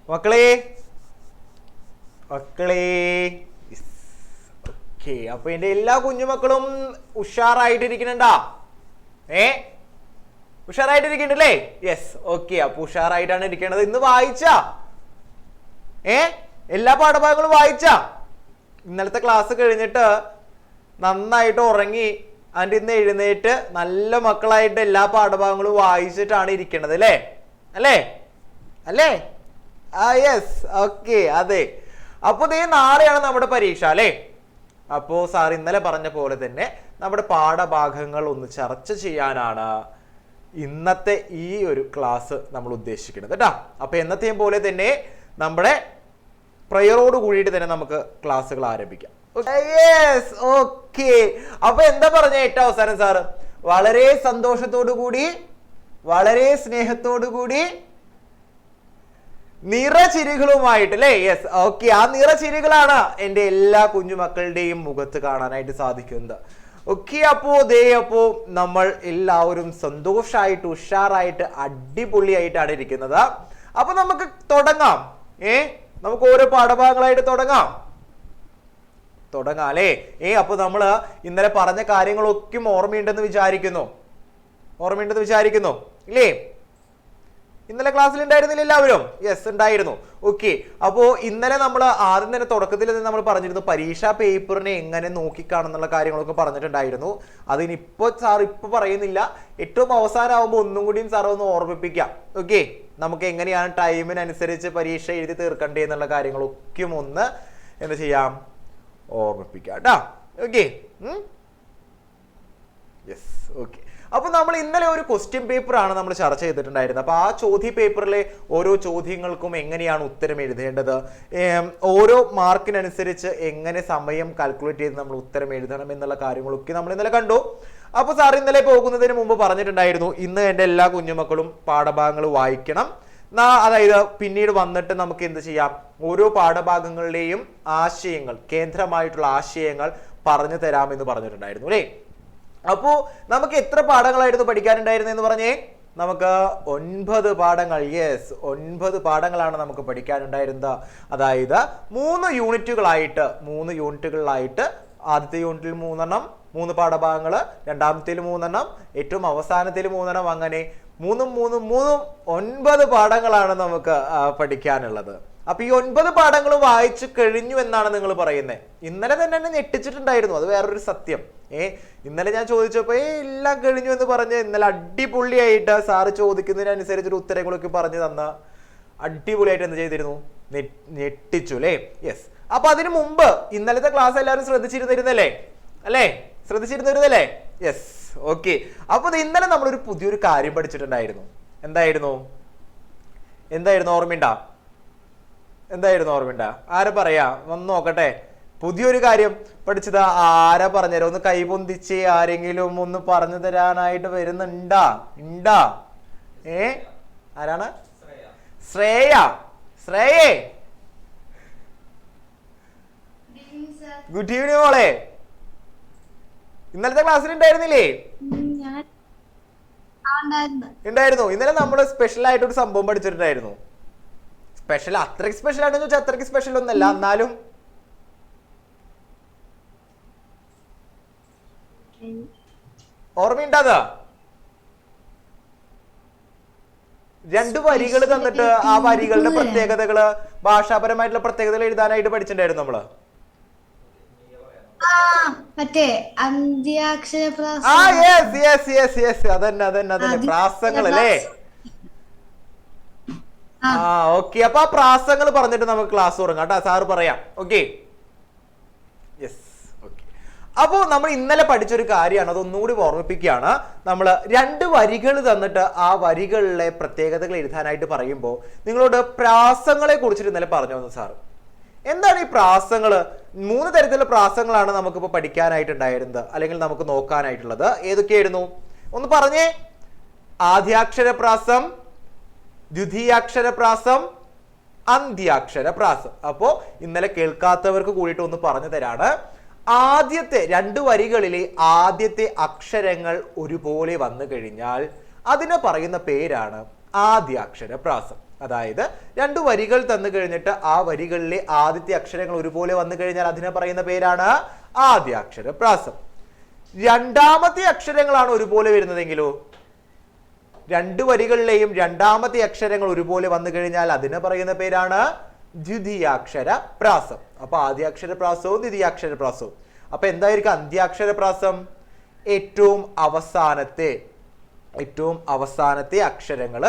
മക്കളെ മക്കളെ ഓക്കെ. അപ്പൊ എന്റെ എല്ലാ കുഞ്ഞുമക്കളും ഉഷാറായിട്ടിരിക്കുന്നുണ്ടാ? ഉഷാറായിട്ടിരിക്കണ്ടല്ലേ? Yes, okay. അപ്പൊ ഉഷാറായിട്ടാണ് ഇരിക്കേണ്ടത്. ഇന്ന് വായിച്ച എല്ലാ പാഠഭാഗങ്ങളും വായിച്ച? ഇന്നലത്തെ ക്ലാസ് കഴിഞ്ഞിട്ട് നന്നായിട്ട് ഉറങ്ങി അതിൻ്റെ ഇന്ന് എഴുന്നേറ്റ് നല്ല മക്കളായിട്ട് എല്ലാ പാഠഭാഗങ്ങളും വായിച്ചിട്ടാണ് ഇരിക്കുന്നത് അല്ലേ? അല്ലേ അല്ലേ? Yes, okay. അതെ. അപ്പൊ ദേ നാളെയാണ് നമ്മുടെ പരീക്ഷ അല്ലേ? അപ്പോ സാർ ഇന്നലെ പറഞ്ഞ പോലെ തന്നെ നമ്മുടെ പാഠഭാഗങ്ങൾ ഒന്ന് ചർച്ച ചെയ്യാനാണ് ഇന്നത്തെ ഈ ഒരു ക്ലാസ് നമ്മൾ ഉദ്ദേശിക്കുന്നത് കേട്ടോ. അപ്പൊ എന്നത്തെയും പോലെ തന്നെ നമ്മുടെ പ്രയറോട് കൂടിയിട്ട് തന്നെ നമുക്ക് ക്ലാസ്സുകൾ ആരംഭിക്കാം. Yes, okay. അപ്പൊ എന്താ പറഞ്ഞ ഏറ്റവും അവസാനം സാറ്? വളരെ സന്തോഷത്തോടു കൂടി, വളരെ സ്നേഹത്തോടു കൂടി, നിറചിരികളുമായിട്ട് അല്ലേ? Yes, okay. ആ നിറചിരികളാണ് എൻ്റെ എല്ലാ കുഞ്ഞുമക്കളുടെയും മുഖത്ത് കാണാനായിട്ട് സാധിക്കുന്നത്. ഓക്കെ. അപ്പോ നമ്മൾ എല്ലാവരും സന്തോഷമായിട്ട് ഉഷാറായിട്ട് അടിപൊളിയായിട്ടാണ് ഇരിക്കുന്നത്. അപ്പൊ നമുക്ക് തുടങ്ങാം. നമുക്ക് ഓരോ പാഠഭാഗങ്ങളായിട്ട് തുടങ്ങാം അല്ലേ? അപ്പൊ നമ്മള് ഇന്നലെ പറഞ്ഞ കാര്യങ്ങളൊക്കെ ഓർമ്മയുണ്ടെന്ന് വിചാരിക്കുന്നു ഇല്ലേ? ഇന്നലെ ക്ലാസ്സിൽ ഉണ്ടായിരുന്നില്ല എല്ലാവരും? യെസ്, ഉണ്ടായിരുന്നു. ഓക്കെ. അപ്പോ ഇന്നലെ നമ്മൾ ആദ്യം തന്നെ തുടക്കത്തിൽ നമ്മൾ പറഞ്ഞിരുന്നു പരീക്ഷാ പേപ്പറിനെ എങ്ങനെ നോക്കിക്കാണെന്നുള്ള കാര്യങ്ങളൊക്കെ പറഞ്ഞിട്ടുണ്ടായിരുന്നു. അതിനിപ്പോ സാർ പറയുന്നില്ല. ഏറ്റവും അവസാനമാകുമ്പോൾ ഒന്നും കൂടിയും സാർ ഒന്ന് ഓർമ്മിപ്പിക്കാം. ഓക്കെ, നമുക്ക് എങ്ങനെയാണ് ടൈമിനനുസരിച്ച് പരീക്ഷ എഴുതി തീർക്കണ്ടേ എന്നുള്ള കാര്യങ്ങളൊക്കെ ഒന്ന് എന്താ ചെയ്യാം, ഓർമ്മിപ്പിക്കാം കേട്ടാ. ഓക്കെ. Yes, okay. അപ്പൊ നമ്മൾ ഇന്നലെ ഒരു ക്വസ്റ്റ്യൻ പേപ്പർ ആണ് നമ്മൾ ചർച്ച ചെയ്തിട്ടുണ്ടായിരുന്നത്. അപ്പൊ ആ ചോദ്യ പേപ്പറിലെ ഓരോ ചോദ്യങ്ങൾക്കും എങ്ങനെയാണ് ഉത്തരം എഴുതേണ്ടത്, ഓരോ മാർക്കിനനുസരിച്ച് എങ്ങനെ സമയം കാൽക്കുലേറ്റ് ചെയ്ത് നമ്മൾ ഉത്തരം എഴുതണം എന്നുള്ള കാര്യങ്ങളൊക്കെ നമ്മൾ ഇന്നലെ കണ്ടു. അപ്പൊ സാർ ഇന്നലെ പോകുന്നതിന് മുമ്പ് പറഞ്ഞിട്ടുണ്ടായിരുന്നു ഇന്ന് എൻ്റെ എല്ലാ കുഞ്ഞുമക്കളും പാഠഭാഗങ്ങൾ വായിക്കണം. അതായത് പിന്നീട് വന്നിട്ട് നമുക്ക് എന്ത് ചെയ്യാം, ഓരോ പാഠഭാഗങ്ങളുടെയും ആശയങ്ങൾ, കേന്ദ്രമായിട്ടുള്ള ആശയങ്ങൾ പറഞ്ഞു തരാമെന്ന് പറഞ്ഞിട്ടുണ്ടായിരുന്നു അല്ലേ? അപ്പോ നമുക്ക് എത്ര പാഠങ്ങളായിരുന്നു പഠിക്കാനുണ്ടായിരുന്നു എന്ന് പറഞ്ഞേ? നമുക്ക് 9 പാഠങ്ങൾ. യെസ്, 9 പാഠങ്ങളാണ് നമുക്ക് പഠിക്കാനുണ്ടായിരുന്നത്. അതായത് 3 യൂണിറ്റുകളായിട്ട് ആദ്യത്തെ യൂണിറ്റിൽ 3 പാഠഭാഗങ്ങൾ, രണ്ടാമത്തേൽ 3, ഏറ്റവും അവസാനത്തിൽ 3, അങ്ങനെ 9 പാഠങ്ങളാണ് നമുക്ക് പഠിക്കാനുള്ളത്. അപ്പൊ ഈ 9 പാഠങ്ങൾ വായിച്ചു കഴിഞ്ഞു എന്നാണ് നിങ്ങൾ പറയുന്നത്. ഇന്നലെ തന്നെ എന്നെ ഞെട്ടിച്ചിട്ടുണ്ടായിരുന്നു, അത് വേറൊരു സത്യം. ഇന്നലെ ഞാൻ ചോദിച്ചപ്പോ എല്ലാം കഴിഞ്ഞു എന്ന് പറഞ്ഞ് ഇന്നലെ അടിപൊളിയായിട്ട് സാറ് ചോദിക്കുന്നതിനനുസരിച്ചൊരു ഉത്തരങ്ങളൊക്കെ പറഞ്ഞു തന്ന അടിപൊളിയായിട്ട് എന്ത് ചെയ്തിരുന്നു, ഞെട്ടിച്ചു അല്ലേ? യെസ്. അപ്പൊ അതിനു മുമ്പ് ഇന്നലത്തെ ക്ലാസ് എല്ലാവരും ശ്രദ്ധിച്ചിരുന്നിരുന്നല്ലേ? Yes, okay. അപ്പൊ ഇന്നലെ നമ്മളൊരു പുതിയൊരു കാര്യം പഠിച്ചിട്ടുണ്ടായിരുന്നു. എന്തായിരുന്നു ഓർമ്മയുണ്ടാ? ആരാ പറയാ? ഒന്ന് നോക്കട്ടെ. പുതിയൊരു കാര്യം പഠിച്ചത് ആരാ പറഞ്ഞുതരാം? ഒന്ന് കൈപൊന്തിച്ച് ആരെങ്കിലും ഒന്ന് പറഞ്ഞു തരാനായിട്ട് വരുന്നുണ്ടാ? ആരാണ്? ശ്രേയേ. ഗുഡ് ഈവനിങ് മോളെ. ഇന്നലത്തെ ക്ലാസ്സിൽ ഉണ്ടായിരുന്നില്ലേ? ഉണ്ടായിരുന്നു. ഇന്നലെ നമ്മള് സ്പെഷ്യൽ ആയിട്ട് ഒരു സംഭവം പഠിച്ചിട്ടുണ്ടായിരുന്നു. അത്രയ്ക്ക് സ്പെഷ്യൽ ആണെന്ന് വെച്ചാൽ അത്രയ്ക്ക് സ്പെഷ്യൽ ഒന്നല്ല, എന്നാലും ഓർമ്മയുണ്ടാ? 2 വരികൾ തന്നിട്ട് ആ വരികളുടെ പ്രത്യേകതകള്, ഭാഷാപരമായിട്ടുള്ള പ്രത്യേകതകൾ എഴുതാനായിട്ട് പഠിച്ചിട്ടുണ്ടായിരുന്നു നമ്മള്. അതന്നെ പ്രാസങ്ങൾ അല്ലേ? ഓക്കെ. അപ്പൊ ആ പ്രാസങ്ങൾ പറഞ്ഞിട്ട് നമുക്ക് ക്ലാസ് തുടങ്ങാം കേട്ടോ. സാറ് പറയാം. ഓക്കെ. Yes, okay. അപ്പോ നമ്മൾ ഇന്നലെ പഠിച്ചൊരു കാര്യമാണ്, അതൊന്നുകൂടി ഓർമ്മിപ്പിക്കുകയാണ്. നമ്മൾ 2 വരികൾ തന്നിട്ട് ആ വരികളിലെ പ്രത്യേകതകൾ എഴുതാനായിട്ട് പറയുമ്പോൾ നിങ്ങളോട് പ്രാസങ്ങളെ കുറിച്ചിട്ട് ഇന്നലെ പറഞ്ഞു വന്നു സാർ. എന്താണ് ഈ പ്രാസങ്ങൾ? 3 തരത്തിലുള്ള പ്രാസങ്ങളാണ് നമുക്കിപ്പോ പഠിക്കാനായിട്ടുണ്ടായിരുന്നത്, അല്ലെങ്കിൽ നമുക്ക് നോക്കാനായിട്ടുള്ളത്. ഏതൊക്കെയായിരുന്നു ഒന്ന് പറഞ്ഞേ? ആദ്യാക്ഷരപ്രാസം, ദ്വിതീയാക്ഷരപ്രാസം, അന്ത്യാക്ഷരപ്രാസം. അപ്പോ ഇന്നലെ കേൾക്കാത്തവർക്ക് കൂടിയിട്ട് ഒന്ന് പറഞ്ഞു തരാണ്. ആദ്യത്തെ 2 വരികളിലെ ആദ്യത്തെ അക്ഷരങ്ങൾ ഒരുപോലെ വന്നു കഴിഞ്ഞാൽ അതിനെ പറയുന്ന പേരാണ് ആദ്യാക്ഷരപ്രാസം. അതായത് രണ്ട് വരികൾ തന്നു കഴിഞ്ഞിട്ട് ആ വരികളിലെ ആദ്യത്തെ അക്ഷരങ്ങൾ ഒരുപോലെ വന്നു കഴിഞ്ഞാൽ അതിനെ പറയുന്ന പേരാണ് ആദ്യാക്ഷരപ്രാസം. രണ്ടാമത്തെ അക്ഷരങ്ങളാണ് ഒരുപോലെ വരുന്നതെങ്കിലോ, രണ്ട് വരികളിലെയും രണ്ടാമത്തെ അക്ഷരങ്ങൾ ഒരുപോലെ വന്നു കഴിഞ്ഞാൽ അതിനെ പറയുന്ന പേരാണ് ദ്വിതീയാക്ഷരപ്രാസം. അപ്പൊ ആദ്യാക്ഷരപ്രാസവും ദ്വിതീയാക്ഷരപ്രാസവും. അപ്പൊ എന്തായിരിക്കും അന്ത്യാക്ഷരപ്രാസം? ഏറ്റവും അവസാനത്തെ അക്ഷരങ്ങൾ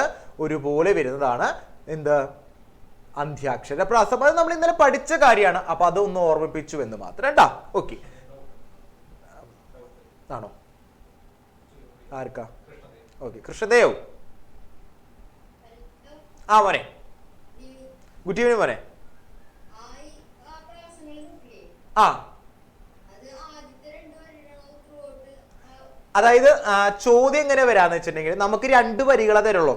ഒരുപോലെ വരുന്നതാണ് എന്ത്? അന്ത്യാക്ഷരപ്രാസം. അത് നമ്മൾ ഇന്നലെ പഠിച്ച കാര്യമാണ്. അപ്പൊ അതൊന്ന് ഓർമ്മിപ്പിച്ചു എന്ന് മാത്രം കേട്ടാ. ഓക്കെ ആണോ? ആർക്കാ? ഓക്കെ, കൃഷ്ണദേവ്. ആ മോനെ, ഗുഡ് ഈവനിങ് മോനെ. ആ അതായത് ചോദ്യം എങ്ങനെ വരാന്ന് വെച്ചിട്ടുണ്ടെങ്കിൽ നമുക്ക് രണ്ട് വരികളെ തരുള്ളൂ.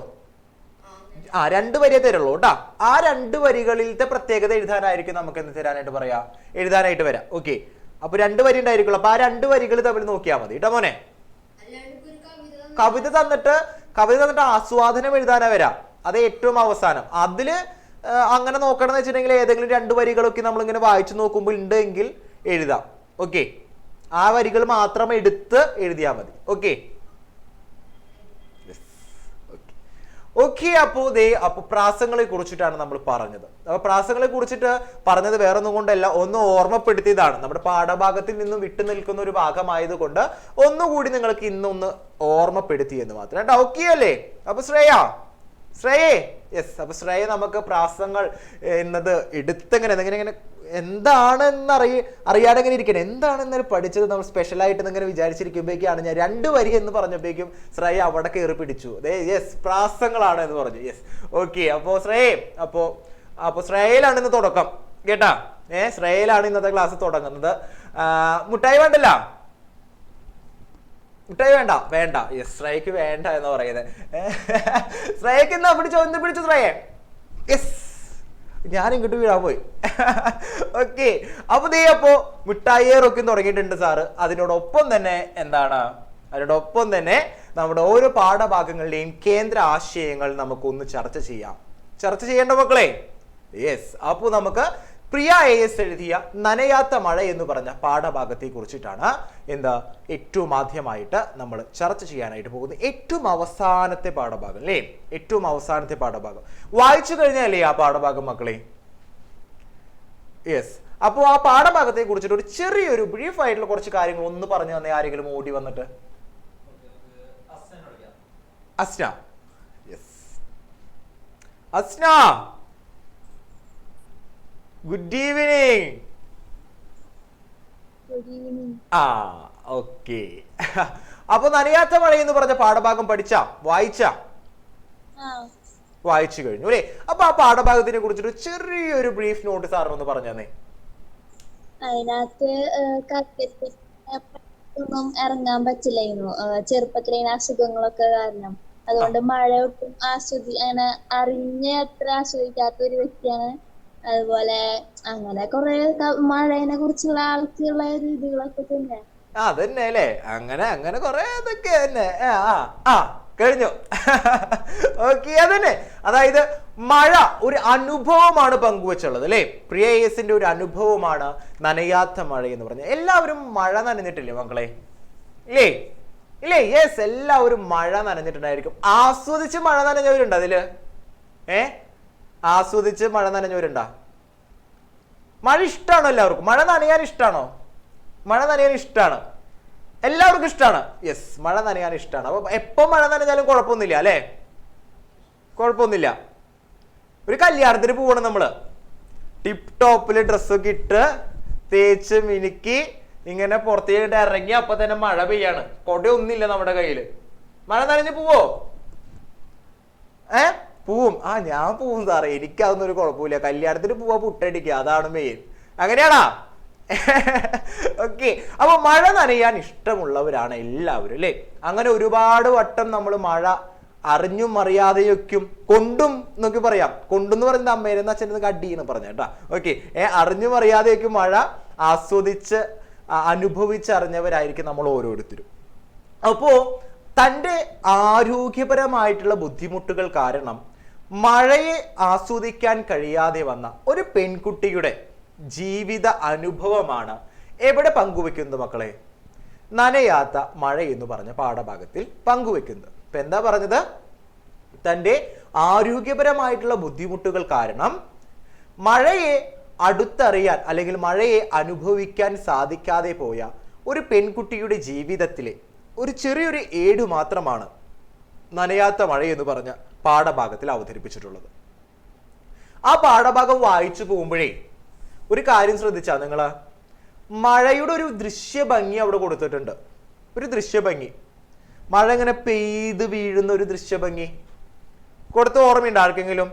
രണ്ട് വരിയെ തരുള്ളൂ കേട്ടാ. ആ രണ്ട് വരികളിലത്തെ പ്രത്യേകത എഴുതാനായിരിക്കും നമുക്ക് എന്ത് തരാനായിട്ട് എഴുതാനായിട്ട് വരാം. ഓക്കെ, അപ്പൊ രണ്ട് വരി ഉണ്ടായിരിക്കുള്ളൂ. അപ്പൊ ആ രണ്ട് വരികൾ തമ്മിൽ നോക്കിയാൽ മതി കേട്ടോ മോനെ. കവിത തന്നിട്ട് ആസ്വാദനം എഴുതാനാ വരാം. അത് ഏറ്റവും അവസാനം. അതില് അങ്ങനെ നോക്കണമെന്ന് വെച്ചിട്ടുണ്ടെങ്കിൽ ഏതെങ്കിലും രണ്ട് വരികളൊക്കെ നമ്മൾ ഇങ്ങനെ വായിച്ചു നോക്കുമ്പോൾ ഉണ്ടെങ്കിൽ എഴുതാം. ഓക്കെ, ആ വരികൾ മാത്രം എടുത്ത് എഴുതിയാൽ മതി. Okay okay. അപ്പൊ പ്രാസങ്ങളെ കുറിച്ചിട്ടാണ് നമ്മൾ പറഞ്ഞത്. അപ്പൊ പ്രാസങ്ങളെ കുറിച്ചിട്ട് പറഞ്ഞത് വേറൊന്നും കൊണ്ടല്ല, ഒന്ന് ഓർമ്മപ്പെടുത്തിയതാണ്. നമ്മുടെ പാഠഭാഗത്തിൽ നിന്നും വിട്ടു നിൽക്കുന്ന ഒരു ഭാഗമായതുകൊണ്ട് ഒന്നുകൂടി നിങ്ങൾക്ക് ഇന്നൊന്ന് ഓർമ്മപ്പെടുത്തി എന്ന് മാത്രം കേട്ടോ. ഓക്കെ അല്ലേ? അപ്പൊ ശ്രേയേ യെസ്. അപ്പൊ ശ്രേയ നമുക്ക് പ്രാസങ്ങൾ എന്നത് എടുത്തെങ്ങനെ എന്താണെന്ന് അറിയാതെ എങ്ങനെ ഇരിക്കണം, എന്താണ് ഇന്നലെ പഠിച്ചത് നമ്മൾ സ്പെഷ്യലായിട്ട് ഇങ്ങനെ വിചാരിച്ചിരിക്കുമ്പോഴേക്കാണ് ഞാൻ രണ്ട് വരി എന്ന് പറഞ്ഞപ്പോഴേക്കും ശ്രേയ അവിടെ കയറി പിടിച്ചു. യെസ്, പ്രാസങ്ങളാണ് എന്ന് പറഞ്ഞു. Yes, okay. അപ്പോ ശ്രേയയിലാണ് ഇന്ന് തുടക്കം കേട്ടാ. ശ്രേയയിലാണ് ഇന്നത്തെ ക്ലാസ് തുടങ്ങുന്നത്. മുട്ടായി വേണ്ടല്ല? മുട്ടായി വേണ്ട. യെസ്, ശ്രേയക്ക് വേണ്ട എന്ന് പറയുന്നത്. ശ്രേയക്ക് ഇന്ന് പിടിച്ചു ശ്രേയ. യെസ്, ഞാൻ ഇങ്ങോട്ട് വീഴാൻ പോയി. ഓക്കെ, അപ്പോ മിഠായിയൊക്കെ തുടങ്ങിയിട്ടുണ്ട് സാറ്. അതിനോടൊപ്പം തന്നെ നമ്മുടെ ഓരോ പാഠഭാഗങ്ങളുടെയും കേന്ദ്ര ആശയങ്ങൾ നമുക്കൊന്ന് ചർച്ച ചെയ്യേണ്ട മക്കളെ. യെസ്, അപ്പോ നമുക്ക് പ്രിയ AS എഴുതിയ നനയാത്ത മഴ എന്ന് പറഞ്ഞ പാഠഭാഗത്തെ കുറിച്ചിട്ടാണ് ഏറ്റവും ആദ്യമായിട്ട് നമ്മൾ ചർച്ച ചെയ്യാനായിട്ട് പോകുന്നത്. ഏറ്റവും അവസാനത്തെ പാഠഭാഗം അല്ലേ? ഏറ്റവും അവസാനത്തെ പാഠഭാഗം വായിച്ചു കഴിഞ്ഞാലേ ആ പാഠഭാഗം മക്കളെ. യെസ്, അപ്പോൾ ആ പാഠഭാഗത്തെ കുറിച്ചിട്ട് ഒരു ചെറിയൊരു ബ്രീഫ് ആയിട്ടുള്ള കുറച്ച് കാര്യങ്ങൾ ഒന്ന് പറഞ്ഞു തന്നെ ആരെങ്കിലും ഓടി വന്നിട്ട്. Asna. Yes, Asna, good evening. Okay. അപ്പൊ നനയാത്ത മഴ എന്ന് പറഞ്ഞ പാഠഭാഗം വായിച്ചു കഴിഞ്ഞു അല്ലേ? അപ്പൊ ആ പാഠഭാഗത്തിനെ കുറിച്ചിട്ട് ചെറിയൊരു ബ്രീഫ് നോട്ട് സാറിനൊന്ന് പറഞ്ഞു തന്നെ. അതിനകത്ത് ഒന്നും ഇറങ്ങാൻ പറ്റില്ലായിരുന്നു ചെറുപ്പത്തിലെ അസുഖങ്ങളൊക്കെ കാരണം. അതുകൊണ്ട് മഴ ഒട്ടും അങ്ങനെ അത്ര ആസ്വദിക്കാത്ത ഒരു വ്യക്തിയാണ്. അതുപോലെ അങ്ങനെ കുറെ മഴേനെ കുറിച്ചുള്ള ആൾക്കുള്ള രീതികളൊക്കെ തന്നെ. അതന്നെ അല്ലേ? അങ്ങനെ കുറെ അതൊക്കെ തന്നെ. കഴിഞ്ഞു. ഓക്കെ, അതന്നെ. അതായത് മഴ ഒരു അനുഭവമാണ് പങ്കുവെച്ചുള്ളത് അല്ലെ? പ്രിയ ASന്റെ ഒരു അനുഭവമാണ് നനയാത്ത മഴ എന്ന് പറഞ്ഞത്. എല്ലാവരും മഴ നനഞ്ഞിട്ടില്ലേ മക്കളെ? ഇല്ലേ? യെസ്, എല്ലാവരും മഴ നനഞ്ഞിട്ടുണ്ടായിരിക്കും. ആസ്വദിച്ച് മഴ നനഞ്ഞവരുണ്ട് അതില്? ആസ്വദിച്ച് മഴ നനഞ്ഞവരുണ്ടാ? മഴ ഇഷ്ടമാണോ എല്ലാവർക്കും? മഴ നനയാൻ ഇഷ്ടമാണോ? മഴ നനയാൻ ഇഷ്ടമാണ്, എല്ലാവർക്കും ഇഷ്ടമാണ്. യെസ്, മഴ നനയാൻ ഇഷ്ടമാണ്. അപ്പൊ എപ്പോ മഴ നനഞ്ഞാലും കുഴപ്പമൊന്നുമില്ല അല്ലേ? കുഴപ്പമൊന്നുമില്ല. ഒരു കല്യാണത്തിന് പോകണം നമ്മള്, ടിപ്പ് ടോപ്പില് ഡ്രസ്സൊക്കെ ഇട്ട് തേച്ച് മിനുക്കി ഇങ്ങനെ പുറത്തേക്ക് ഇറങ്ങി അപ്പൊ തന്നെ മഴ പെയ്യാണ്. കൊടയൊന്നുമില്ല നമ്മുടെ കയ്യില്. മഴ നനഞ്ഞ് പോവോ? പോവും. ഞാൻ പോവും സാറേ, എനിക്കതൊന്നും ഒരു കുഴപ്പമില്ല. കല്യാണത്തിന് പോവാ, പുട്ടടിക്കുക, അതാണ് മെയിൻ. അങ്ങനെയാണോ? ഓക്കെ. അപ്പൊ മഴ നനയാൻ ഇഷ്ടമുള്ളവരാണ് എല്ലാവരും അല്ലെ? അങ്ങനെ ഒരുപാട് വട്ടം നമ്മൾ മഴ അറിഞ്ഞും അറിയാതെയൊക്കും കൊണ്ടും എന്നൊക്കെ പറയാം. കൊണ്ടെന്ന് പറയുന്നത് അമ്മേരെന്ന് അച്ഛനെന്ന് അടി എന്ന് പറഞ്ഞ കേട്ടാ. ഓക്കെ, അറിഞ്ഞും അറിയാതെയൊക്കെ മഴ ആസ്വദിച്ച് അനുഭവിച്ചറിഞ്ഞവരായിരിക്കും നമ്മൾ ഓരോരുത്തരും. അപ്പോ തൻ്റെ ആരോഗ്യപരമായിട്ടുള്ള ബുദ്ധിമുട്ടുകൾ കാരണം മഴയെ ആസ്വദിക്കാൻ കഴിയാതെ വന്ന ഒരു പെൺകുട്ടിയുടെ ജീവിത അനുഭവമാണ് എവിടെ പങ്കുവെക്കുന്നത് മക്കളെ? നനയാത്ത മഴ എന്ന് പറഞ്ഞ പാഠഭാഗത്തിൽ പങ്കുവെക്കുന്നത്. ഇപ്പൊ എന്താ പറഞ്ഞത്? തൻ്റെ ആരോഗ്യപരമായിട്ടുള്ള ബുദ്ധിമുട്ടുകൾ കാരണം മഴയെ അടുത്തറിയാൻ അല്ലെങ്കിൽ മഴയെ അനുഭവിക്കാൻ സാധിക്കാതെ പോയ ഒരു പെൺകുട്ടിയുടെ ജീവിതത്തിലെ ഒരു ചെറിയൊരു ഏട് മാത്രമാണ് നനയാത്ത മഴ എന്ന് പറഞ്ഞ പാഠഭാഗത്തിൽ അവതരിപ്പിച്ചിട്ടുള്ളത്. ആ പാഠഭാഗം വായിച്ചു പോകുമ്പോഴേ ഒരു കാര്യം ശ്രദ്ധിച്ചാ നിങ്ങള്, മഴയുടെ ഒരു ദൃശ്യഭംഗി അവിടെ കൊടുത്തിട്ടുണ്ട്. ഒരു ദൃശ്യഭംഗി, മഴ ഇങ്ങനെ പെയ്ത് വീഴുന്ന ഒരു ദൃശ്യഭംഗി കൊടുത്ത ഓർമ്മയുണ്ട് ആർക്കെങ്കിലും?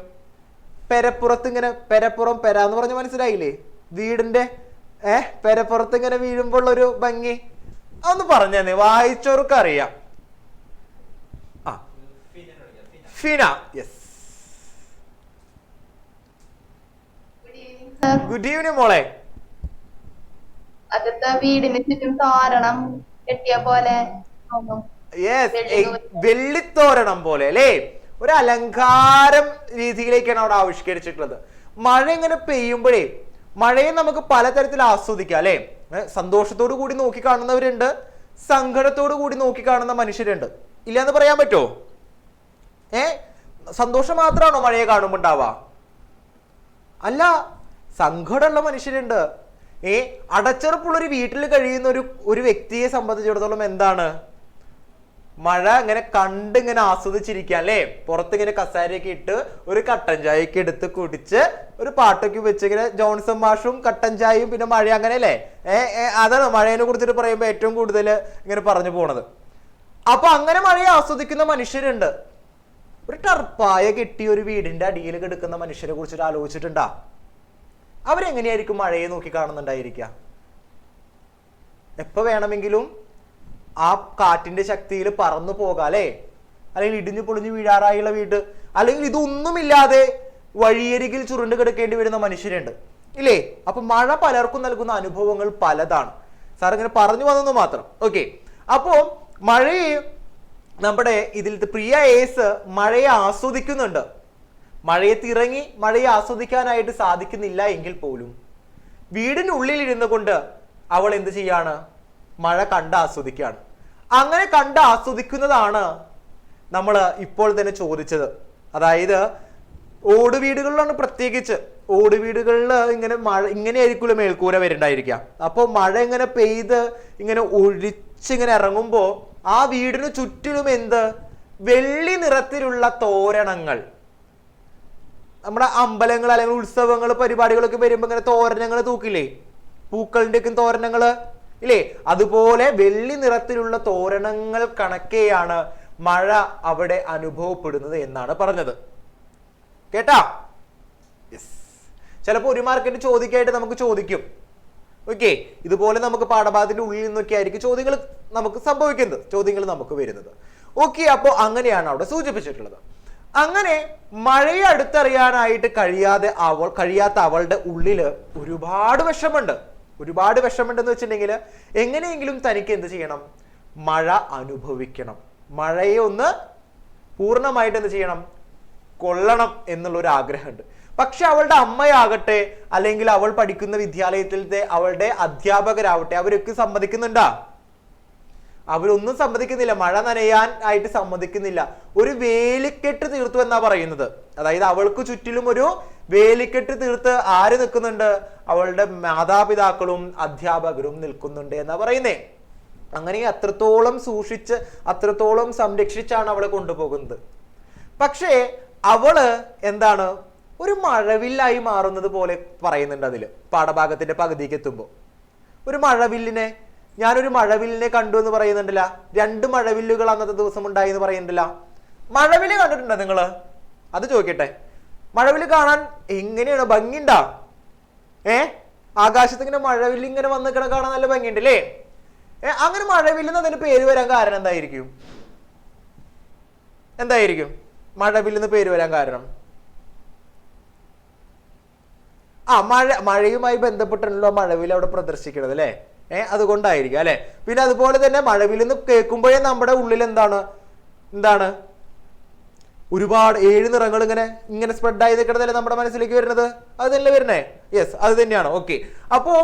പെരപ്പുറത്ത് ഇങ്ങനെ പെരപ്പുറം എന്ന് പറഞ്ഞ് മനസ്സിലായില്ലേ? വീടിന്റെ പെരപ്പുറത്ത് ഇങ്ങനെ വീഴുമ്പോൾ ഒരു ഭംഗി അതൊന്ന് പറഞ്ഞേ, വായിച്ചവർക്ക് അറിയാം. ആ ഫിന, യെസ്. ഗുഡ് ഈവനിങ് മോളെ. അകത്തെ വീടിന് ചുറ്റും തോരണം കെട്ടിയ പോലെ, വെള്ളിത്തോരണം പോലെ അല്ലേ? ഒരു അലങ്കാരം രീതിയിലേക്കാണ് അവിടെ ആവിഷ്കരിച്ചിട്ടുള്ളത്. മഴ ഇങ്ങനെ പെയ്യുമ്പോഴേ മഴയെ നമുക്ക് പലതരത്തിൽ ആസ്വദിക്കാം അല്ലെ? സന്തോഷത്തോടു കൂടി നോക്കി കാണുന്നവരുണ്ട്, സങ്കടത്തോടു കൂടി നോക്കി കാണുന്ന മനുഷ്യരുണ്ട്. ഇല്ലാന്ന് പറയാൻ പറ്റുമോ? സന്തോഷം മാത്രമാണോ മഴയെ കാണുമ്പോൾ ഉണ്ടാവുക? അല്ല, സങ്കടമുള്ള മനുഷ്യരുണ്ട്. അടച്ചുറപ്പുള്ളൊരു വീട്ടിൽ കഴിയുന്ന ഒരു വ്യക്തിയെ സംബന്ധിച്ചിടത്തോളം എന്താണ് മഴ ഇങ്ങനെ ഇങ്ങനെ ആസ്വദിച്ചിരിക്കുക അല്ലേ? പുറത്തിങ്ങനെ കസാരയൊക്കെ ഇട്ട് ഒരു കട്ടൻ ചായയൊക്കെ എടുത്ത് കുടിച്ച് ഒരു പാട്ടൊക്കെ വെച്ച് ഇങ്ങനെ ജോൺസൺ മാഷും കട്ടൻ ചായയും പിന്നെ മഴ, അങ്ങനെ അല്ലേ? അതാണ് മഴയെ കുറിച്ചിട്ട് പറയുമ്പോൾ ഏറ്റവും കൂടുതൽ ഇങ്ങനെ പറഞ്ഞു പോണത്. അപ്പൊ അങ്ങനെ മഴയെ ആസ്വദിക്കുന്ന മനുഷ്യരുണ്ട്. ഒരു ടർപ്പായ കെട്ടി ഒരു വീടിന്റെ അടിയിൽ കിടക്കുന്ന മനുഷ്യരെ കുറിച്ചിട്ട് ആലോചിച്ചിട്ടുണ്ടാ? അവരെങ്ങനെയായിരിക്കും മഴയെ നോക്കി കാണുന്നുണ്ടായിരിക്കുക? എപ്പോ വേണമെങ്കിലും ആ കാറ്റിന്റെ ശക്തിയിൽ പറന്നു പോകാം അല്ലേ? അല്ലെങ്കിൽ ഇടിഞ്ഞു പൊളിഞ്ഞു വീഴാറായുള്ള വീട്, അല്ലെങ്കിൽ ഇതൊന്നുമില്ലാതെ വഴിയരികിൽ ചുരുണ്ട് കിടക്കേണ്ടി വരുന്ന മനുഷ്യരുണ്ട് ഇല്ലേ? അപ്പൊ മഴ പലർക്കും നൽകുന്ന അനുഭവങ്ങൾ പലതാണ്. സാർ ഇങ്ങനെ പറഞ്ഞു വന്നെന്ന് മാത്രം. ഓക്കെ, അപ്പോ മഴയെ നമ്മുടെ ഇതിൽ പ്രിയ ഏസ് മഴയെ ആസ്വദിക്കുന്നുണ്ട്. മഴയത്തിറങ്ങി മഴയെ ആസ്വദിക്കാനായിട്ട് സാധിക്കുന്നില്ല എങ്കിൽ പോലും വീടിനുള്ളിൽ ഇരുന്നു കൊണ്ട് അവൾ എന്ത് ചെയ്യാണ്? മഴ കണ്ട് ആസ്വദിക്കുകയാണ്. അങ്ങനെ കണ്ട് ആസ്വദിക്കുന്നതാണ് നമ്മൾ ഇപ്പോൾ തന്നെ ചോദിച്ചത്. അതായത് ഓട് വീടുകളിലാണ്, പ്രത്യേകിച്ച് ഓട് വീടുകളിൽ ഇങ്ങനെ മഴ ഇങ്ങനെയായിരിക്കുമല്ലോ മേൽക്കൂര വരുന്നുണ്ടായിരിക്കാം. അപ്പോൾ മഴ ഇങ്ങനെ പെയ്ത് ഇങ്ങനെ ഒഴിച്ചിങ്ങനെ ഇറങ്ങുമ്പോൾ ആ വീടിന് ചുറ്റിലും എന്ത്? വെള്ളി നിറത്തിലുള്ള തോരണങ്ങൾ. നമ്മുടെ അമ്പലങ്ങൾ അല്ലെങ്കിൽ ഉത്സവങ്ങൾ പരിപാടികളൊക്കെ വരുമ്പോൾ ഇങ്ങനെ തോരണങ്ങൾ തൂക്കില്ലേ? പൂക്കളുടെ ഒക്കെ തോരണങ്ങള് ഇല്ലേ? അതുപോലെ വെള്ളി നിറത്തിലുള്ള തോരണങ്ങൾ കണക്കെയാണ് മഴ അവിടെ അനുഭവപ്പെടുന്നത് എന്നാണ് പറഞ്ഞത്. കേട്ടാ? യെസ്. ചിലപ്പോൾ ഒരു മാർക്കിന്റെ ചോദിക്കായിട്ട് നമുക്ക് ചോദിക്കും. ഓക്കെ, ഇതുപോലെ നമുക്ക് പാഠഭാഗത്തിന്റെ ഉള്ളിൽ നിന്നൊക്കെ ആയിരിക്കും ചോദ്യങ്ങൾ നമുക്ക് സംഭവിക്കുന്നത്, ചോദ്യങ്ങൾ നമുക്ക് വരുന്നത്. ഓക്കെ, അപ്പോൾ അങ്ങനെയാണ് അവിടെ സൂചിപ്പിച്ചിട്ടുള്ളത്. അങ്ങനെ മഴയെ അടുത്തറിയാനായിട്ട് കഴിയാത്ത അവളുടെ ഉള്ളില് ഒരുപാട് വിഷമുണ്ട്. ഒരുപാട് വിഷമുണ്ടെന്ന് വെച്ചിട്ടുണ്ടെങ്കിൽ എങ്ങനെയെങ്കിലും തനിക്ക് എന്ത് ചെയ്യണം? മഴ അനുഭവിക്കണം, മഴയെ ഒന്ന് പൂർണ്ണമായിട്ട് എന്ത് ചെയ്യണം? കൊള്ളണം എന്നുള്ളൊരു ആഗ്രഹമുണ്ട്. പക്ഷെ അവളുടെ അമ്മയാകട്ടെ അല്ലെങ്കിൽ അവൾ പഠിക്കുന്ന വിദ്യാലയത്തിലത്തെ അവളുടെ അധ്യാപകരാവട്ടെ അവരൊക്കെ സമ്മതിക്കുന്നുണ്ടാ? അവരൊന്നും സമ്മതിക്കുന്നില്ല. മഴ നനയാൻ ആയിട്ട് സമ്മതിക്കുന്നില്ല. ഒരു വേലിക്കെട്ട് തീർത്തു എന്നാ പറയുന്നത്. അതായത് അവൾക്ക് ചുറ്റിലും ഒരു വേലിക്കെട്ട് തീർത്ത് ആര് നിൽക്കുന്നുണ്ട്? അവളുടെ മാതാപിതാക്കളും അധ്യാപകരും നിൽക്കുന്നുണ്ട് എന്നാ പറയുന്നേ. അങ്ങനെ അത്രത്തോളം സൂക്ഷിച്ച് അത്രത്തോളം സംരക്ഷിച്ചാണ് അവളെ കൊണ്ടുപോകുന്നത്. പക്ഷേ അവള് എന്താണ്? ഒരു മഴവില്ലായി മാറുന്നത് പോലെ പറയുന്നുണ്ട് അതില് പാഠഭാഗത്തിന്റെ പകുതിക്ക് എത്തുമ്പോൾ. ഒരു മഴവില്ലിനെ, ഞാനൊരു മഴവില്ലിനെ കണ്ടു എന്ന് പറയുന്നുണ്ടല്ല. 2 മഴവില്ലുകൾ അന്നത്തെ ദിവസം ഉണ്ടായി എന്ന് പറയുന്നുണ്ടല്ല. മഴവില്ല് കണ്ടിട്ടുണ്ടോ നിങ്ങള്? അത് ചോദിക്കട്ടെ. മഴവില്ല് കാണാൻ എങ്ങനെയാണ്? ഭംഗിയുണ്ടാ? ആകാശത്ത് ഇങ്ങനെ മഴവില്ല് ഇങ്ങനെ വന്ന് കാണാൻ നല്ല ഭംഗിയുണ്ട് അല്ലേ? അങ്ങനെ മഴവില്ലെന്ന് അതിന് പേര് വരാൻ കാരണം എന്തായിരിക്കും? എന്തായിരിക്കും മഴവില്ലെന്ന് പേര് വരാൻ കാരണം? മഴയുമായി ബന്ധപ്പെട്ടുണ്ടല്ലോ മഴവില്ല് അവിടെ പ്രദർശിക്കുന്നത് അല്ലേ? അതുകൊണ്ടായിരിക്കും അല്ലെ? പിന്നെ അതുപോലെ തന്നെ മഴവില്ലെന്ന് കേൾക്കുമ്പോഴേ നമ്മുടെ ഉള്ളിൽ എന്താണ് ഒരുപാട് 7 നിറങ്ങൾ ഇങ്ങനെ ഇങ്ങനെ സ്പ്രെഡ് ആയി നിൽക്കണതല്ലേ നമ്മുടെ മനസ്സിലേക്ക് വരുന്നത്? അത് തന്നെ വരുന്നേ? യെസ്, അത് തന്നെയാണ്. ഓക്കെ, അപ്പോ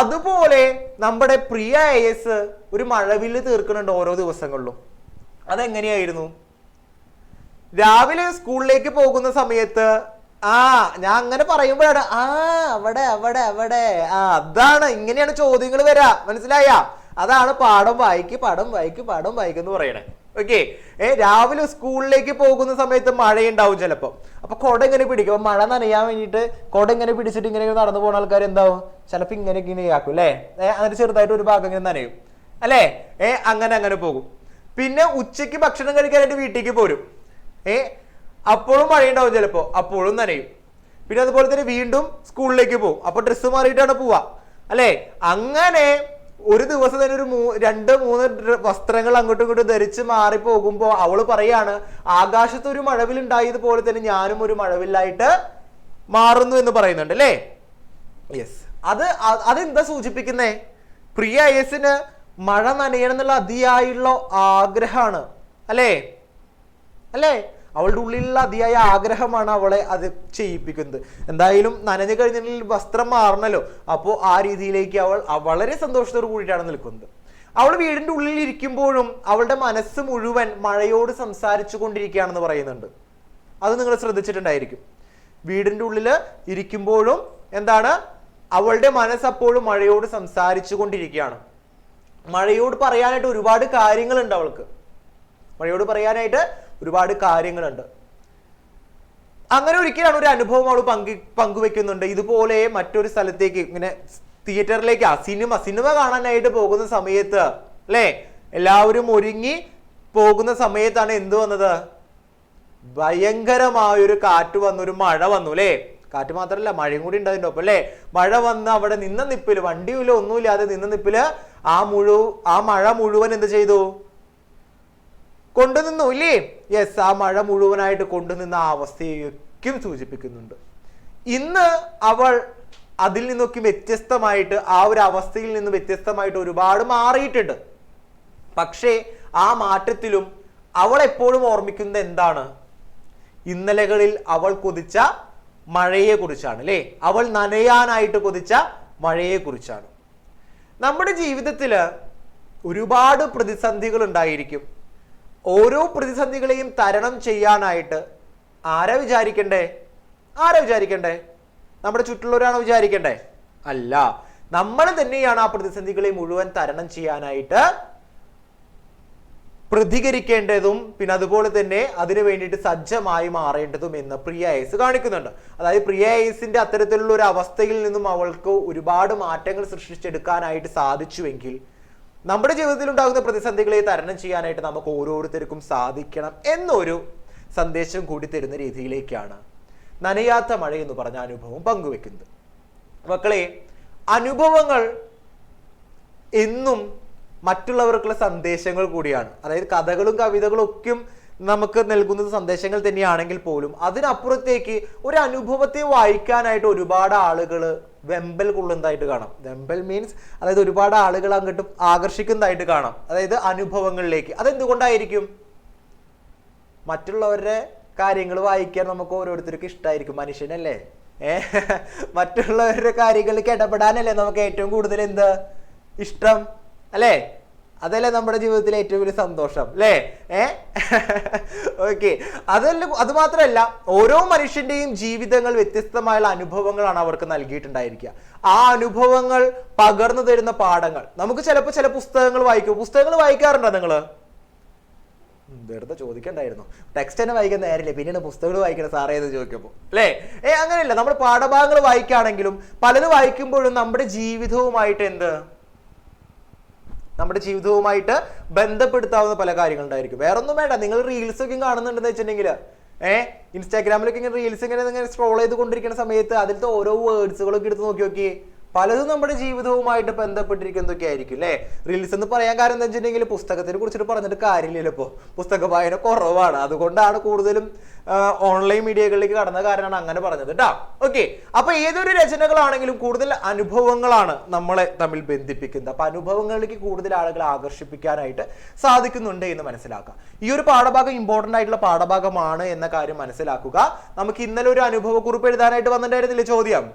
അതുപോലെ നമ്മുടെ പ്രിയ IAS ഒരു മഴവില്ല് തീർക്കുന്നുണ്ട് ഓരോ ദിവസങ്ങളിലും. അതെങ്ങനെയായിരുന്നു? രാവിലെ സ്കൂളിലേക്ക് പോകുന്ന സമയത്ത് ഞാൻ അങ്ങനെ പറയുമ്പോഴാണ് അവിടെ അവിടെ അവിടെ അതാണ്, ഇങ്ങനെയാണ് ചോദ്യങ്ങൾ വരാ. മനസ്സിലായ? അതാണ് പാഠം വായിക്ക് പാഠം വായിക്ക് പാഠം വായിക്കെന്ന് പറയണേ. ഓക്കെ, രാവിലെ സ്കൂളിലേക്ക് പോകുന്ന സമയത്ത് മഴയുണ്ടാവും ചിലപ്പോൾ. അപ്പൊ കുട ഇങ്ങനെ പിടിക്കും. അപ്പൊ മഴ നനയാൻ വേണ്ടിയിട്ട് കുട ഇങ്ങനെ പിടിച്ചിട്ട് ഇങ്ങനെ നടന്നു പോകുന്ന ആൾക്കാർ എന്താവും, ചിലപ്പോൾ ഇങ്ങനെ ആക്കും അല്ലേ? എന്നിട്ട് ചെറുതായിട്ട് ഒരു ഭാഗം ഇങ്ങനെ നനയും അല്ലേ? അങ്ങനെ പോകും. പിന്നെ ഉച്ചയ്ക്ക് ഭക്ഷണം കഴിക്കാനായിട്ട് വീട്ടിലേക്ക് പോരും. അപ്പോഴും മഴയുണ്ടാവും ചിലപ്പോ, അപ്പോഴും നനയും. പിന്നെ അതുപോലെ തന്നെ വീണ്ടും സ്കൂളിലേക്ക് പോകും. അപ്പൊ ഡ്രസ്സ് മാറിയിട്ടാണ് പോവാ അല്ലെ? അങ്ങനെ ഒരു ദിവസം തന്നെ ഒരു 2-3 വസ്ത്രങ്ങൾ അങ്ങോട്ടും ഇങ്ങോട്ടും ധരിച്ച് മാറി പോകുമ്പോ അവള് പറയാണ്, ആകാശത്ത് ഒരു മഴവില്ലുണ്ടായതുപോലെ തന്നെ ഞാനും ഒരു മഴവില്ലായിട്ട് മാറുന്നു എന്ന് പറയുന്നുണ്ട് അല്ലേ? യെസ്, അതെന്താ സൂചിപ്പിക്കുന്നേ? പ്രിയ IASന് മഴ നനയണം എന്നുള്ള അതിയായുള്ള ആഗ്രഹമാണ് അല്ലേ? അവളുടെ ഉള്ളിലുള്ള അതിയായ ആഗ്രഹമാണ് അവളെ അത് ചെയ്യിപ്പിക്കുന്നത്. എന്തായാലും നനഞ്ഞു കഴിഞ്ഞിട്ടുണ്ടെങ്കിൽ വസ്ത്രം മാറണല്ലോ. അപ്പോൾ ആ രീതിയിലേക്ക് അവൾ വളരെ സന്തോഷത്തോട് കൂടിയിട്ടാണ് നിൽക്കുന്നത്. അവൾ വീടിന്റെ ഉള്ളിൽ ഇരിക്കുമ്പോഴും അവളുടെ മനസ്സ് മുഴുവൻ മഴയോട് സംസാരിച്ചു കൊണ്ടിരിക്കുകയാണെന്ന് പറയുന്നുണ്ട്. അത് നിങ്ങൾ ശ്രദ്ധിച്ചിട്ടുണ്ടായിരിക്കും. വീടിന്റെ ഉള്ളിൽ ഇരിക്കുമ്പോഴും എന്താണ്, അവളുടെ മനസ്സ് അപ്പോഴും മഴയോട് സംസാരിച്ചു കൊണ്ടിരിക്കുകയാണ്. മഴയോട് പറയാനായിട്ട് ഒരുപാട് കാര്യങ്ങളുണ്ട് അവൾക്ക്. മഴയോട് പറയാനായിട്ട് ഒരുപാട് കാര്യങ്ങളുണ്ട്. അങ്ങനെ ഒരിക്കലാണ് ഒരു അനുഭവം അവൾ പങ്കുവെക്കുന്നുണ്ട്. ഇതുപോലെ മറ്റൊരു സ്ഥലത്തേക്ക് ഇങ്ങനെ തിയേറ്ററിലേക്ക് സിനിമ കാണാനായിട്ട് പോകുന്ന സമയത്ത് അല്ലേ, എല്ലാവരും ഒരുങ്ങി പോകുന്ന സമയത്താണ് എന്ത് വന്നത്? ഭയങ്കരമായൊരു കാറ്റ് വന്നു, ഒരു മഴ വന്നു അല്ലേ? കാറ്റ് മാത്രമല്ല, മഴയും കൂടി ഉണ്ടായിരുന്നു ഒപ്പം അല്ലേ? മഴ വന്ന് അവിടെ നിന്ന നിപ്പില്, വണ്ടിയില്ല ഒന്നുമില്ലാതെ നിന്ന നിപ്പില് ആ മഴ മുഴുവൻ എന്ത് ചെയ്തു? കൊണ്ടുനിന്നു ഇല്ലേ? യെസ്, ആ മഴ മുഴുവനായിട്ട് കൊണ്ടുനിന്ന ആ അവസ്ഥയൊക്കെ സൂചിപ്പിക്കുന്നുണ്ട്. ഇന്ന് അവൾ അതിൽ നിന്നൊക്കെ വ്യത്യസ്തമായിട്ട്, ആ ഒരു അവസ്ഥയിൽ നിന്ന് വ്യത്യസ്തമായിട്ട് ഒരുപാട് മാറിയിട്ടുണ്ട്. പക്ഷേ ആ മാറ്റത്തിലും അവൾ എപ്പോഴും ഓർമ്മിക്കുന്നത് എന്താണ്? ഇന്നലകളിൽ അവൾ കൊതിച്ച മഴയെ കുറിച്ചാണ് അല്ലേ? അവൾ നനയാനായിട്ട് കൊതിച്ച മഴയെ കുറിച്ചാണ്. നമ്മുടെ ജീവിതത്തില് ഒരുപാട് പ്രതിസന്ധികൾ ഉണ്ടായിരിക്കും. ഓരോ പ്രതിസന്ധികളെയും തരണം ചെയ്യാനായിട്ട് ആരാ വിചാരിക്കണ്ടേ? നമ്മുടെ ചുറ്റുള്ളവരാണോ വിചാരിക്കണ്ടേ? അല്ല, നമ്മൾ തന്നെയാണ് ആ പ്രതിസന്ധികളെ മുഴുവൻ തരണം ചെയ്യാനായിട്ട് പ്രതികരിക്കേണ്ടതും പിന്നെ അതുപോലെ തന്നെ അതിനു വേണ്ടിയിട്ട് സജ്ജമായി മാറേണ്ടതും എന്ന് പ്രിയ IAS കാണിക്കുന്നുണ്ട്. അതായത് പ്രിയ IASന്റെ അത്തരത്തിലുള്ള ഒരു അവസ്ഥയിൽ നിന്നും അവൾക്ക് ഒരുപാട് മാറ്റങ്ങൾ സൃഷ്ടിച്ചെടുക്കാനായിട്ട് സാധിച്ചുവെങ്കിൽ നമ്മുടെ ജീവിതത്തിൽ ഉണ്ടാകുന്ന പ്രതിസന്ധികളെ തരണം ചെയ്യാനായിട്ട് നമുക്ക് ഓരോരുത്തർക്കും സാധിക്കണം എന്നൊരു സന്ദേശം കൂടി തരുന്ന രീതിയിലേക്കാണ് നനയാത്ത മഴ എന്ന് പറഞ്ഞ അനുഭവം പങ്കുവെക്കുന്നത്. മക്കളെ, അനുഭവങ്ങൾ എന്നും മറ്റുള്ളവർക്കുള്ള സന്ദേശങ്ങൾ കൂടിയാണ്. അതായത് കഥകളും കവിതകളും ഒക്കെ നമുക്ക് നൽകുന്നത് സന്ദേശങ്ങൾ തന്നെയാണെങ്കിൽ പോലും അതിനപ്പുറത്തേക്ക് ഒരു അനുഭവത്തെ വായിക്കാനായിട്ട് ഒരുപാട് ആളുകൾ വെമ്പൽ കൊള്ളുന്നതായിട്ട് കാണാം. വെമ്പൽ മീൻസ് അതായത് ഒരുപാട് ആളുകൾ അങ്ങോട്ട് ആകർഷിക്കുന്നതായിട്ട് കാണാം, അതായത് അനുഭവങ്ങളിലേക്ക്. അതെന്തുകൊണ്ടായിരിക്കും? മറ്റുള്ളവരുടെ കാര്യങ്ങൾ വായിക്കാൻ നമുക്ക് ഓരോരുത്തർക്കും ഇഷ്ടമായിരിക്കും. മനുഷ്യനല്ലേ, മറ്റുള്ളവരുടെ കാര്യങ്ങളിലേക്ക് ഇടപെടാനല്ലേ നമുക്ക് ഏറ്റവും കൂടുതൽ എന്ത് ഇഷ്ടം അല്ലേ? അതല്ലേ നമ്മുടെ ജീവിതത്തിലെ ഏറ്റവും വലിയ സന്തോഷം അല്ലേ? ഓക്കെ, അത് മാത്രമല്ല, ഓരോ മനുഷ്യന്റെയും ജീവിതങ്ങൾ വ്യത്യസ്തമായുള്ള അനുഭവങ്ങളാണ് അവർക്ക് നൽകിയിട്ടുണ്ടായിരിക്കുക. ആ അനുഭവങ്ങൾ പകർന്നു തരുന്ന പാഠങ്ങൾ നമുക്ക് ചിലപ്പോൾ ചില പുസ്തകങ്ങൾ വായിക്കാറുണ്ടോ നിങ്ങള്? വെറുതെ ചോദിക്കണ്ടായിരുന്നു, ടെക്സ്റ്റ് തന്നെ വായിക്കാൻ നേരില്ല, പിന്നീട് പുസ്തകങ്ങൾ വായിക്കണം സാറേ എന്ന് ചോദിക്കുമ്പോൾ അല്ലേ? അങ്ങനെയല്ല, നമ്മൾ പാഠഭാഗങ്ങൾ വായിക്കുകയാണെങ്കിലും പലത് വായിക്കുമ്പോഴും നമ്മുടെ ജീവിതവുമായിട്ട് ബന്ധപ്പെടുത്താവുന്ന പല കാര്യങ്ങളുണ്ടായിരിക്കും. വേറെ ഒന്നും വേണ്ട, നിങ്ങൾ റീൽസ് ഒക്കെ കാണുന്നുണ്ടെന്ന് വെച്ചിട്ടുണ്ടെങ്കിൽ ഇൻസ്റ്റാഗ്രാമിലൊക്കെ ഇങ്ങനെ റീൽസ് ഇങ്ങനെ സ്ക്രോൾ ചെയ്ത് കൊണ്ടിരിക്കുന്ന സമയത്ത് അതിലത്തെ ഓരോ വേർഡ്സുകളൊക്കെ എടുത്ത് നോക്കി പലതും നമ്മുടെ ജീവിതവുമായിട്ട് ബന്ധപ്പെട്ടിരിക്കുന്നതൊക്കെ ആയിരിക്കും അല്ലേ. റീൽസ് എന്ന് പറയാൻ കാരണം എന്താ വെച്ചിട്ടുണ്ടെങ്കിൽ പുസ്തകത്തിനെ കുറിച്ചിട്ട് പറഞ്ഞിട്ട് കാര്യമില്ലല്ലോ. ഇപ്പോൾ പുസ്തക വായന കുറവാണ്, അതുകൊണ്ടാണ് കൂടുതലും ഓൺലൈൻ മീഡിയകളിലേക്ക് കടന്ന കാരണമാണ് അങ്ങനെ പറഞ്ഞത് കേട്ടോ. ഓക്കെ, അപ്പൊ ഏതൊരു രചനകളാണെങ്കിലും കൂടുതൽ അനുഭവങ്ങളാണ് നമ്മളെ തമ്മിൽ ബന്ധിപ്പിക്കുന്നത്. അപ്പൊ അനുഭവങ്ങളിലേക്ക് കൂടുതൽ ആളുകളെ ആകർഷിപ്പിക്കാനായിട്ട് സാധിക്കുന്നുണ്ട് എന്ന് മനസ്സിലാക്കുക. ഈ ഒരു പാഠഭാഗം ഇമ്പോർട്ടന്റ് ആയിട്ടുള്ള പാഠഭാഗമാണ് എന്ന കാര്യം മനസ്സിലാക്കുക. നമുക്ക് ഇന്നലെ ഒരു അനുഭവക്കുറിപ്പ് എഴുതാനായിട്ട് വന്നിട്ടുണ്ടായിരുന്നില്ലേ ചോദ്യം?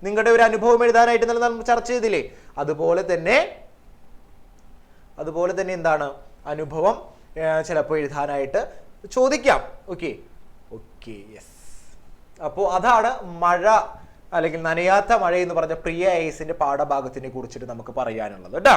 നിങ്ങളുടെ ഒരു അനുഭവം എഴുതാനായിട്ട് ഇന്നലെ നമ്മൾ ചർച്ച ചെയ്തില്ലേ? അതുപോലെ തന്നെ എന്താണ് അനുഭവം ചിലപ്പോൾ എഴുതാനായിട്ട് ചോദിക്കാം. Okay, yes. അപ്പോൾ അതാണ് മഴ അല്ലെങ്കിൽ നനയാത്ത മഴ എന്ന് പറഞ്ഞ പ്രിയ ഐസിന്റെ പാഠഭാഗത്തിനെ കുറിച്ചിട്ട് നമുക്ക് പറയാനുള്ളത് കേട്ടോ.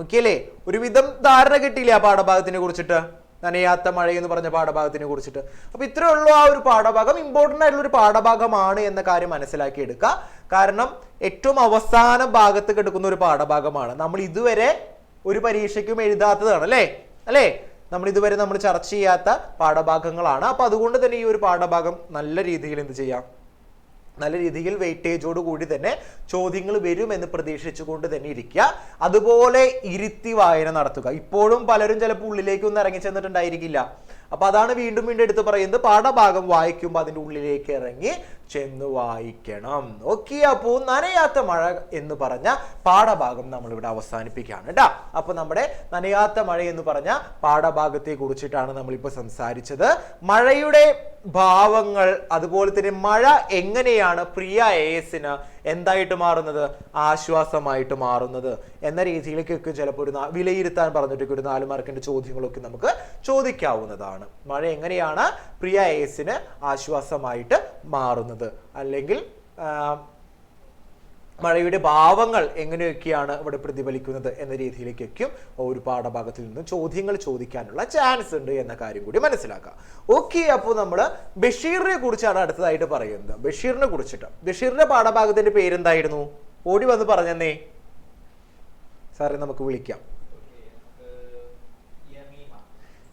ഓക്കെ അല്ലേ? ഒരുവിധം ധാരണ കിട്ടിയില്ലേ ആ പാഠഭാഗത്തിനെ കുറിച്ചിട്ട്, നനയാത്ത മഴ എന്ന് പറഞ്ഞ പാഠഭാഗത്തിനെ കുറിച്ചിട്ട്. അപ്പൊ ഇത്രയേ ഉള്ളൂ ആ ഒരു പാഠഭാഗം. ഇമ്പോർട്ടന്റ് ആയിട്ടുള്ള ഒരു പാഠഭാഗമാണ് എന്ന കാര്യം മനസ്സിലാക്കി എടുക്കുക. കാരണം ഏറ്റവും അവസാന ഭാഗത്ത് കിടക്കുന്ന ഒരു പാഠഭാഗമാണ്. നമ്മൾ ഇതുവരെ ഒരു പരീക്ഷയ്ക്കും എഴുതാത്തതാണ് അല്ലേ. നമ്മൾ ഇതുവരെ ചർച്ച ചെയ്യാത്ത പാഠഭാഗങ്ങളാണ്. അപ്പൊ അതുകൊണ്ട് തന്നെ ഈ ഒരു പാഠഭാഗം നല്ല രീതിയിൽ എന്ത് ചെയ്യാം, നല്ല രീതിയിൽ വെയിറ്റേജോട് കൂടി തന്നെ ചോദ്യങ്ങൾ വരുമെന്ന് പ്രതീക്ഷിച്ചുകൊണ്ട് തന്നെ ഇരിക്കുക. അതുപോലെ ഇരുത്തി വായന നടത്തുക. ഇപ്പോഴും പലരും ചിലപ്പോൾ ഉള്ളിലേക്കൊന്നും ഇറങ്ങി ചെന്നിട്ടുണ്ടായിരിക്കില്ല. അപ്പൊ അതാണ് വീണ്ടും വീണ്ടും എടുത്ത് പറയുന്നത്, പാഠഭാഗം വായിക്കുമ്പോൾ അതിൻ്റെ ഉള്ളിലേക്ക് ഇറങ്ങി ചെന്ന് വായിക്കണം. ഓക്കെ, അപ്പോ നനയാത്ത മഴ എന്ന് പറഞ്ഞ പാഠഭാഗം നമ്മളിവിടെ അവസാനിപ്പിക്കുകയാണ് കേട്ടോ. അപ്പൊ നമ്മുടെ നനയാത്ത മഴ എന്ന് പറഞ്ഞ പാഠഭാഗത്തെ കുറിച്ചിട്ടാണ് നമ്മളിപ്പോൾ സംസാരിച്ചത്. മഴയുടെ ഭാവങ്ങൾ, അതുപോലെ തന്നെ മഴ എങ്ങനെയാണ് പ്രിയ എസിന് എന്തായിട്ട് മാറുന്നത്, ആശ്വാസമായിട്ട് മാറുന്നത് എന്ന രീതിയിലേക്കൊക്കെ ചിലപ്പോൾ ഒരു വിലയിരുത്താൻ പറഞ്ഞിട്ടൊക്കെ ഒരു 4 മാർക്കിന്റെ ചോദ്യങ്ങളൊക്കെ നമുക്ക് ചോദിക്കാവുന്നതാണ്. മഴ എങ്ങനെയാണ് പ്രിയ എസിന് ആശ്വാസമായിട്ട് മാറുന്നത്, അല്ലെങ്കിൽ മഴയുടെ ഭാവങ്ങൾ എങ്ങനെയൊക്കെയാണ് ഇവിടെ പ്രതിഫലിക്കുന്നത് എന്ന രീതിയിലേക്കൊക്കെ ഒരു പാഠഭാഗത്തിൽ നിന്ന് ചോദ്യങ്ങൾ ചോദിക്കാനുള്ള ചാൻസ് ഉണ്ട് എന്ന കാര്യം കൂടി മനസ്സിലാക്കുക. ഓക്കെ, അപ്പോൾ നമ്മൾ ബഷീറിനെ കുറിച്ചാണ് അടുത്തതായിട്ട് പറയുന്നത്. ബഷീറിനെ കുറിച്ചിട്ട്, ബഷീറിന്റെ പാഠഭാഗത്തിന്റെ പേരെന്തായിരുന്നു? ഓടി വന്ന് പറഞ്ഞെന്നേ സാറേ, നമുക്ക് വിളിക്കാം.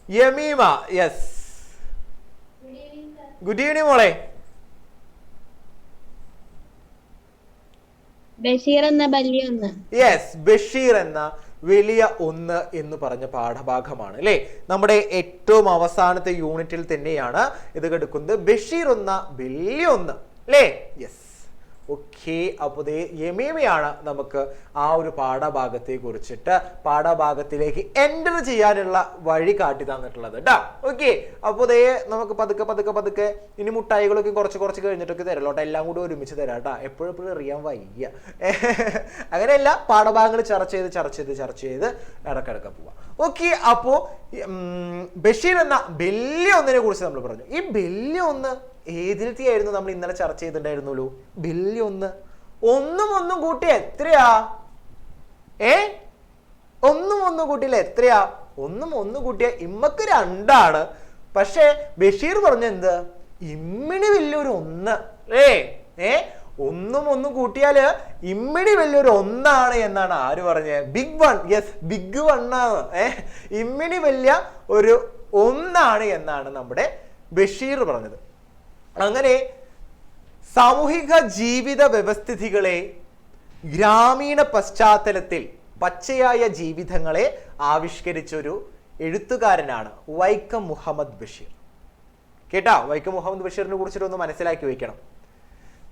യമീമ. യെസ്, ഗുഡ് ഈവനിങ് മോളെ. ബഷീർ എന്ന വലിയ ഒന്ന്. യെസ്, ബഷീർ എന്ന വലിയ ഒന്ന് എന്ന് പറഞ്ഞ പാഠഭാഗമാണ് അല്ലെ. നമ്മുടെ ഏറ്റവും അവസാനത്തെ യൂണിറ്റിൽ തന്നെയാണ് ഇത് കിടക്കുന്നത്. ബഷീർ എന്ന വലിയ ഒന്ന് അല്ലേ. Yes, okay. അപ്പോൾ യമീമയാണ് നമുക്ക് ആ ഒരു പാഠഭാഗത്തെ കുറിച്ചിട്ട് പാഠഭാഗത്തിലേക്ക് എൻ്റർ ചെയ്യാനുള്ള വഴി കാട്ടി തന്നിട്ടുള്ളത് കേട്ടോ. ഓക്കെ, അപ്പോൾ നമുക്ക് പതുക്കെ ഇനി മുട്ടായികളൊക്കെ കുറച്ച് കഴിഞ്ഞിട്ടൊക്കെ തരലോട്ടോ. എല്ലാം കൂടി ഒരുമിച്ച് തരാം കേട്ടോ. എപ്പോഴും അറിയാൻ വയ്യ. അങ്ങനെയല്ല, പാഠഭാഗങ്ങൾ ചർച്ച ചെയ്ത് ഇടക്കിടക്ക് പോവാം. ഓക്കെ, അപ്പോൾ ബഷീർ എന്ന വലിയ ഒന്നിനെ കുറിച്ച് നമ്മൾ പറഞ്ഞു. ഈ വലിയ ഒന്ന് ഏതിലത്തെയായിരുന്നു നമ്മൾ ഇന്നലെ ചർച്ച ചെയ്തിട്ടുണ്ടായിരുന്നുള്ളൂ? വലിയ ഒന്ന്. ഒന്നും കൂട്ടി എത്രയാ? ഒന്നും കൂട്ടിയില്ല എത്രയാ? ഒന്നും കൂട്ടിയ ഇമ്മക്ക് 2ആണ്. പക്ഷെ ബഷീർ പറഞ്ഞ എന്ത്, ഇമ്മിണി വലിയൊരു ഒന്ന് ഒന്നും കൂട്ടിയാല് ഇമ്മിണി വലിയൊരു ഒന്നാണ് എന്നാണ് ആര് പറഞ്ഞത്? Big one. യെസ്, ബിഗ് വണ്ണാണ്. ഇമ്മിണി വലിയ ഒരു ഒന്നാണ് എന്നാണ് നമ്മുടെ ബഷീർ പറഞ്ഞത്. അങ്ങനെ സാമൂഹിക ജീവിത വ്യവസ്ഥിതികളെ ഗ്രാമീണ പശ്ചാത്തലത്തിൽ പച്ചയായ ജീവിതങ്ങളെ ആവിഷ്കരിച്ചൊരു എഴുത്തുകാരനാണ് വൈക്കം മുഹമ്മദ് ബഷീർ. കേട്ടാ, വൈക്കം മുഹമ്മദ് ബഷീറിനെ കുറിച്ചിട്ടൊന്ന് മനസ്സിലാക്കി വയ്ക്കണം.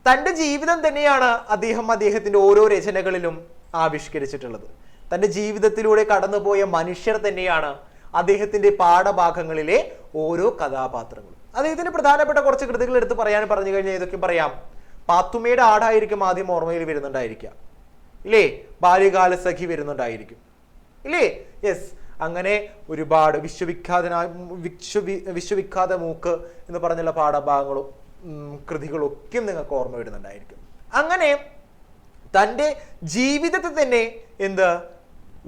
തൻ്റെ ജീവിതം തന്നെയാണ് അദ്ദേഹത്തിന്റെ ഓരോ രചനകളിലും ആവിഷ്കരിച്ചിട്ടുള്ളത്. തൻ്റെ ജീവിതത്തിലൂടെ കടന്നുപോയ മനുഷ്യർ തന്നെയാണ് അദ്ദേഹത്തിന്റെ പാഠഭാഗങ്ങളിലെ ഓരോ കഥാപാത്രങ്ങളും. അദ്ദേഹത്തിന്റെ പ്രധാനപ്പെട്ട കുറച്ച് കൃതികൾ എടുത്ത് പറഞ്ഞു കഴിഞ്ഞാൽ ഏതൊക്കെയും പറയാം. പാത്തുമ്മയുടെ ആടായിരിക്കും ആദ്യം ഓർമ്മയിൽ വരുന്നുണ്ടായിരിക്കുക ഇല്ലേ. ബാല്യകാല സഖി വരുന്നുണ്ടായിരിക്കും ഇല്ലേ. യെസ്, അങ്ങനെ ഒരുപാട് വിശ്വവിഖ്യാത മൂക്ക് എന്ന് പറഞ്ഞുള്ള പാഠഭാഗങ്ങളും കൃതികളൊക്കെ നിങ്ങൾക്ക് ഓർമ്മ വരുന്നുണ്ടായിരിക്കും. അങ്ങനെ തൻ്റെ ജീവിതത്തെ തന്നെ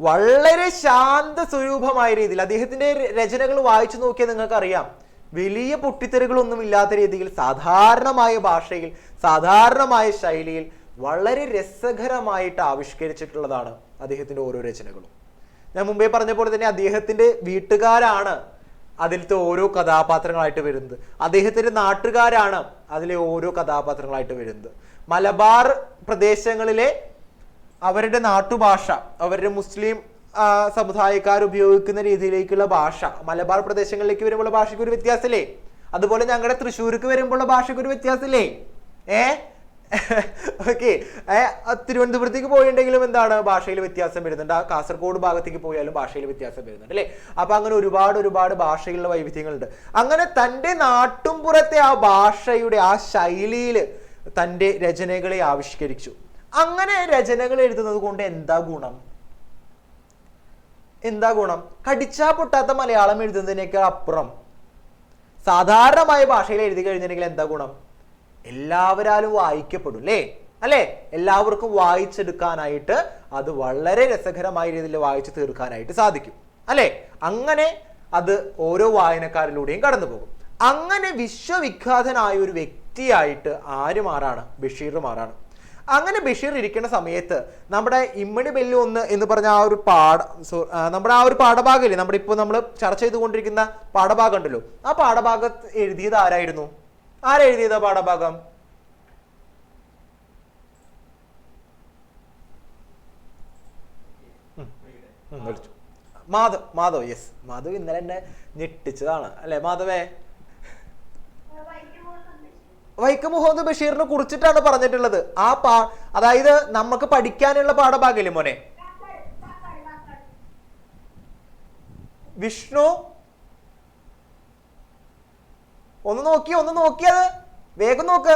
വളരെ ശാന്ത സ്വരൂപമായ രീതിയിൽ അദ്ദേഹത്തിന്റെ രചനകൾ വായിച്ചു നോക്കിയാൽ നിങ്ങൾക്ക് അറിയാം, വലിയ പൊട്ടിത്തെറികളൊന്നും ഇല്ലാത്ത രീതിയിൽ സാധാരണമായ ഭാഷയിൽ സാധാരണമായ ശൈലിയിൽ വളരെ രസകരമായിട്ട് ആവിഷ്കരിച്ചിട്ടുള്ളതാണ് അദ്ദേഹത്തിന്റെ ഓരോ രചനകളും. ഞാൻ മുമ്പേ പറഞ്ഞ പോലെ തന്നെ അദ്ദേഹത്തിന്റെ വീട്ടുകാരാണ് അതിലത്തെ ഓരോ കഥാപാത്രങ്ങളായിട്ട് വരുന്നത്. അദ്ദേഹത്തിന്റെ നാട്ടുകാരാണ് അതിലെ ഓരോ കഥാപാത്രങ്ങളായിട്ട് വരുന്നത്. മലബാർ പ്രദേശങ്ങളിലെ അവരുടെ നാട്ടുഭാഷ, അവരുടെ മുസ്ലിം സമുദായക്കാർ ഉപയോഗിക്കുന്ന രീതിയിലേക്കുള്ള ഭാഷ, മലബാർ പ്രദേശങ്ങളിലേക്ക് വരുമ്പോൾ ഭാഷയ്ക്ക് ഒരു വ്യത്യാസമില്ലേ? അതുപോലെ ഞങ്ങളുടെ തൃശ്ശൂർക്ക് വരുമ്പോൾ ഭാഷയ്ക്ക് ഒരു വ്യത്യാസമില്ലേ? ഓക്കെ, തിരുവനന്തപുരത്തേക്ക് പോയിട്ടുണ്ടെങ്കിലും എന്താണ് ഭാഷയിൽ വ്യത്യാസം വരുന്നുണ്ട്, കാസർഗോഡ് ഭാഗത്തേക്ക് പോയാലും ഭാഷയിൽ വ്യത്യാസം വരുന്നുണ്ട് അല്ലെ? അപ്പൊ അങ്ങനെ ഒരുപാട് ഭാഷകളിലെ വൈവിധ്യങ്ങളുണ്ട്. അങ്ങനെ തൻ്റെ നാട്ടുംപുറത്തെ ആ ഭാഷയുടെ ആ ശൈലിയിൽ തൻ്റെ രചനകളെ ആവിഷ്കരിച്ചു. അങ്ങനെ രചനകൾ എഴുതുന്നത് കൊണ്ട് എന്താ ഗുണം? കടിച്ചാ പൊട്ടാത്ത മലയാളം എഴുതുന്നതിനേക്കാൾ അപ്പുറം സാധാരണമായ ഭാഷയിൽ എഴുതി കഴിഞ്ഞിട്ടുണ്ടെങ്കിൽ എന്താ ഗുണം? എല്ലാവരാലും വായിക്കപ്പെടും അല്ലേ? എല്ലാവർക്കും വായിച്ചെടുക്കാനായിട്ട് അത് വളരെ രസകരമായ രീതിയിൽ വായിച്ചു തീർക്കാനായിട്ട് സാധിക്കും അല്ലെ? അങ്ങനെ അത് ഓരോ വായനക്കാരിലൂടെയും കടന്നു പോകും. അങ്ങനെ വിശ്വവിഖ്യാതനായ ഒരു വ്യക്തിയായിട്ട് ആര് മാറാണ്? ബഷീർ മാറാണ്. അങ്ങനെ ബഷീർ ഇരിക്കുന്ന സമയത്ത് നമ്മുടെ ഇമ്മണി ബെല്ലു ഒന്ന് എന്ന് പറഞ്ഞ ആ ഒരു നമ്മുടെ ആ ഒരു പാഠഭാഗമില്ലേ, നമ്മുടെ ഇപ്പോൾ നമ്മൾ ചർച്ച ചെയ്തുകൊണ്ടിരിക്കുന്ന പാഠഭാഗം ഉണ്ടല്ലോ, ആ പാഠഭാഗത്ത് എഴുതിയത് ആരായിരുന്നു? ആരെഴുതിയത് പാഠഭാഗം? മാധവ്. യെസ്, മാധവ് ഇന്നലെ എന്നെ ഞെട്ടിച്ചതാണ് അല്ലെ? മാധവേ, വൈക്കം മുഹമ്മദ് ബഷീറിനെ കുറിച്ചിട്ടാണ് പറഞ്ഞിട്ടുള്ളത്. അതായത് നമുക്ക് പഠിക്കാനുള്ള പാഠഭാഗമില്ലേ മോനെ? വിഷ്ണു ഒന്ന് നോക്കിയത് വേഗം നോക്ക്.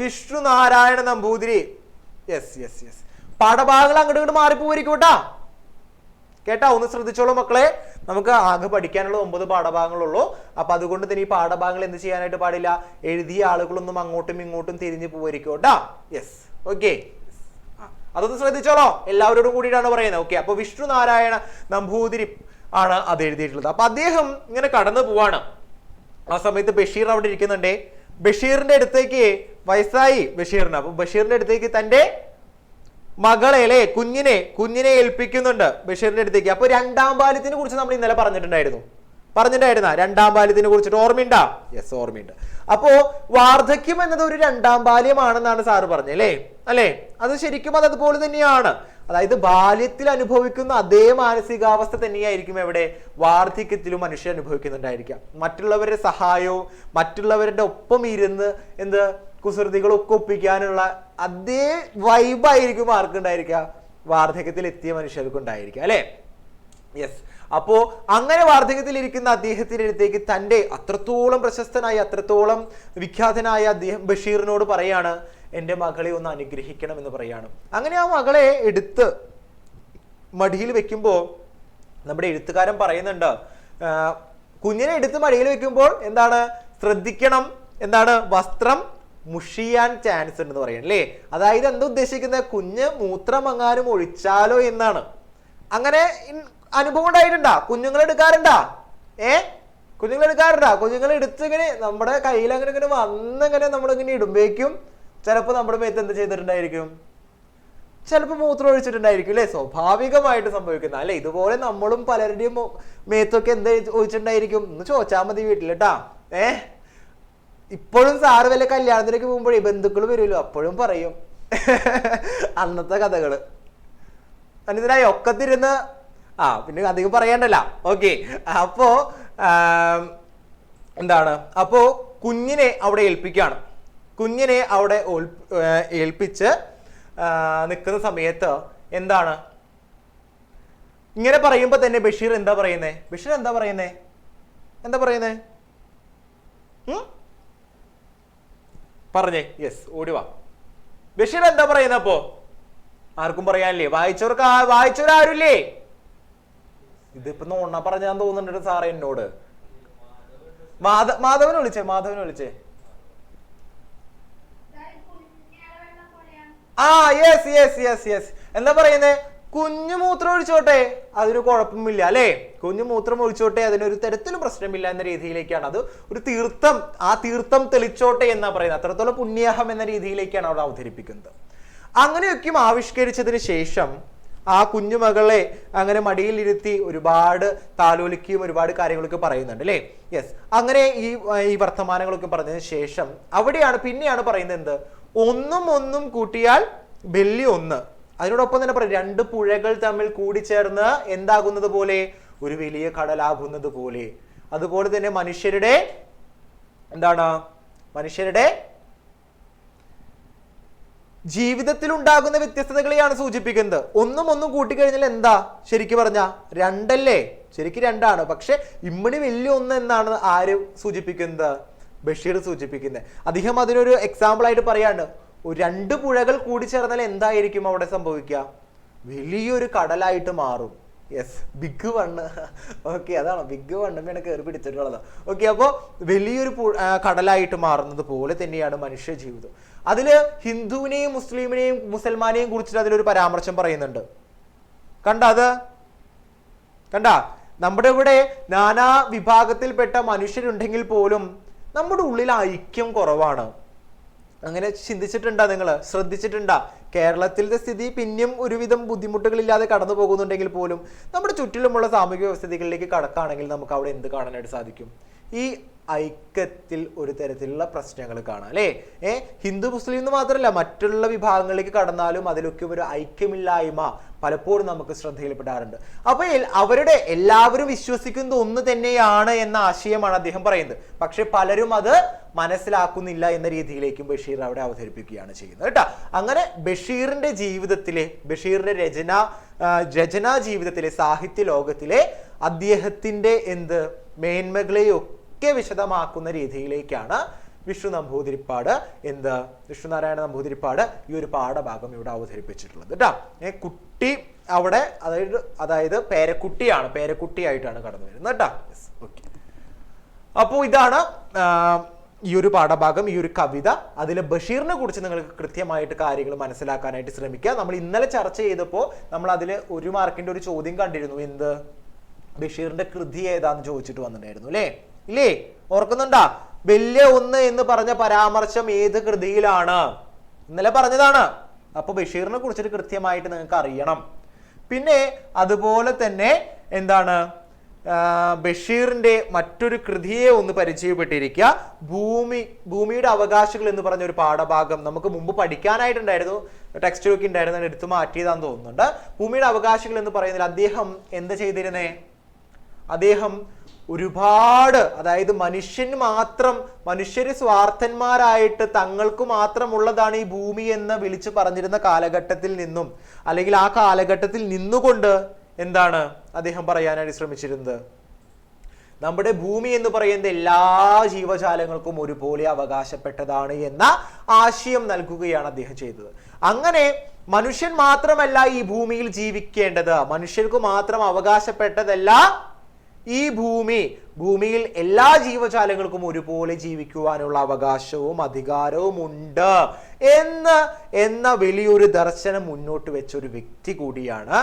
വിഷ്ണു നാരായണ നമ്പൂതിരി. യെസ്. പാഠഭാഗങ്ങൾ അങ്ങോട്ട് ഇങ്ങോട്ട് മാറിപ്പോയിരിക്കും കേട്ടാ. ഒന്ന് ശ്രദ്ധിച്ചോളൂ മക്കളെ, നമുക്ക് ആകെ പഠിക്കാനുള്ള 9 പാഠഭാഗങ്ങളുള്ളൂ. അപ്പൊ അതുകൊണ്ട് തന്നെ ഈ പാഠഭാഗങ്ങൾ എന്ത് ചെയ്യാനായിട്ട് പാടില്ല? എഴുതിയ ആളുകളൊന്നും അങ്ങോട്ടും ഇങ്ങോട്ടും തിരിഞ്ഞു പോയിരിക്കും യെസ്, ഓക്കെ, അതൊന്ന് ശ്രദ്ധിച്ചോളോ. എല്ലാവരോടും കൂടിയിട്ടാണ് പറയുന്നത്. ഓക്കെ, അപ്പൊ വിഷ്ണു നാരായണ നമ്പൂതിരി ആണ് അത് എഴുതിയിട്ടുള്ളത്. അപ്പൊ അദ്ദേഹം ഇങ്ങനെ കടന്നു പോവാണ്. ആ സമയത്ത് ബഷീർ അവിടെ ഇരിക്കുന്നുണ്ടേ. ബഷീറിന്റെ അടുത്തേക്ക് വയസ്സായി ബഷീറിന്. അപ്പൊ ബഷീറിന്റെ അടുത്തേക്ക് തന്റെ മകളെ കുഞ്ഞിനെ ഏൽപ്പിക്കുന്നുണ്ട് ബഷീറിന്റെ അടുത്തേക്ക്. അപ്പൊ 2ാം ബാല്യത്തിനെ കുറിച്ച് നമ്മൾ ഇന്നലെ പറഞ്ഞിട്ടുണ്ടായിരുന്ന 2ാം ബാല്യത്തിനെ കുറിച്ചിട്ട് ഓർമ്മയുണ്ടാ? യെസ്, ഓർമ്മയുണ്ട്. അപ്പോ വാർദ്ധക്യം എന്നത് ഒരു 2ാം ബാല്യമാണെന്നാണ് സാറ് പറഞ്ഞത് അല്ലേ? അത് ശരിക്കും അതുപോലെ തന്നെയാണ്. അതായത് ബാല്യത്തിൽ അനുഭവിക്കുന്ന അതേ മാനസികാവസ്ഥ തന്നെയായിരിക്കും എവിടെ? വാർദ്ധക്യത്തിലും മനുഷ്യർ അനുഭവിക്കുന്നുണ്ടായിരിക്കാം. മറ്റുള്ളവരുടെ സഹായവും മറ്റുള്ളവരുടെ ഒപ്പം ഇരുന്ന് കുസൃതികളൊക്കെ ഒപ്പിക്കാനുള്ള അതേ വൈബായിരിക്കും ആർക്കുണ്ടായിരിക്കുക? വാർദ്ധക്യത്തിൽ എത്തിയ മനുഷ്യർക്ക് ഉണ്ടായിരിക്കുക അല്ലെ? യെസ്. അപ്പോ അങ്ങനെ വാർദ്ധക്യത്തിൽ ഇരിക്കുന്ന അദ്ദേഹത്തിന്റെ അടുത്തേക്ക് തൻ്റെ അത്രത്തോളം പ്രശസ്തനായ അത്രത്തോളം വിഖ്യാതനായ അദ്ദേഹം ബഷീറിനോട് പറയാണ്, എൻ്റെ മകളെ ഒന്ന് അനുഗ്രഹിക്കണം എന്ന് പറയാണ്. അങ്ങനെ ആ മകളെ എടുത്ത് മടിയിൽ വെക്കുമ്പോൾ നമ്മുടെ എഴുത്തുകാരൻ പറയുന്നുണ്ട്, കുഞ്ഞിനെ എടുത്ത് മടിയിൽ വെക്കുമ്പോൾ ശ്രദ്ധിക്കണം, വസ്ത്രം മുഷിയാൻ ചാൻസ് ഉണ്ടെന്ന് പറയാം അല്ലേ? അതായത് എന്താ ഉദ്ദേശിക്കുന്നത്? കുഞ്ഞ് മൂത്രമങ്ങാനും ഒഴിച്ചാലോ എന്നാണ്. അങ്ങനെ അനുഭവം ഉണ്ടായിട്ടുണ്ടാ? കുഞ്ഞുങ്ങളെടുക്കാറുണ്ടാ? കുഞ്ഞുങ്ങളെടുത്തിങ്ങനെ നമ്മുടെ കയ്യിൽ അങ്ങനെ വന്നിങ്ങനെ നമ്മളിങ്ങനെ ഇടുമ്പോഴേക്കും ചിലപ്പോൾ നമ്മുടെ മേത്ത് എന്ത് ചെയ്തിട്ടുണ്ടായിരിക്കും? ചിലപ്പോൾ മൂത്രം ഒഴിച്ചിട്ടുണ്ടായിരിക്കും അല്ലെ? സ്വാഭാവികമായിട്ട് സംഭവിക്കുന്ന അല്ലെ? ഇതുപോലെ നമ്മളും പലരുടെയും മേത്തൊക്കെ എന്ത് ഒഴിച്ചിട്ടുണ്ടായിരിക്കും? ഒന്ന് ചോദിച്ചാൽ മതി വീട്ടിലിട്ടാ. ഇപ്പോഴും സാറ് വല്ല കല്യാണത്തിലേക്ക് പോകുമ്പോഴേ ബന്ധുക്കൾ വരുമല്ലോ, അപ്പോഴും പറയും അന്നത്തെ കഥകള്. മനസ്സിലായി? ഒക്കത്തിരുന്ന് പിന്നെ അധികം പറയണ്ടല്ല. ഓക്കെ, അപ്പോ അപ്പോ കുഞ്ഞിനെ അവിടെ ഏൽപ്പിക്കുകയാണ്. കുഞ്ഞിനെ അവിടെ ഏൽപ്പിച്ച് നിൽക്കുന്ന സമയത്ത് ഇങ്ങനെ പറയുമ്പോ തന്നെ ബഷീർ എന്താ പറയുന്നേ? പറഞ്ഞേ. യെസ്, ഓടിവാ. ബഷീർ എന്താ പറയുന്നത്? അപ്പോ ആർക്കും പറയാനില്ലേ? വായിച്ചവരാരുല്ലേ? ഇതിപ്പോ നോണ പറഞ്ഞാൻ തോന്നുന്നുണ്ട് സാറേ എന്നോട്. മാധവനെ വിളിച്ചേ. യെസ്. എന്താ പറയുന്നേ? കുഞ്ഞു മൂത്രം ഒഴിച്ചോട്ടെ, അതിന് കുഴപ്പമില്ല അല്ലെ? കുഞ്ഞു മൂത്രം ഒഴിച്ചോട്ടെ, അതിനൊരു തരത്തിലും പ്രശ്നമില്ല എന്ന രീതിയിലേക്കാണ്. അത് ഒരു തീർത്ഥം, ആ തീർത്ഥം തെളിച്ചോട്ടെ എന്നാ പറയുന്നത്. അത്രത്തോളം പുണ്യാഹം എന്ന രീതിയിലേക്കാണ് അവിടെ അവതരിപ്പിക്കുന്നത്. അങ്ങനെയൊക്കെയും ആവിഷ്കരിച്ചതിന് ശേഷം ആ കുഞ്ഞുമകളെ അങ്ങനെ മടിയിലിരുത്തി ഒരുപാട് താലോലിക്കുകയും ഒരുപാട് കാര്യങ്ങളൊക്കെ പറയുന്നുണ്ട് അല്ലേ? യെസ്. അങ്ങനെ ഈ വർത്തമാനങ്ങളൊക്കെ പറഞ്ഞതിന് ശേഷം അവിടെയാണ് പിന്നെയാണ് പറയുന്നത് എന്ത്, ഒന്നും ഒന്നും കൂട്ടിയാൽ വലിയ ഒന്ന്. അതിനോടൊപ്പം തന്നെ പറയും 2 പുഴകൾ തമ്മിൽ കൂടിച്ചേർന്ന് എന്താകുന്നത് പോലെ, ഒരു വലിയ കടലാകുന്നത് പോലെ. അതുപോലെ തന്നെ മനുഷ്യരുടെ ജീവിതത്തിൽ ഉണ്ടാകുന്ന വ്യത്യസ്തതകളെയാണ് സൂചിപ്പിക്കുന്നത്. ഒന്നും ഒന്നും കൂട്ടിക്കഴിഞ്ഞാൽ എന്താ ശരിക്കും പറഞ്ഞ 2 അല്ലേ? ശരിക്കും 2 ആണ്. പക്ഷെ ഇമ്മണി വലിയ ഒന്ന് എന്നാണ് ആര് സൂചിപ്പിക്കുന്നത്? ബഷീർ സൂചിപ്പിക്കുന്നത്. അദ്ദേഹം അതിനൊരു എക്സാമ്പിൾ ആയിട്ട് പറയാണ്, 2 പുഴകൾ കൂടിച്ചേർന്നാൽ എന്തായിരിക്കും അവിടെ സംഭവിക്കുക? വലിയൊരു കടലായിട്ട് മാറും. Yes, big one. ഓക്കെ, അതാണ് ബിഗ് വണ്ണ് കയറി പിടിച്ചിട്ടുള്ളത്. ഓക്കെ, അപ്പോൾ വലിയൊരു കടലായിട്ട് മാറുന്നത് പോലെ തന്നെയാണ് മനുഷ്യ ജീവിതം. അതില് ഹിന്ദുവിനെയും മുസ്ലിമിനെയും മുസൽമാനെയും കുറിച്ചിട്ട് അതിലൊരു പരാമർശം പറയുന്നുണ്ട്. കണ്ട നമ്മുടെ ഇവിടെ നാനാ വിഭാഗത്തിൽപ്പെട്ട മനുഷ്യരുണ്ടെങ്കിൽ പോലും നമ്മുടെ ഉള്ളിൽ ഐക്യം കുറവാണ്. അങ്ങനെ ചിന്തിച്ചിട്ടുണ്ടാ? നിങ്ങൾ ശ്രദ്ധിച്ചിട്ടുണ്ടാ? കേരളത്തിലെ സ്ഥിതി പിന്നെയും ഒരുവിധം ബുദ്ധിമുട്ടുകളില്ലാതെ കടന്നു പോകുന്നുണ്ടെങ്കിൽ പോലും നമ്മുടെ ചുറ്റിലുമുള്ള സാമൂഹിക വ്യവസ്ഥിതികളിലേക്ക് കടക്കുകയാണെങ്കിൽ നമുക്ക് അവിടെ എന്ത് കാണാനായിട്ട് സാധിക്കും? ഈ ഐക്യത്തിൽ ഒരു തരത്തിലുള്ള പ്രശ്നങ്ങൾ കാണാം അല്ലേ? ഹിന്ദു മുസ്ലിം എന്ന് മാത്രമല്ല, മറ്റുള്ള വിഭാഗങ്ങളിലേക്ക് കടന്നാലും അതിലൊക്കെ ഒരു ഐക്യമില്ലായ്മ പലപ്പോഴും നമുക്ക് ശ്രദ്ധയിൽപ്പെടാറുണ്ട്. അപ്പൊ അവരുടെ എല്ലാവരും വിശ്വസിക്കുന്നത് ഒന്ന് തന്നെയാണ് എന്ന ആശയമാണ് അദ്ദേഹം പറയുന്നത്. പക്ഷെ പലരും അത് മനസ്സിലാക്കുന്നില്ല എന്ന രീതിയിലേക്കും ബഷീർ അവിടെ അവതരിപ്പിക്കുകയാണ് ചെയ്യുന്നത് കേട്ടോ. അങ്ങനെ ബഷീറിന്റെ ജീവിതത്തിലെ, ബഷീറിന്റെ രചനാ ജീവിതത്തിലെ, സാഹിത്യ ലോകത്തിലെ അദ്ദേഹത്തിന്റെ മേന്മകളെയൊക്കെ വിശദമാക്കുന്ന രീതിയിലേക്കാണ് വിഷ്ണുനാരായണ നമ്പൂതിരിപ്പാട് ഈ ഒരു പാഠഭാഗം ഇവിടെ അവതരിപ്പിച്ചിട്ടുള്ളത് കേട്ടോ. കുട്ടി അവിടെ അതായത് പേരക്കുട്ടിയായിട്ടാണ് കടന്നു വരുന്നത് കേട്ടോ. ഓക്കെ, അപ്പോൾ ഇതാണ് ഈ ഒരു പാഠഭാഗം, ഈ ഒരു കവിത. അതിൽ ബഷീറിനെ കുറിച്ച് നിങ്ങൾക്ക് കൃത്യമായിട്ട് കാര്യങ്ങൾ മനസ്സിലാക്കാനായിട്ട് ശ്രമിക്കുക. നമ്മൾ ഇന്നലെ ചർച്ച ചെയ്തപ്പോൾ നമ്മൾ അതിൽ 1 മാർക്കിന്റെ ഒരു ചോദ്യം കണ്ടിരുന്നു. ബഷീറിന്റെ കൃതി ഏതാന്ന് ചോദിച്ചിട്ട് വന്നിട്ടുണ്ടായിരുന്നു ഇല്ലേ? ഓർക്കുന്നുണ്ടാ? വലിയ ഒന്ന് എന്ന് പറഞ്ഞ പരാമർശം ഏത് കൃതിയിലാണ്? ഇന്നലെ പറഞ്ഞതാണ്. അപ്പൊ ബഷീറിനെ കുറിച്ചിട്ട് കൃത്യമായിട്ട് നിങ്ങൾക്ക് അറിയണം. പിന്നെ അതുപോലെ തന്നെ ബഷീറിന്റെ മറ്റൊരു കൃതിയെ ഒന്ന് പരിചയപ്പെട്ടിരിക്കുക. ഭൂമിയുടെ അവകാശികൾ എന്ന് പറഞ്ഞ ഒരു പാഠഭാഗം നമുക്ക് മുമ്പ് പഠിക്കാനായിട്ടുണ്ടായിരുന്നു, ടെക്സ്റ്റ് ബുക്ക് ഉണ്ടായിരുന്നു, എടുത്തു മാറ്റിയതാന്ന് തോന്നുന്നുണ്ട്. ഭൂമിയുടെ അവകാശികൾ എന്ന് പറയുന്നതിൽ അദ്ദേഹം എന്ത് ചെയ്തിരുന്നേ? അദ്ദേഹം ഒരുപാട്, അതായത് മനുഷ്യര് സ്വാർത്ഥന്മാരായിട്ട് തങ്ങൾക്ക് മാത്രമുള്ളതാണ് ഈ ഭൂമി എന്ന് വിളിച്ചു പറഞ്ഞിരുന്ന കാലഘട്ടത്തിൽ നിന്നും, അല്ലെങ്കിൽ ആ കാലഘട്ടത്തിൽ നിന്നുകൊണ്ട് അദ്ദേഹം പറയാനായിട്ട് ശ്രമിച്ചിരുന്നത്? നമ്മുടെ ഭൂമി എന്ന് പറയുന്നത് എല്ലാ ജീവജാലങ്ങൾക്കും ഒരുപോലെ അവകാശപ്പെട്ടതാണ് എന്ന ആശയം നൽകുകയാണ് അദ്ദേഹം ചെയ്തത്. അങ്ങനെ മനുഷ്യൻ മാത്രമല്ല ഈ ഭൂമിയിൽ ജീവിക്കേണ്ടത്, മനുഷ്യർക്ക് മാത്രം അവകാശപ്പെട്ടതല്ല ഈ ഭൂമിയിൽ എല്ലാ ജീവജാലങ്ങൾക്കും ഒരുപോലെ ജീവിക്കുവാനുള്ള അവകാശവും അധികാരവും ഉണ്ട് എന്ന വലിയൊരു ദർശനം മുന്നോട്ട് വെച്ച ഒരു വ്യക്തി കൂടിയാണ്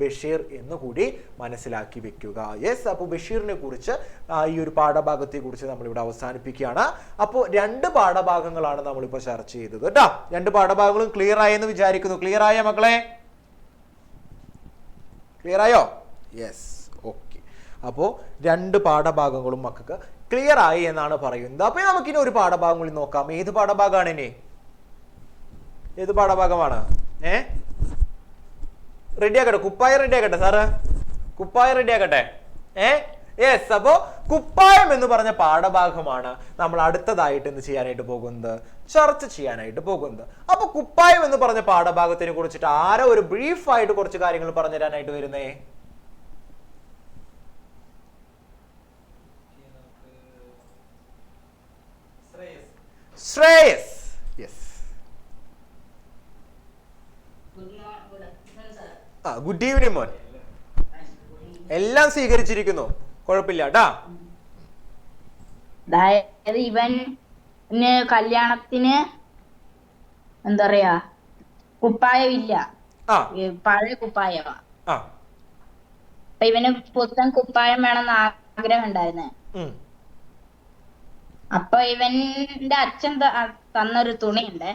ബഷീർ എന്നുകൂടി മനസ്സിലാക്കി വെക്കുക. യെസ്, അപ്പോൾ ബഷീറിനെ കുറിച്ച് ഈ ഒരു പാഠഭാഗത്തെ കുറിച്ച് നമ്മളിവിടെ അവസാനിപ്പിക്കുകയാണ്. അപ്പോൾ 2 പാഠഭാഗങ്ങളാണ് നമ്മളിപ്പോൾ ചർച്ച ചെയ്തത് കേട്ടോ. 2 പാഠഭാഗങ്ങളും ക്ലിയർ ആയെന്ന് വിചാരിക്കുന്നു. ക്ലിയർ ആയ മക്കളെ? ക്ലിയർ ആയോ? Yes, okay. അപ്പോൾ 2 പാഠഭാഗങ്ങളും മക്കൾക്ക് ക്ലിയർ ആയി എന്നാണ് പറയുന്നത്. അപ്പൊ നമുക്കിനി ഒരു പാഠഭാഗം കൂടി നോക്കാം. ഏത് പാഠഭാഗമാണ് ഇനി? ഏത് പാഠഭാഗമാണ്? റെഡി ആക്കട്ടെ, കുപ്പായം റെഡി ആക്കട്ടെ സാറ്, കുപ്പായം റെഡി ആക്കട്ടെ. യെസ്, അപ്പോ കുപ്പായം എന്ന് പറഞ്ഞ പാഠഭാഗമാണ് നമ്മൾ അടുത്തതായിട്ട് എന്ത് ചെയ്യാനായിട്ട് പോകുന്നത്? ചർച്ച ചെയ്യാനായിട്ട് പോകുന്നത്. അപ്പൊ കുപ്പായം എന്ന് പറഞ്ഞ പാഠഭാഗത്തിനെ കുറിച്ചിട്ട് ആരോ ഒരു ബ്രീഫ് ആയിട്ട് കുറച്ച് കാര്യങ്ങൾ പറഞ്ഞു തരാനായിട്ട് വരുന്നേ? ശ്രേയസ്. യെസ്, ഗുഡ് ഈവനിങ് മോൻ. എല്ലാം സ്വീകരിച്ചിരിക്കുന്നു, കുഴപ്പമില്ല ട്ടാ. അതായത് ഇവന് കല്യാണത്തിന് എന്താ പറയാ കുപ്പായമില്ല, പഴയ കുപ്പായമാ. അപ്പൊ ഇവന് പുത്തൻ കുപ്പായം വേണമെന്ന് ആഗ്രഹം ഉണ്ടായിരുന്നേ. അപ്പൊ ഇവന്റെ അച്ഛൻ തന്നൊരു തുണിയുണ്ട്.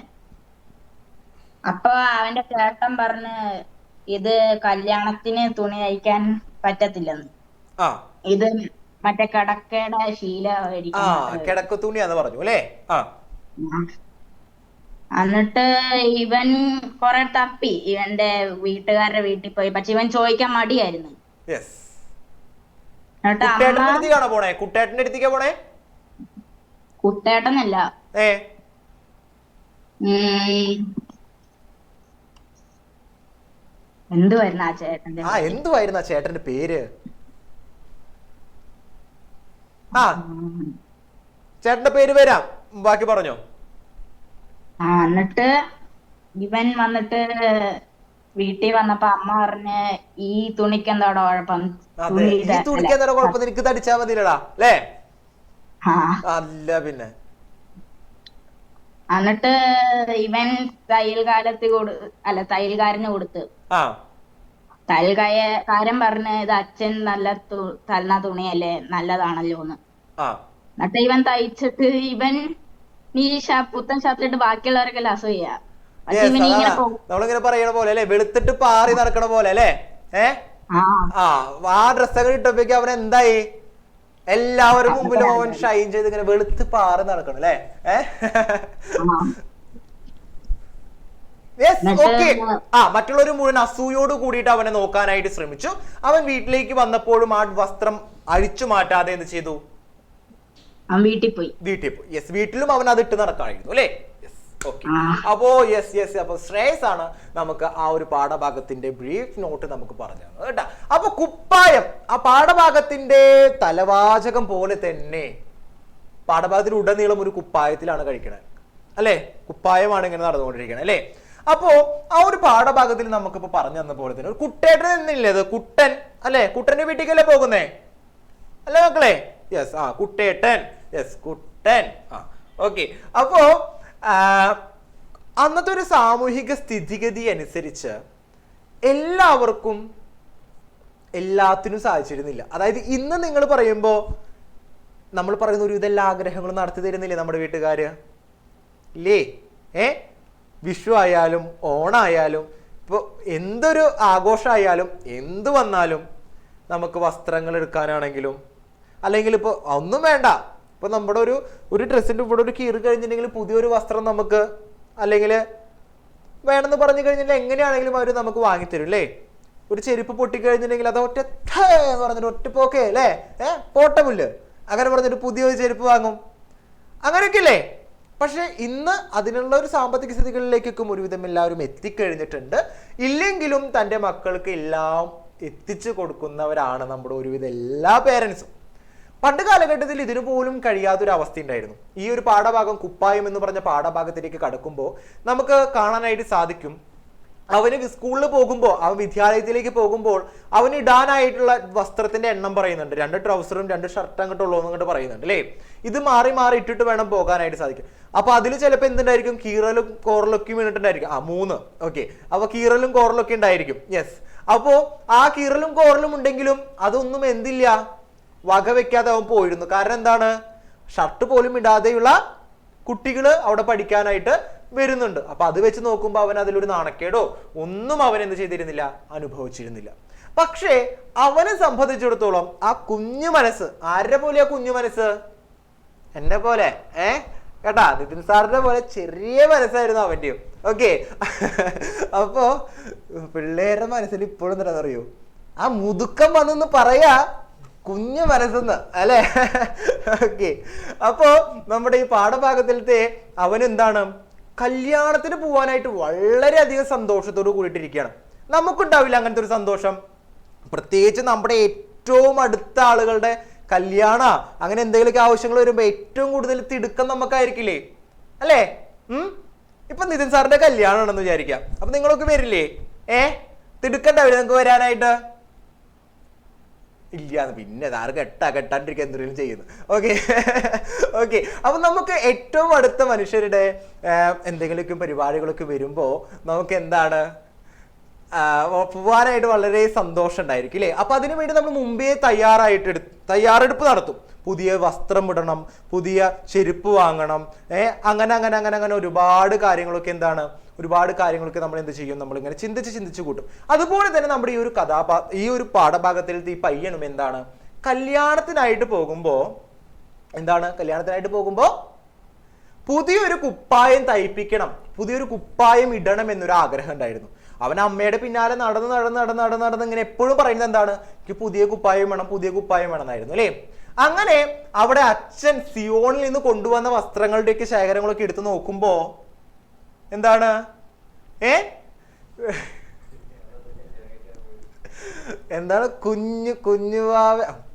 അപ്പൊ അവന്റെ ചേട്ടൻ പറഞ്ഞ് ഇത് കല്യാണത്തിന് തുണി തയ്ക്കാൻ പറ്റത്തില്ലെന്ന്. ആ ഇത് മറ്റേ കിടക്കയുടെ ശീല ആ കിടക്ക തുണിയാന്ന് പറഞ്ഞു അല്ലേ? ആ എന്നിട്ട് ഇവൻ കൊറേ തപ്പി ഇവന്റെ വീട്ടുകാരുടെ വീട്ടിൽ പോയി. പക്ഷെ ഇവൻ ചോദിക്കാൻ മടിയായിരുന്നു. യെസ്. എന്നിട്ട് കുട്ടേട്ടന്റെ അമ്മ അടുത്തേക്കാണോ പോണേ? കുട്ടേട്ടന്റെ അടുത്തേക്കാ പോണേ? കുട്ടേട്ടനല്ല, ഏ എന്തുവായിരുന്നു ആ ചേട്ടന്റെ ആ എന്തുവായിരുന്നു ആ ചേട്ടന്റെ പേര്? ആ ചേട്ടന്റെ പേര് വരാം, ബാക്കി പറഞ്ഞോ. എന്നിട്ട് ഇവൻ വന്നിട്ട് വീട്ടിൽ വന്നപ്പോ അമ്മ പറഞ്ഞ് ഈ തുണിക്ക് എന്താടോ കുഴപ്പം? അതെ, ഈ തുണിക്ക് എന്താ കുഴപ്പം? നിനക്ക് തടിച്ചാ മതിയില്ലടാ അല്ലേ? ആ അല്ല പിന്നെ. എന്നിട്ട് ഇവൻ തയ്യൽക്കാരന് കൊടുത്ത്. ആ തയ്യൽക്കാരൻ പറഞ്ഞ് ഇത് അച്ഛൻ നല്ല തന്ന തുണിയല്ലേ, നല്ലതാണല്ലോന്ന്. ആ എന്നിട്ട് ഇവൻ തയ്ച്ചിട്ട് ഇവൻ ഈ പുത്തൻ ഷർട്ടിട്ട് ബാക്കിയുള്ളവർക്കെല്ലാം അസൂയ. പക്ഷെ ഇവൻ ഇങ്ങനെ പോകും. നമ്മളിങ്ങനെ പറയണ പോലെ അല്ലെ, വെളുത്തിട്ട് പാറി നടക്കണ പോലെ അല്ലേ? ആ ഡ്രസ്സൊക്കെ ഇട്ടപ്പോഴേക്കും അവൻ എന്തായി? എല്ലാവരും മുമ്പിലും അവൻ ഷൈൻ ചെയ്ത് ഇങ്ങനെ വെളുത്ത് പാറി നടക്കണം അല്ലേ? മറ്റുള്ളവർ മുഴുവൻ അസൂയോട് കൂടിയിട്ട് അവനെ നോക്കാനായിട്ട് ശ്രമിച്ചു. അവൻ വീട്ടിലേക്ക് വന്നപ്പോഴും ആ വസ്ത്രം അഴിച്ചു മാറ്റാതെ എന്ത് ചെയ്തു? വീട്ടിൽ പോയി. യെസ്, വീട്ടിലും അവൻ അത് ഇട്ട് നടക്കായിരുന്നു അല്ലേ? അപ്പോ അപ്പൊ ശ്രേയസ് ആണ് നമുക്ക് ആ ഒരു പാഠഭാഗത്തിന്റെ ബ്രീഫ് നോട്ട് നമുക്ക് പറഞ്ഞു തന്നത് കേട്ടാ. അപ്പൊ കുപ്പായം ആ പാഠഭാഗത്തിന്റെ തലവാചകം പോലെ തന്നെ പാഠഭാഗത്തിൽ ഉടനീളം ഒരു കുപ്പായത്തിലാണ് കഴിക്കണത് അല്ലെ? കുപ്പായമാണ് ഇങ്ങനെ നടന്നുകൊണ്ടിരിക്കണത് അല്ലെ? അപ്പോ ആ ഒരു പാഠഭാഗത്തിൽ നമുക്കിപ്പോ പറഞ്ഞു തന്ന പോലെ തന്നെ ഒരു കുട്ടേട്ടൻ എന്നില്ലേ, അത് കുട്ടൻ അല്ലെ? കുട്ടന്റെ വീട്ടിലേക്കല്ലേ പോകുന്നേ അല്ലെ മക്കളെ? യെസ്, ആ കുട്ടേട്ടൻ, യെസ് കുട്ടൻ. ഓക്കെ. അപ്പോ അന്നത്തെ ഒരു സാമൂഹിക സ്ഥിതിഗതി അനുസരിച്ച് എല്ലാവർക്കും എല്ലാത്തിനും സാധിച്ചിരുന്നില്ല. അതായത് ഇന്ന് നിങ്ങൾ പറയുമ്പോ നമ്മൾ പറയുന്ന ഒരു ഇതെല്ലാ ആഗ്രഹങ്ങളും നടത്തി തരുന്നില്ലേ നമ്മുടെ വീട്ടുകാര് ഇല്ലേ? വിഷു ആയാലും ഓണായാലും ഇപ്പൊ എന്തൊരു ആഘോഷമായാലും എന്ത് വന്നാലും നമുക്ക് വസ്ത്രങ്ങൾ എടുക്കാനാണെങ്കിലും അല്ലെങ്കിൽ ഇപ്പൊ ഒന്നും വേണ്ട, ഇപ്പൊ നമ്മുടെ ഒരു ഡ്രസ്സിന്റെ ഇവിടെ ഒരു കീറി കഴിഞ്ഞിട്ടുണ്ടെങ്കിൽ പുതിയൊരു വസ്ത്രം നമുക്ക് അല്ലെങ്കിൽ വേണമെന്ന് പറഞ്ഞു കഴിഞ്ഞിട്ടുണ്ടെങ്കിൽ എങ്ങനെയാണെങ്കിലും അവർ നമുക്ക് വാങ്ങിത്തരും അല്ലേ? ഒരു ചെരുപ്പ് പൊട്ടിക്കഴിഞ്ഞിട്ടുണ്ടെങ്കിൽ അത് ഒറ്റ എന്ന് പറഞ്ഞിട്ട് ഒറ്റപ്പോക്കേ അല്ലേ? പോട്ടമില്ല അങ്ങനെ പറഞ്ഞിട്ട് പുതിയൊരു ചെരുപ്പ് വാങ്ങും, അങ്ങനെയൊക്കെ അല്ലേ? പക്ഷെ ഇന്ന് അതിനുള്ള ഒരു സാമ്പത്തിക സ്ഥിതികളിലേക്കൊക്കെ ഒരുവിധം എല്ലാവരും എത്തിക്കഴിഞ്ഞിട്ടുണ്ട്. ഇല്ലെങ്കിലും തൻ്റെ മക്കൾക്ക് എല്ലാം എത്തിച്ചു കൊടുക്കുന്നവരാണ് നമ്മുടെ ഒരുവിധം എല്ലാ പേരൻസും. പണ്ട് കാലഘട്ടത്തിൽ ഇതിനു പോലും കഴിയാത്തൊരു അവസ്ഥ ഉണ്ടായിരുന്നു. ഈ ഒരു പാഠഭാഗം കുപ്പായം എന്ന് പറഞ്ഞ പാഠഭാഗത്തിലേക്ക് കടക്കുമ്പോൾ നമുക്ക് കാണാനായിട്ട് സാധിക്കും, അവന് സ്കൂളിൽ പോകുമ്പോൾ അവൻ വിദ്യാലയത്തിലേക്ക് പോകുമ്പോൾ അവന് ഇടാനായിട്ടുള്ള വസ്ത്രത്തിന്റെ എണ്ണം പറയുന്നുണ്ട്. 2 ട്രൗസറും 2 ഷർട്ടും അങ്ങോട്ടുള്ളൂ അങ്ങോട്ട് പറയുന്നുണ്ട് അല്ലേ? ഇത് മാറി മാറി ഇട്ടിട്ട് വേണം പോകാനായിട്ട് സാധിക്കും. അപ്പൊ അതിൽ ചിലപ്പോൾ എന്തുണ്ടായിരിക്കും? കീറലും കോറലൊക്കെ വീണിട്ടുണ്ടായിരിക്കും. 3 ഓക്കെ. അപ്പൊ കീറലും കോറലൊക്കെ ഉണ്ടായിരിക്കും. യെസ്. അപ്പോ ആ കീറലും കോറലും ഉണ്ടെങ്കിലും അതൊന്നും എന്തില്ല, വകവെക്കാതെ അവൻ പോയിരുന്നു. കാരണം എന്താണ്? ഷർട്ട് പോലും ഇടാതെയുള്ള കുട്ടികള് അവിടെ പഠിക്കാനായിട്ട് വരുന്നുണ്ട്. അപ്പൊ അത് വെച്ച് നോക്കുമ്പോൾ അവൻ അതിലൊരു നാണക്കേടോ ഒന്നും അവൻ എന്ത് ചെയ്തിരുന്നില്ല, അനുഭവിച്ചിരുന്നില്ല. പക്ഷേ അവനെ സംബന്ധിച്ചിടത്തോളം ആ കുഞ്ഞു മനസ്സ് ആരുടെ പോലെ? ആ കുഞ്ഞു മനസ്സ് എന്നെ പോലെ കേട്ടാ, നിതിൻ സാറിന്റെ പോലെ ചെറിയ മനസ്സായിരുന്നു അവന്റെയും. ഓക്കെ. അപ്പോ പിള്ളേരുടെ മനസ്സിൽ ഇപ്പോഴും എന്താണെന്നറിയോ, ആ മുതുക്കം വന്നെന്ന് പറയാ കുഞ്ഞു മനസ്സെന്ന് അല്ലെ? ഓക്കെ. അപ്പോ നമ്മുടെ ഈ പാഠഭാഗത്തിലത്തെ അവനെന്താണ്, കല്യാണത്തിന് പോവാനായിട്ട് വളരെയധികം സന്തോഷത്തോട് കൂടിയിട്ടിരിക്കുകയാണ്. നമുക്കുണ്ടാവില്ല അങ്ങനത്തെ ഒരു സന്തോഷം? പ്രത്യേകിച്ച് നമ്മുടെ ഏറ്റവും അടുത്ത ആളുകളുടെ കല്യാണ അങ്ങനെ എന്തെങ്കിലുമൊക്കെ ആവശ്യങ്ങൾ വരുമ്പോ ഏറ്റവും കൂടുതൽ തിടുക്കം നമുക്കായിരിക്കില്ലേ അല്ലേ? ഇപ്പൊ നിതിൻ സാറിന്റെ കല്യാണമാണെന്ന് വിചാരിക്കാം. അപ്പൊ നിങ്ങളൊക്കെ വരില്ലേ? തിടുക്കണ്ടാവില്ല നിങ്ങൾക്ക് വരാനായിട്ട്? ഇല്ലാന്ന് പിന്നെ ആറ് കെട്ടാണ്ടിരിക്കുക എന്തെങ്കിലും ചെയ്യുന്നു. ഓക്കെ. ഓക്കെ. അപ്പൊ നമുക്ക് ഏറ്റവും അടുത്ത മനുഷ്യരുടെ എന്തെങ്കിലുമൊക്കെ പരിപാടികളൊക്കെ വരുമ്പോ നമുക്ക് എന്താണ്, പോവാനായിട്ട് വളരെ സന്തോഷം ഉണ്ടായിരിക്കും അല്ലേ? അപ്പൊ അതിനു വേണ്ടി നമ്മൾ മുമ്പേ തയ്യാറെടുപ്പ് നടത്തും. പുതിയ വസ്ത്രം ഇടണം, പുതിയ ചെരുപ്പ് വാങ്ങണം, അങ്ങനെ അങ്ങനെ അങ്ങനെ അങ്ങനെ ഒരുപാട് കാര്യങ്ങളൊക്കെ ഒരുപാട് കാര്യങ്ങളൊക്കെ നമ്മൾ എന്ത് ചെയ്യും, നമ്മൾ ഇങ്ങനെ ചിന്തിച്ച് കൂട്ടും. അതുപോലെ തന്നെ നമ്മുടെ ഈ ഒരു പാഠഭാഗത്തിലത്തെ ഈ പയ്യനും കല്യാണത്തിനായിട്ട് പോകുമ്പോ പുതിയൊരു കുപ്പായം തയ്പ്പിക്കണം, പുതിയൊരു കുപ്പായം ഇടണം എന്നൊരു ആഗ്രഹം ഉണ്ടായിരുന്നു. അവൻ അമ്മയുടെ പിന്നാലെ നടന്ന് ഇങ്ങനെ എപ്പോഴും പറയുന്നത് എനിക്ക് പുതിയ കുപ്പായം വേണം എന്നായിരുന്നു അല്ലേ? അങ്ങനെ അവിടെ അച്ഛൻ സിയോണിൽ നിന്ന് കൊണ്ടുവന്ന വസ്ത്രങ്ങളുടെയൊക്കെ ശേഖരങ്ങളൊക്കെ എടുത്ത് നോക്കുമ്പോ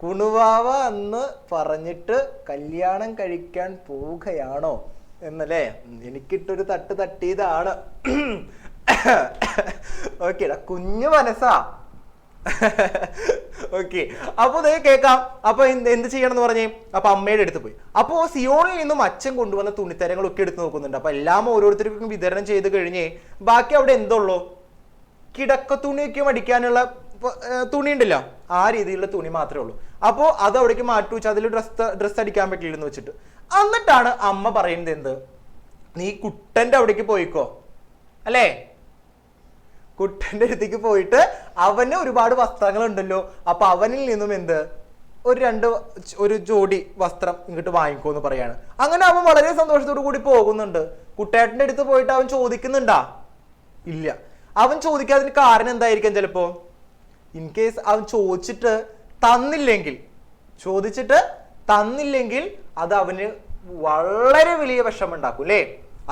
കുണുവാവ എന്ന് പറഞ്ഞിട്ട് കല്യാണം കഴിക്കാൻ പോവുകയാണോ എന്നല്ലേ? എനിക്കിട്ടൊരു തട്ടിയതാണ്. ഓക്കേടാ, കുഞ്ഞു മനസ്സാ. ഓക്കെ, അപ്പൊ കേൾക്കാം. അപ്പൊ എന്ത് ചെയ്യണം എന്ന് പറഞ്ഞേ? അപ്പൊ അമ്മയുടെ അടുത്ത് പോയി. അപ്പോ സിയോണിൽ നിന്നും അച്ഛൻ കൊണ്ടുവന്ന തുണിത്തരങ്ങളൊക്കെ എടുത്ത് നോക്കുന്നുണ്ട്. അപ്പൊ എല്ലാം ഓരോരുത്തർക്കും വിതരണം ചെയ്ത് കഴിഞ്ഞ് ബാക്കി അവിടെ എന്തോള്ളൂ? കിടക്ക തുണിയൊക്കെ മടിക്കാനുള്ള തുണി ഉണ്ടല്ലോ, ആ രീതിയിലുള്ള തുണി മാത്രമേ ഉള്ളൂ. അപ്പോ അത് അവിടേക്ക് മാറ്റി വെച്ച് അതിൽ ഡ്രസ്സ് അടിക്കാൻ പറ്റില്ലെന്ന് വെച്ചിട്ട് എന്നിട്ടാണ് അമ്മ പറയുന്നത് നീ കുട്ടന്റെ അവിടേക്ക് പോയിക്കോ അല്ലേ? കുട്ടന്റെ അടുത്തേക്ക് പോയിട്ട് അവന് ഒരുപാട് വസ്ത്രങ്ങൾ ഉണ്ടല്ലോ, അപ്പൊ അവനിൽ നിന്നും ഒരു ജോഡി വസ്ത്രം ഇങ്ങോട്ട് വാങ്ങിക്കോന്ന് പറയാണ്. അങ്ങനെ അവൻ വളരെ സന്തോഷത്തോടു കൂടി പോകുന്നുണ്ട്. കുട്ടേട്ടന്റെ അടുത്ത് പോയിട്ട് അവൻ ചോദിക്കുന്നുണ്ടാ? ഇല്ല. അവൻ ചോദിക്കാതിന് കാരണം എന്തായിരിക്കാം? ചിലപ്പോ ഇൻ കേസ് അവൻ ചോദിച്ചിട്ട് തന്നില്ലെങ്കിൽ അത് അവന് വളരെ വലിയ വിഷമം ഉണ്ടാക്കും അല്ലേ?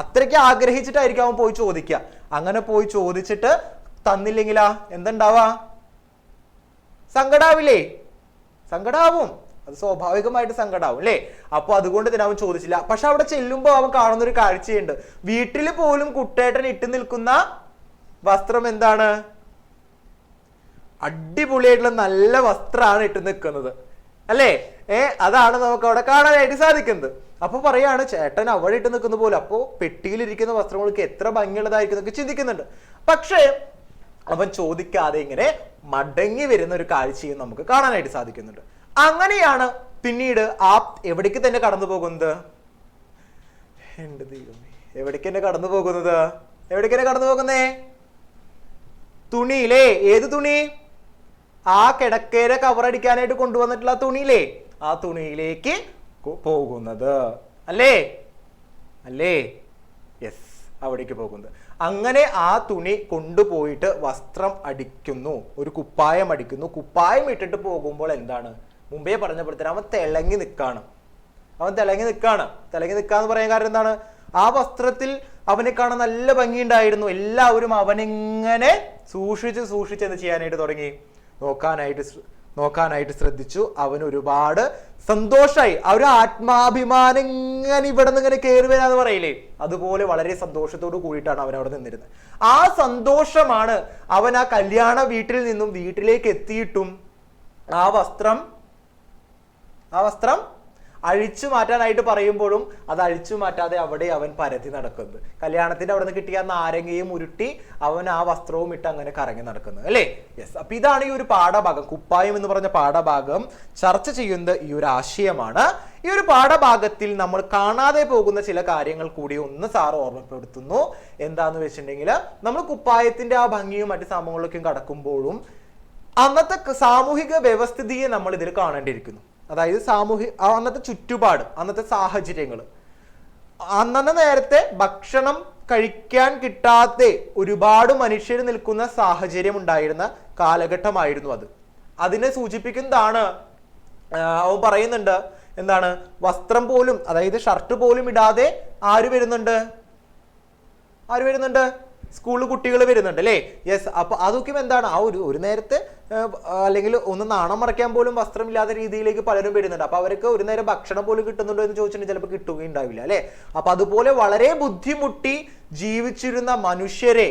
അത്രയ്ക്ക് ആഗ്രഹിച്ചിട്ടായിരിക്കും അവൻ പോയി ചോദിക്കുക. അങ്ങനെ പോയി ചോദിച്ചിട്ട് തന്നില്ലെങ്കിലാ എന്തുണ്ടാവാ? സങ്കടാവും. അത് സ്വാഭാവികമായിട്ട് സങ്കടാവും അല്ലേ? അപ്പൊ അതുകൊണ്ട് തന്നെ അവൻ ചോദിച്ചില്ല. പക്ഷെ അവിടെ ചെല്ലുമ്പോ അവൻ കാണുന്ന ഒരു കാഴ്ചയുണ്ട്. വീട്ടിൽ പോലും കുട്ടേട്ടൻ ഇട്ട് നിൽക്കുന്ന വസ്ത്രം അടിപൊളിയായിട്ടുള്ള നല്ല വസ്ത്രമാണ് ഇട്ട് നിൽക്കുന്നത് അല്ലേ? അതാണ് നമുക്ക് അവിടെ കാണാനായിട്ട് സാധിക്കുന്നത്. അപ്പൊ പറയാണ് ചേട്ടൻ അവിടെ ഇട്ട് നിൽക്കുന്ന പോലെ. അപ്പോ പെട്ടിയിലിരിക്കുന്ന വസ്ത്രങ്ങൾക്ക് എത്ര ഭംഗിയുള്ളതായിരിക്കും എന്നൊക്കെ ചിന്തിക്കുന്നുണ്ട്. പക്ഷേ അവൻ ചോദിക്കാതെ ഇങ്ങനെ മടങ്ങി വരുന്ന ഒരു കാഴ്ചയും നമുക്ക് കാണാനായിട്ട് സാധിക്കുന്നുണ്ട്. അങ്ങനെയാണ് പിന്നീട് എവിടേക്ക് തന്നെ കടന്നു പോകുന്നത്? എന്റെ ദൈവമേ, എവിടേക്ക് തന്നെ കടന്നു പോകുന്നേ? തുണിയില്ലേ? ഏത് തുണി? ആ കിടക്കയുടെ കവറടിക്കാനായിട്ട് കൊണ്ടുവന്നിട്ടുള്ള തുണിയില്ലേ? ആ തുണിയിലേക്ക് പോകുന്നത് അല്ലേ? യെസ്, അവിടേക്ക് പോകുന്നത്. അങ്ങനെ ആ തുണി കൊണ്ടുപോയിട്ട് വസ്ത്രം അടിക്കുന്നു, ഒരു കുപ്പായം അടിക്കുന്നു. കുപ്പായം ഇട്ടിട്ട് പോകുമ്പോൾ മുമ്പേ പറഞ്ഞപ്പോഴത്തേന് അവൻ തിളങ്ങി നിൽക്കാന്ന് പറയാൻ കാരണം എന്താണ്? ആ വസ്ത്രത്തിൽ അവനെ കാണാൻ നല്ല ഭംഗിയുണ്ടായിരുന്നു. എല്ലാവരും അവനിങ്ങനെ സൂക്ഷിച്ച് എന്ത് ചെയ്യാനായിട്ട് തുടങ്ങി? നോക്കാനായിട്ട് ശ്രദ്ധിച്ചു. അവന് ഒരുപാട് സന്തോഷമായി. ആ ഒരു ആത്മാഭിമാനം ഇങ്ങനെ ഇവിടെ നിന്ന് ഇങ്ങനെ കയറി വരാന്ന് പറയില്ലേ, അതുപോലെ വളരെ സന്തോഷത്തോട് കൂടിയിട്ടാണ് അവൻ അവിടെ നിന്നിരുന്നത്. ആ സന്തോഷമാണ് അവൻ ആ കല്യാണ വീട്ടിൽ നിന്നും വീട്ടിലേക്ക് എത്തിയിട്ടും ആ വസ്ത്രം അഴിച്ചു മാറ്റാനായിട്ട് പറയുമ്പോഴും അത് അഴിച്ചു മാറ്റാതെ അവിടെ അവൻ പരതി നടക്കുന്നത്. കല്യാണത്തിന്റെ അവിടെ നിന്ന് കിട്ടിയ നാരങ്ങയും ഉരുട്ടി അവൻ ആ വസ്ത്രവും ഇട്ട് അങ്ങനെ കറങ്ങി നടക്കുന്നത് അല്ലേ? യെസ്. അപ്പൊ ഇതാണ് ഈ ഒരു പാഠഭാഗം. കുപ്പായം എന്ന് പറഞ്ഞ പാഠഭാഗം ചർച്ച ചെയ്യുന്നത് ഈ ഒരു ആശയമാണ്. ഈ ഒരു പാഠഭാഗത്തിൽ നമ്മൾ കാണാതെ പോകുന്ന ചില കാര്യങ്ങൾ കൂടി ഒന്ന് സാർ ഓർമ്മപ്പെടുത്തുന്നു. എന്താന്ന് വെച്ചിട്ടുണ്ടെങ്കിൽ നമ്മൾ കുപ്പായത്തിന്റെ ആ ഭംഗിയും മറ്റു സംഭവങ്ങളൊക്കെയും കടക്കുമ്പോഴും അന്നത്തെ സാമൂഹിക വ്യവസ്ഥിതിയെ നമ്മൾ ഇതിൽ കാണേണ്ടിയിരിക്കുന്നു. അതായത് അന്നത്തെ ചുറ്റുപാട്, അന്നത്തെ സാഹചര്യങ്ങൾ, അന്നത്തെ നേരത്തെ ഭക്ഷണം കഴിക്കാൻ കിട്ടാത്ത ഒരുപാട് മനുഷ്യർ നിൽക്കുന്ന സാഹചര്യം ഉണ്ടായിരുന്ന കാലഘട്ടമായിരുന്നു അത്. അതിനെ സൂചിപ്പിക്കുന്നതാണ് അവൻ പറയുന്നുണ്ട്. വസ്ത്രം പോലും, അതായത് ഷർട്ട് പോലും ഇടാതെ ആര് വരുന്നുണ്ട്? സ്കൂളിൽ കുട്ടികൾ വരുന്നുണ്ട് അല്ലേ? യെസ്. അപ്പൊ അതൊക്കെ ആ ഒരു നേരത്തെ അല്ലെങ്കിൽ ഒന്ന് നാണം മറയ്ക്കാൻ പോലും വസ്ത്രമില്ലാത്ത രീതിയിലേക്ക് പലരും വരുന്നുണ്ട്. അപ്പൊ അവർക്ക് ഒരു നേരം ഭക്ഷണം പോലും കിട്ടുന്നുണ്ടോ എന്ന് ചോദിച്ചിട്ടുണ്ടെങ്കിൽ ചിലപ്പോൾ കിട്ടുകയുണ്ടാവില്ല അല്ലെ? അപ്പൊ അതുപോലെ വളരെ ബുദ്ധിമുട്ടി ജീവിച്ചിരുന്ന മനുഷ്യരെ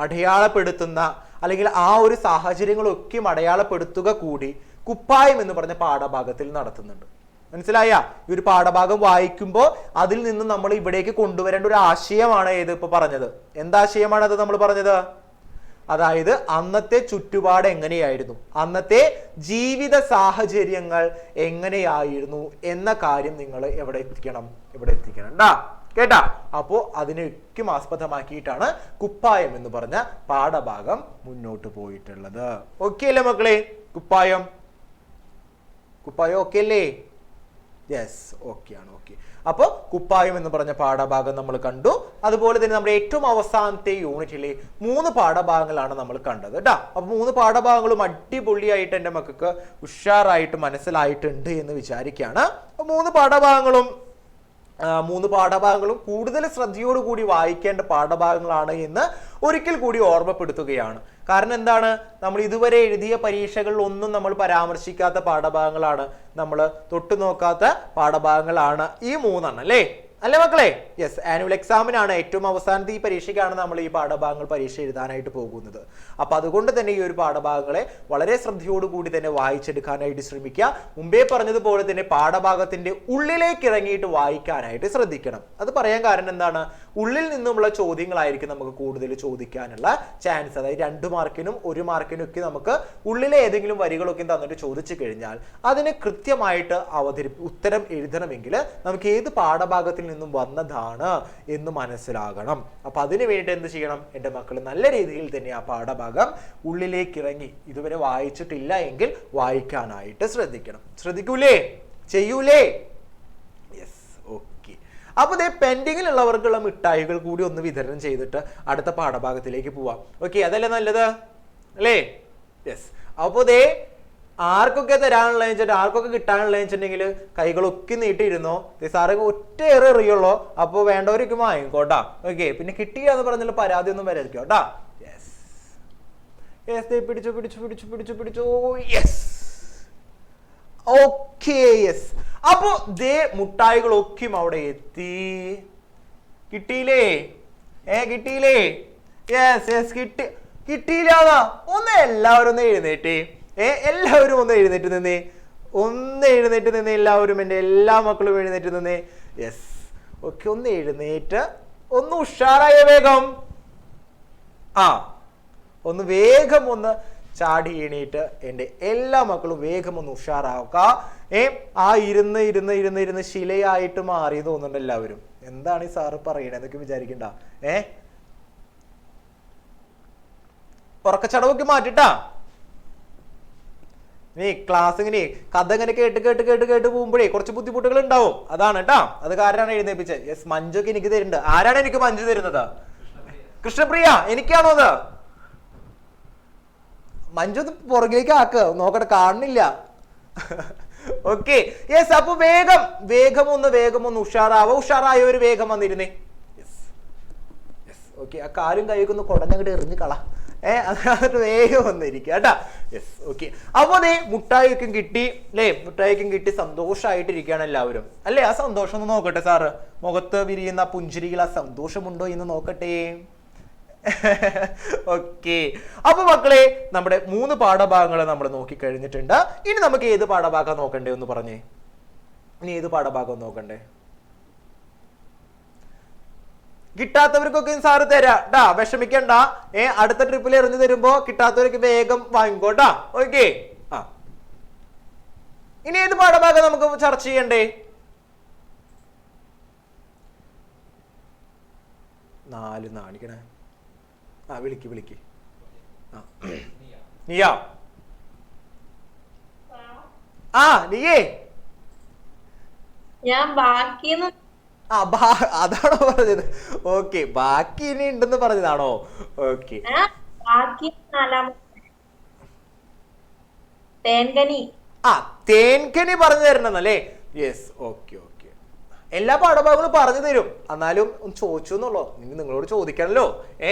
അടയാളപ്പെടുത്തുന്ന അല്ലെങ്കിൽ ആ ഒരു സാഹചര്യങ്ങളൊക്കെ അടയാളപ്പെടുത്തുക കൂടി കുപ്പായം എന്ന് പറഞ്ഞ പാഠഭാഗത്തിൽ നടത്തുന്നുണ്ട്. മനസ്സിലായ? ഈ ഒരു പാഠഭാഗം വായിക്കുമ്പോൾ അതിൽ നിന്ന് നമ്മൾ ഇവിടേക്ക് കൊണ്ടുവരേണ്ട ഒരു ആശയമാണ് ഇപ്പൊ പറഞ്ഞത്. എന്താശയമാണ് അത് നമ്മൾ പറഞ്ഞത്? അതായത് അന്നത്തെ ചുറ്റുപാട് എങ്ങനെയായിരുന്നു, അന്നത്തെ ജീവിത സാഹചര്യങ്ങൾ എങ്ങനെയായിരുന്നു എന്ന കാര്യം നിങ്ങൾ ഇവിടെ എത്തിക്കണം ണ്ടാ കേട്ടാ. അപ്പോ അതിനൊക്കെ ആസ്പദമാക്കിയിട്ടാണ് കുപ്പായം എന്ന് പറഞ്ഞ പാഠഭാഗം മുന്നോട്ട് പോയിട്ടുള്ളത്. ഓക്കെ അല്ലേ മക്കളെ? കുപ്പായം ഓക്കെ അല്ലേ? യെസ്, ഓക്കെ ആണ്. ഓക്കെ, അപ്പോൾ കുപ്പായം എന്ന് പറഞ്ഞ പാഠഭാഗം നമ്മൾ കണ്ടു. അതുപോലെ തന്നെ നമ്മുടെ ഏറ്റവും അവസാനത്തെ യൂണിറ്റിലെ 3 പാഠഭാഗങ്ങളാണ് നമ്മൾ കണ്ടത് കേട്ടോ. അപ്പൊ 3 പാഠഭാഗങ്ങളും അടിപൊളിയായിട്ട് എൻ്റെ മക്കൾക്ക് ഉഷാറായിട്ട് മനസ്സിലായിട്ടുണ്ട് എന്ന് വിചാരിക്കുകയാണ്. അപ്പൊ 3 പാഠഭാഗങ്ങളും കൂടുതൽ ശ്രദ്ധയോടുകൂടി വായിക്കേണ്ട പാഠഭാഗങ്ങളാണ് എന്ന് ഒരിക്കൽ കൂടി ഓർമ്മപ്പെടുത്തുകയാണ്. കാരണം എന്താണ്, നമ്മൾ ഇതുവരെ എഴുതിയ പരീക്ഷകളിൽ ഒന്നും നമ്മൾ പരാമർശിക്കാത്ത പാഠഭാഗങ്ങളാണ്, നമ്മൾ തൊട്ടു നോക്കാത്ത പാഠഭാഗങ്ങളാണ് ഈ 3 അല്ലേ മക്കളെ? യെസ്, ആനുവൽ എക്സാമിനാണ്, ഏറ്റവും അവസാനത്തെ ഈ പരീക്ഷയ്ക്കാണ് നമ്മൾ ഈ പാഠഭാഗങ്ങൾ പരീക്ഷ എഴുതാനായിട്ട് പോകുന്നത്. അപ്പൊ അതുകൊണ്ട് തന്നെ ഈ ഒരു പാഠഭാഗങ്ങളെ വളരെ ശ്രദ്ധയോടുകൂടി തന്നെ വായിച്ചെടുക്കാനായിട്ട് ശ്രമിക്കുക. മുമ്പേ പറഞ്ഞതുപോലെ തന്നെ പാഠഭാഗത്തിന്റെ ഉള്ളിലേക്ക് ഇറങ്ങിയിട്ട് വായിക്കാനായിട്ട് ശ്രദ്ധിക്കണം. അത് പറയാൻ കാരണം എന്താണ്, ഉള്ളിൽ നിന്നുമുള്ള ചോദ്യങ്ങളായിരിക്കും നമുക്ക് കൂടുതൽ ചോദിക്കാനുള്ള ചാൻസ്. അതായത് 2 മാർക്കിനും 1 മാർക്കിനും ഒക്കെ നമുക്ക് ഉള്ളിലെ ഏതെങ്കിലും വരികളൊക്കെ തന്നിട്ട് ചോദിച്ചു കഴിഞ്ഞാൽ അതിന് കൃത്യമായിട്ട് ഉത്തരം എഴുതണമെങ്കിൽ നമുക്ക് ഏത് പാഠഭാഗത്തിൽ നിന്നും വന്നതാണ് എന്ന് മനസ്സിലാകണം. അപ്പൊ അതിനു വേണ്ടി എന്ത് ചെയ്യണം, എൻ്റെ മക്കൾ നല്ല രീതിയിൽ തന്നെ ആ പാഠഭാഗം ഉള്ളിലേക്ക് ഇറങ്ങി ഇതുവരെ വായിച്ചിട്ടില്ല എങ്കിൽ വായിക്കാനായിട്ട് ശ്രദ്ധിക്കൂലേ, ചെയ്യൂലേ? Yes, okay. അപ്പൊ ദേ പെൻഡിങ്ങിലുള്ളവർക്കുള്ള മിഠായികൾ കൂടി ഒന്ന് വിതരണം ചെയ്തിട്ട് അടുത്ത പാഠഭാഗത്തിലേക്ക് പോവാം. ഓക്കെ, അതല്ലേ നല്ലത് അല്ലേ? യെസ്. അപ്പൊ ദേ ആർക്കൊക്കെ തരാനുള്ള വെച്ചിട്ട്, ആർക്കൊക്കെ കിട്ടാനുള്ള വെച്ചിട്ടുണ്ടെങ്കിൽ കൈകളൊക്കെ നീട്ടിയിരുന്നോ. സാറ് ഒറ്റ എറിയുള്ളൂ. അപ്പൊ വേണ്ടവരൊക്കെ വാങ്ങിക്കോട്ടാ. ഓക്കെ, പിന്നെ കിട്ടിയാന്ന് പറഞ്ഞാൽ പരാതി ഒന്നും വരാതിരിക്കും കേട്ടാ. യെസ്, പിടിച്ചു. Yes, okay. യെസ്, അപ്പൊ ദേ മുട്ടായികളൊക്കെയും അവിടെ എത്തി. കിട്ടിയില്ലേ? കിട്ടിയില്ലേ? യെസ്, കിട്ടിയില്ലാതാ. എല്ലാവരും ഒന്ന് എഴുന്നേറ്റേ. എല്ലാവരും ഒന്ന് എഴുന്നേറ്റ് നിന്നേ. എല്ലാവരും, എൻ്റെ എല്ലാ മക്കളും എഴുന്നേറ്റ് നിന്നേ. Yes, okay. ഒന്ന് എഴുന്നേറ്റ് ഒന്ന് ഉഷാറായ വേഗം. ഒന്ന് വേഗം ഒന്ന് ചാടി എണീറ്റ് എൻ്റെ എല്ലാ മക്കളും വേഗം ഒന്ന് ഉഷാറാവുക. ആ ഇരുന്ന് ശിലയായിട്ട് മാറി തോന്നുന്നുണ്ട് എല്ലാവരും. എന്താണ് ഈ സാറ് പറയണേ എന്നൊക്കെ വിചാരിക്കണ്ട. ഉറക്കച്ചടവൊക്കെ മാറ്റിട്ടാ. ക്ലാസ് ഇങ്ങനെ കഥ ഇങ്ങനെ കേട്ട് പോകുമ്പോഴേ കുറച്ച് ബുദ്ധിമുട്ടുകൾ ഉണ്ടാവും. അതാണ് കേട്ടാ, അത് കാരണമാണ് എഴുന്നേപ്പിച്ചത്. യെസ്, മഞ്ജുക്ക് എനിക്ക് തരുന്നുണ്ട്. ആരാണ് എനിക്ക് മഞ്ജു തരുന്നത്? കൃഷ്ണപ്രിയ, എനിക്കാണോ അത്? മഞ്ജു പുറകിലേക്ക് ആക്ക്, നോക്കട്ടെ, കാണുന്നില്ല. Okay, yes. അപ്പൊ വേഗം ഒന്ന് ഉഷാറായവര് വേഗം വന്നിരുന്നേ. Yes, okay. ആ കാലും കൈയൊക്കെ ഒന്ന് കൊടഞ്ഞങ്ങോട്ട് എറിഞ്ഞ് കള. അതിനകത്ത് വേഗം വന്നിരിക്കുക കേട്ടാ. Yes, okay. അപ്പൊ അതേ മുട്ടായിക്കും കിട്ടി അല്ലേ? മുട്ടായിക്കും കിട്ടി സന്തോഷമായിട്ടിരിക്കുകയാണ് എല്ലാവരും അല്ലേ? ആ സന്തോഷം ഒന്ന് നോക്കട്ടെ സാറ്. മുഖത്ത് വിരിയുന്ന പുഞ്ചിരികൾ ആ സന്തോഷമുണ്ടോ എന്ന് നോക്കട്ടെ. ഓക്കെ. അപ്പൊ മക്കളെ, നമ്മുടെ 3 പാഠഭാഗങ്ങൾ നമ്മൾ നോക്കി കഴിഞ്ഞിട്ടുണ്ട്. ഇനി നമുക്ക് ഏത് പാഠഭാഗം നോക്കണ്ടേ ഒന്ന് പറഞ്ഞേ. ഇനി ഏത് പാഠഭാഗം നോക്കണ്ടേ? കിട്ടാത്തവർക്കൊക്കെ സാറ് തരാ, വിഷമിക്കണ്ട. അടുത്ത ട്രിപ്പിൽ എറിഞ്ഞു തരുമ്പോ കിട്ടാത്തവർക്ക് വേഗം വാങ്ങിക്കോട്ടാ. ഓക്കെ. ഇനി ഏത് പാഠഭാഗം നമുക്ക് ചർച്ച ചെയ്യണ്ടേ? 4 നാണിക്കണേ. വിളിക്ക്. നീയാ? നീയേ? ഞാൻ ബാക്കിന്ന് അതാണോ പറഞ്ഞത്? ഓക്കെ, ബാക്കി ഇനി ഉണ്ടെന്ന് പറഞ്ഞതാണോ? ഓക്കെ. തേൻകനി പറഞ്ഞു തരണമെന്നല്ലേ? Yes, okay. എല്ലാ പാഠഭാഗങ്ങളും പറഞ്ഞു തരും. എന്നാലും ഒന്ന് ചോദിച്ചു എന്നുള്ളൂ. നിങ്ങളോട് ചോദിക്കണല്ലോ.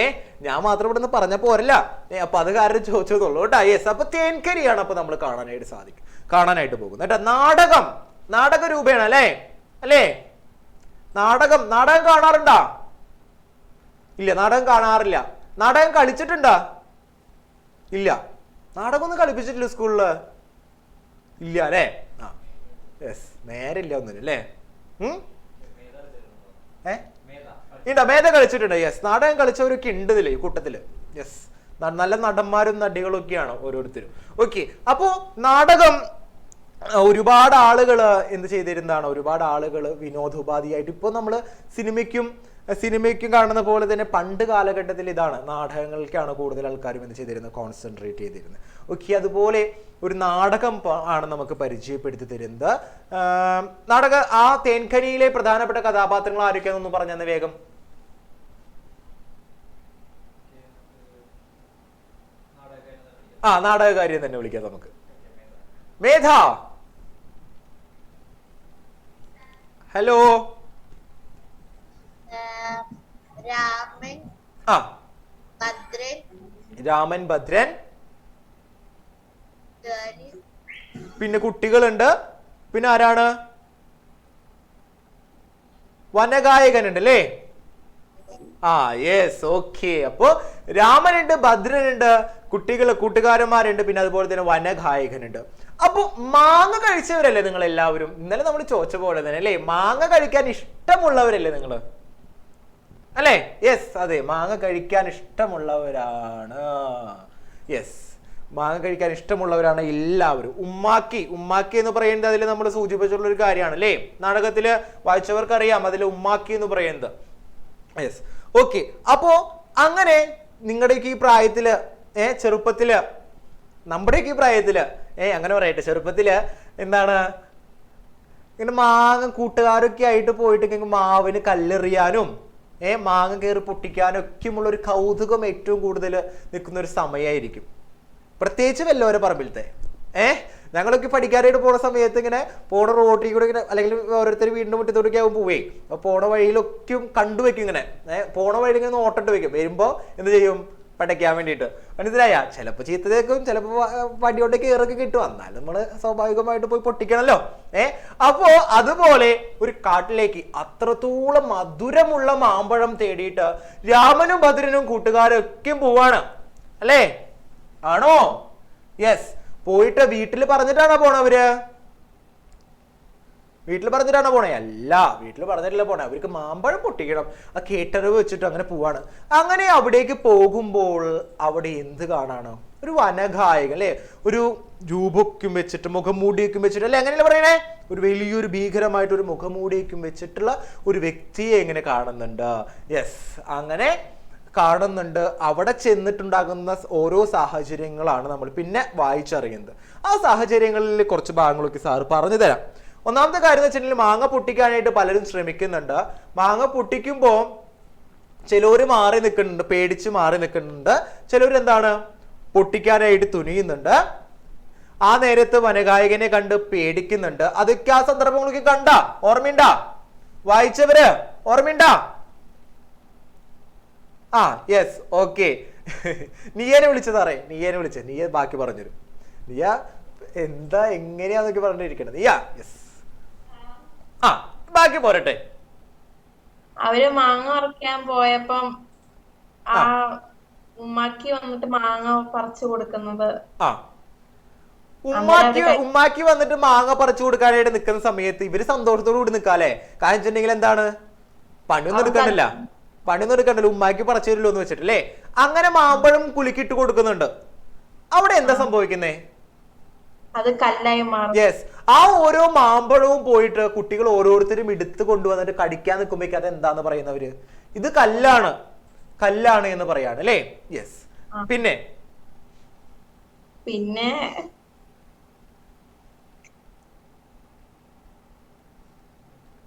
ഞാൻ മാത്രം ഇവിടെ നിന്ന് പറഞ്ഞ പോരല്ല. അപ്പൊ അത് കാരണം ചോദിച്ചു എന്നുള്ളൂ കേട്ടാ. യെസ്, അപ്പൊ തേൻകരിയാണ് അപ്പൊ നമ്മൾ കാണാനായിട്ട് പോകുന്നത് കേട്ടാ. നാടക രൂപേണ അല്ലേ? നാടകം കാണാറുണ്ടാ? ഇല്ല, നാടകം കാണാറില്ല. നാടകം കളിച്ചിട്ടുണ്ടാ? ഇല്ല. നാടകം ഒന്നും കളിപ്പിച്ചിട്ടില്ല സ്കൂളില്? ഇല്ല അല്ലേ? യെസ്, നേരില്ല ഒന്നിനും അല്ലേ? മേധ കളിച്ചിട്ടുണ്ട്. യെസ്, നാടകം കളിച്ചവരൊക്കെ ഉണ്ട് ഇതില്, ഈ കൂട്ടത്തില്. യെസ്, നല്ല നടന്മാരും നടികളും ഒക്കെയാണ് ഓരോരുത്തരും. ഓക്കെ, അപ്പോ നാടകം ഒരുപാട് ആളുകൾ എന്ത് ചെയ്തിരുന്നതാണ്, ഒരുപാട് ആളുകൾ വിനോദോപാധിയായിട്ട് ഇപ്പോൾ നമ്മൾ സിനിമയ്ക്കും കാണുന്ന പോലെ തന്നെ പണ്ട് കാലഘട്ടത്തിൽ ഇതാണ് നാടകങ്ങൾക്കാണ് കൂടുതൽ ആൾക്കാരും എന്ത് ചെയ്തിരുന്നത്, കോൺസെൻട്രേറ്റ് ചെയ്തിരുന്നത്. ഓക്കെ, അതുപോലെ ഒരു നാടകം ആണ് നമുക്ക് പരിചയപ്പെടുത്തി തരുന്നത്. ആ തേൻഖനിയിലെ പ്രധാനപ്പെട്ട കഥാപാത്രങ്ങൾ ആരൊക്കെയാണെന്ന് പറഞ്ഞെന്ന് വേഗം. നാടകകാരിയെ തന്നെ വിളിക്കാം നമുക്ക്. മേധ, ഹലോ. രാമൻ, ഭദ്രൻ, പിന്നെ കുട്ടികളുണ്ട്, പിന്നെ ആരാണ്, വനഗായകനുണ്ട് അല്ലേ? Yes, okay. അപ്പോ രാമനുണ്ട്, ഭദ്രനുണ്ട്, കൂട്ടുകാരന്മാരുണ്ട്, പിന്നെ അതുപോലെ തന്നെ വനഗായകനുണ്ട്. അപ്പൊ മാങ്ങ കഴിച്ചവരല്ലേ നിങ്ങൾ എല്ലാവരും? ഇന്നലെ നമ്മൾ ചോദിച്ച പോലെ തന്നെ അല്ലേ, മാങ്ങ കഴിക്കാൻ ഇഷ്ടമുള്ളവരല്ലേ നിങ്ങൾ അല്ലേ? യെസ്, അതെ, മാങ്ങ കഴിക്കാൻ ഇഷ്ടമുള്ളവരാണ്. യെസ്, മാങ്ങ കഴിക്കാൻ ഇഷ്ടമുള്ളവരാണ് എല്ലാവരും. ഉമ്മാക്കി എന്ന് പറയുന്നത് അതിൽ നമ്മൾ സൂചിപ്പിച്ചിട്ടുള്ള ഒരു കാര്യമാണ് അല്ലേ? നാടകത്തില് വായിച്ചവർക്കറിയാം അതിൽ ഉമ്മാക്കി എന്ന് പറയുന്നത്. Yes, okay. അപ്പോ അങ്ങനെ നിങ്ങളുടെയൊക്കെ ഈ പ്രായത്തില് ചെറുപ്പത്തില്, നമ്മുടെയൊക്കെ ഈ പ്രായത്തില് അങ്ങനെ പറയട്ടെ, ചെറുപ്പത്തില് എന്താണ് ഇങ്ങനെ മാങ്ങ കൂട്ടുകാരൊക്കെ ആയിട്ട് പോയിട്ട് മാവിന് കല്ലെറിയാനും മാങ്ങ കയറി പൊട്ടിക്കാനും ഒക്കെയുമുള്ള ഒരു കൗതുകം ഏറ്റവും കൂടുതൽ നിൽക്കുന്ന ഒരു സമയമായിരിക്കും, പ്രത്യേകിച്ച് വല്ലവരെ പറമ്പിലത്തെ. ഞങ്ങളൊക്കെ പഠിക്കാനായിട്ട് പോണ സമയത്ത് ഇങ്ങനെ പോണ റോട്ടിൽ കൂടെ ഇങ്ങനെ, അല്ലെങ്കിൽ ഓരോരുത്തർ വീടിന്റെ മുറ്റത്തോടൊക്കെ ആവും പോവേ, അപ്പൊ പോണ വഴിയിലൊക്കെ കണ്ടുവെക്കും ഇങ്ങനെ, പോണ വഴി ഇങ്ങനെ നോട്ടിട്ട് വെക്കും, വരുമ്പോ എന്ത് ചെയ്യും, പടയ്ക്കാൻ വേണ്ടിയിട്ട്. മനസ്സിലായ? ചിലപ്പോൾ ചീത്തതേക്കും, ചിലപ്പോൾ വടിയോട്ട് കയറൊക്കെ കിട്ടും, എന്നാലും നമ്മൾ സ്വാഭാവികമായിട്ട് പോയി പൊട്ടിക്കണല്ലോ. അപ്പോ അതുപോലെ ഒരു കാട്ടിലേക്ക് അത്രത്തോളം മധുരമുള്ള മാമ്പഴം തേടിയിട്ട് രാമനും ഭദ്രനും കൂട്ടുകാരും ഒക്കെ പോവാണ് അല്ലേ? ആണോ? യെസ്. പോയിട്ട് വീട്ടിൽ പറഞ്ഞിട്ടാണോ പോണവര്? വീട്ടിൽ പറഞ്ഞിട്ടാണോ പോണേ? അല്ല, വീട്ടിൽ പറഞ്ഞിട്ടില്ല പോണേ, അവർക്ക് മാമ്പഴം പൊട്ടിക്കണം. ആ കേട്ടറിവ് വെച്ചിട്ട് അങ്ങനെ പോവാണ്. അങ്ങനെ അവിടേക്ക് പോകുമ്പോൾ അവിടെ എന്ത് കാണാണ്? ഒരു വനഗായകൻ അല്ലെ, ഒരു രൂപക്കും വെച്ചിട്ട്, മുഖംമൂടിയൊക്കെ വെച്ചിട്ട് അല്ലെ, അങ്ങനെയല്ലേ പറയണേ, ഒരു വലിയൊരു ഭീകരമായിട്ട് ഒരു മുഖംമൂടിയൊക്കെ വെച്ചിട്ടുള്ള ഒരു വ്യക്തിയെ എങ്ങനെ കാണുന്നുണ്ട്. യെസ്, അങ്ങനെ കാണുന്നുണ്ട്. അവിടെ ചെന്നിട്ടുണ്ടാകുന്ന ഓരോ സാഹചര്യങ്ങളാണ് നമ്മൾ പിന്നെ വായിച്ചറിയുന്നത്. ആ സാഹചര്യങ്ങളിൽ കുറച്ച് ഭാഗങ്ങളൊക്കെ സാറ് പറഞ്ഞു തരാം. ഒന്നാമത്തെ കാര്യം എന്ന് വെച്ചിട്ടുണ്ടെങ്കിൽ മാങ്ങ പൊട്ടിക്കാനായിട്ട് പലരും ശ്രമിക്കുന്നുണ്ട്. മാങ്ങ പൊട്ടിക്കുമ്പോൾ ചിലവര് മാറി നിൽക്കുന്നുണ്ട്, പേടിച്ച് മാറി നിൽക്കുന്നുണ്ട്. ചിലവർ എന്താണ്, പൊട്ടിക്കാനായിട്ട് തുനിയുന്നുണ്ട്. ആ നേരത്ത് വനഗായകനെ കണ്ട് പേടിക്കുന്നുണ്ട്. അതൊക്കെ ആ സന്ദർഭങ്ങളൊക്കെ കണ്ട ഓർമ്മയുണ്ടാ? വായിച്ചവര് ഓർമ്മയുണ്ടാ? Yes, okay. നീയനെ വിളിച്ചതാറേ, നീയനെ വിളിച്ച, നീയ ബാക്കി പറഞ്ഞുതരും. നീയ എന്താ എങ്ങനെയാന്നൊക്കെ പറഞ്ഞിരിക്കണത്. യെസ്, ബാക്കി പോരട്ടെ. അവര് മാങ്ങ പറിക്കാൻ പോയപ്പം ആ ഉമ്മാക്കി വന്നിട്ട് മാങ്ങ പറിച്ചു കൊടുക്കുന്നത്, ഉമ്മാക്കി വന്നിട്ട് മാങ്ങ പറിച്ചു കൊടുക്കാനായിട്ട് നിൽക്കുന്ന സമയത്ത് ഇവര് സന്തോഷത്തോടു കൂടി നിൽക്കാല്ലേ. കാരണം വെച്ചിട്ടുണ്ടെങ്കിൽ എന്താണ്, പണിയൊന്നും എടുക്കണ്ടല്ല, ഉമ്മാക്കി പറിച്ചു തരുമല്ലോ എന്ന് വെച്ചിട്ടല്ലേ. അങ്ങനെ മാമ്പഴം കുലുക്കിട്ട് കൊടുക്കുന്നുണ്ട്. അവിടെ എന്താ സംഭവിക്കുന്നേ? അത് കല്ലായി മാറും. യെസ്, ആ ഓരോ മാമ്പഴവും പോയിട്ട് കുട്ടികൾ ഓരോരുത്തരും എടുത്തു കൊണ്ടുവന്നിട്ട് കടിക്കാൻ നിൽക്കുമ്പോഴേക്ക് അത് എന്താന്ന് പറയുന്നവര്, ഇത് കല്ലാണ് എന്ന് പറയാണ് അല്ലേ? യെസ്. പിന്നെ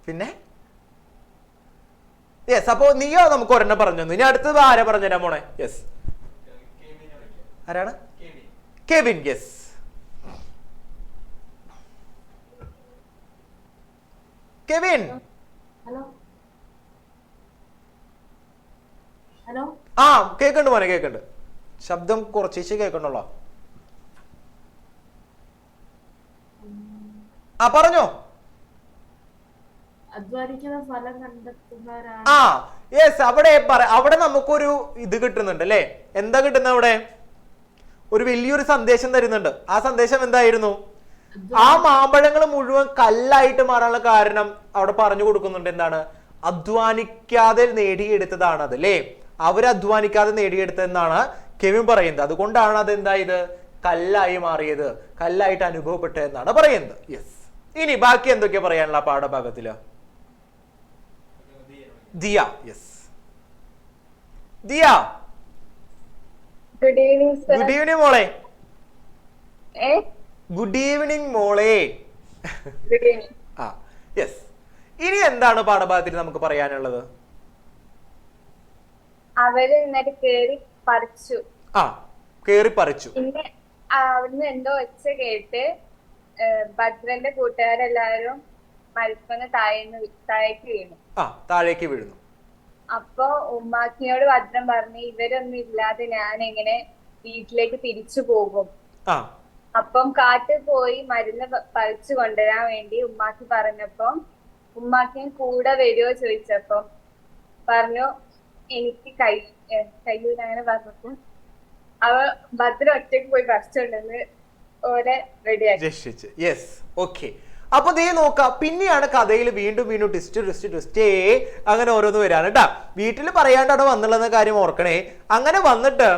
പിന്നെ യെസ്. അപ്പോ നീയോ നമുക്ക് ഒരെണ്ണം പറഞ്ഞു തന്നു. ഇനി അടുത്തത് ആരാ പറഞ്ഞുതരാൻ പോണേ? യെസ്, ആരാണ്? കെവിൻ. Yes, Kevin. കേക്കണ്ട് മോനെ, കേക്കണ്ട്. ശബ്ദം കുറച്ചേച്ച് കേക്കണല്ലോ. പറഞ്ഞോ. യെസ്, അവിടെ നമുക്കൊരു ഇത് കിട്ടുന്നുണ്ട് അല്ലെ? എന്താ കിട്ടുന്നത് അവിടെ? ഒരു വലിയൊരു സന്ദേശം തരുന്നുണ്ട്. ആ സന്ദേശം എന്തായിരുന്നു? ആ മാമ്പഴങ്ങൾ മുഴുവൻ കല്ലായിട്ട് മാറാനുള്ള കാരണം അവിടെ പറഞ്ഞു കൊടുക്കുന്നുണ്ട്. എന്താണ്? അധ്വാനിക്കാതെ നേടിയെടുത്തതാണ് അത് അല്ലേ? അവരധ്വാനിക്കാതെ നേടിയെടുത്തതെന്നാണ് കെവിൻ പറയുന്നത്. അതുകൊണ്ടാണ് അതെന്തായത് കല്ലായി മാറിയത്, കല്ലായിട്ട് അനുഭവപ്പെട്ടത് എന്നാണ് പറയുന്നത്. യെസ്. ഇനി ബാക്കി എന്തൊക്കെയാ പറയാനുള്ള പാഠഭാഗത്തില്? Diya. Yes, Diya. Good evening sir. Good evening മോളെ. ഗുഡ് ഈവനിങ് മോളെ. Good evening. ആ യെസ്. ഇനി എന്താണ് പാഠഭാഗത്തിൽ നമുക്ക് പറയാനുള്ളത്? അവര് എന്നിട്ട് കേറി പറിച്ചു. ആ, കേറി പറിച്ചു. പിന്നെ അവിടുന്ന് എന്തോ ഒച്ച കേട്ട് ഭദ്രന്റെ കൂട്ടുകാരെല്ലാവരും മരിപ്പന്ന് താഴേക്ക് വീണു. ആ, താഴേക്ക് വീഴുന്നു. അപ്പൊ ഉമ്മാക്കിയോട് ഭദ്രൻ പറഞ്ഞു ഇവരൊന്നും ഇല്ലാതെ ഞാൻ എങ്ങനെ വീട്ടിലേക്ക് തിരിച്ചു പോകും. ആ, അപ്പം കാട്ടിൽ പോയി മരുന്ന് പറിച്ചു കൊണ്ടുവരാൻ വേണ്ടി ഉമ്മാക്കി പറഞ്ഞപ്പം ഉമ്മാക്കിയും കൂടെ വരുമോ ചോദിച്ചപ്പം പറഞ്ഞു എനിക്ക് കയ്യൂല. അങ്ങനെ പറഞ്ഞപ്പോ അവ ഭദ്ര ഒറ്റയ്ക്ക് പോയി പറിച്ചുകൊണ്ടെന്ന് ഓരെ റെഡിയാക്കി രക്ഷിച്ച്. Yes, okay. അപ്പൊ ദേ നോക്കാം, പിന്നെയാണ് കഥയിൽ വീണ്ടും വീണ്ടും ട്വിസ്റ്റ് അങ്ങനെ ഓരോന്ന് വരാണ് കേട്ടാ. വീട്ടിൽ പറയാണ്ടാണ് വന്നുള്ളതെന്ന കാര്യം ഓർക്കണേ. അങ്ങനെ വന്നിട്ട്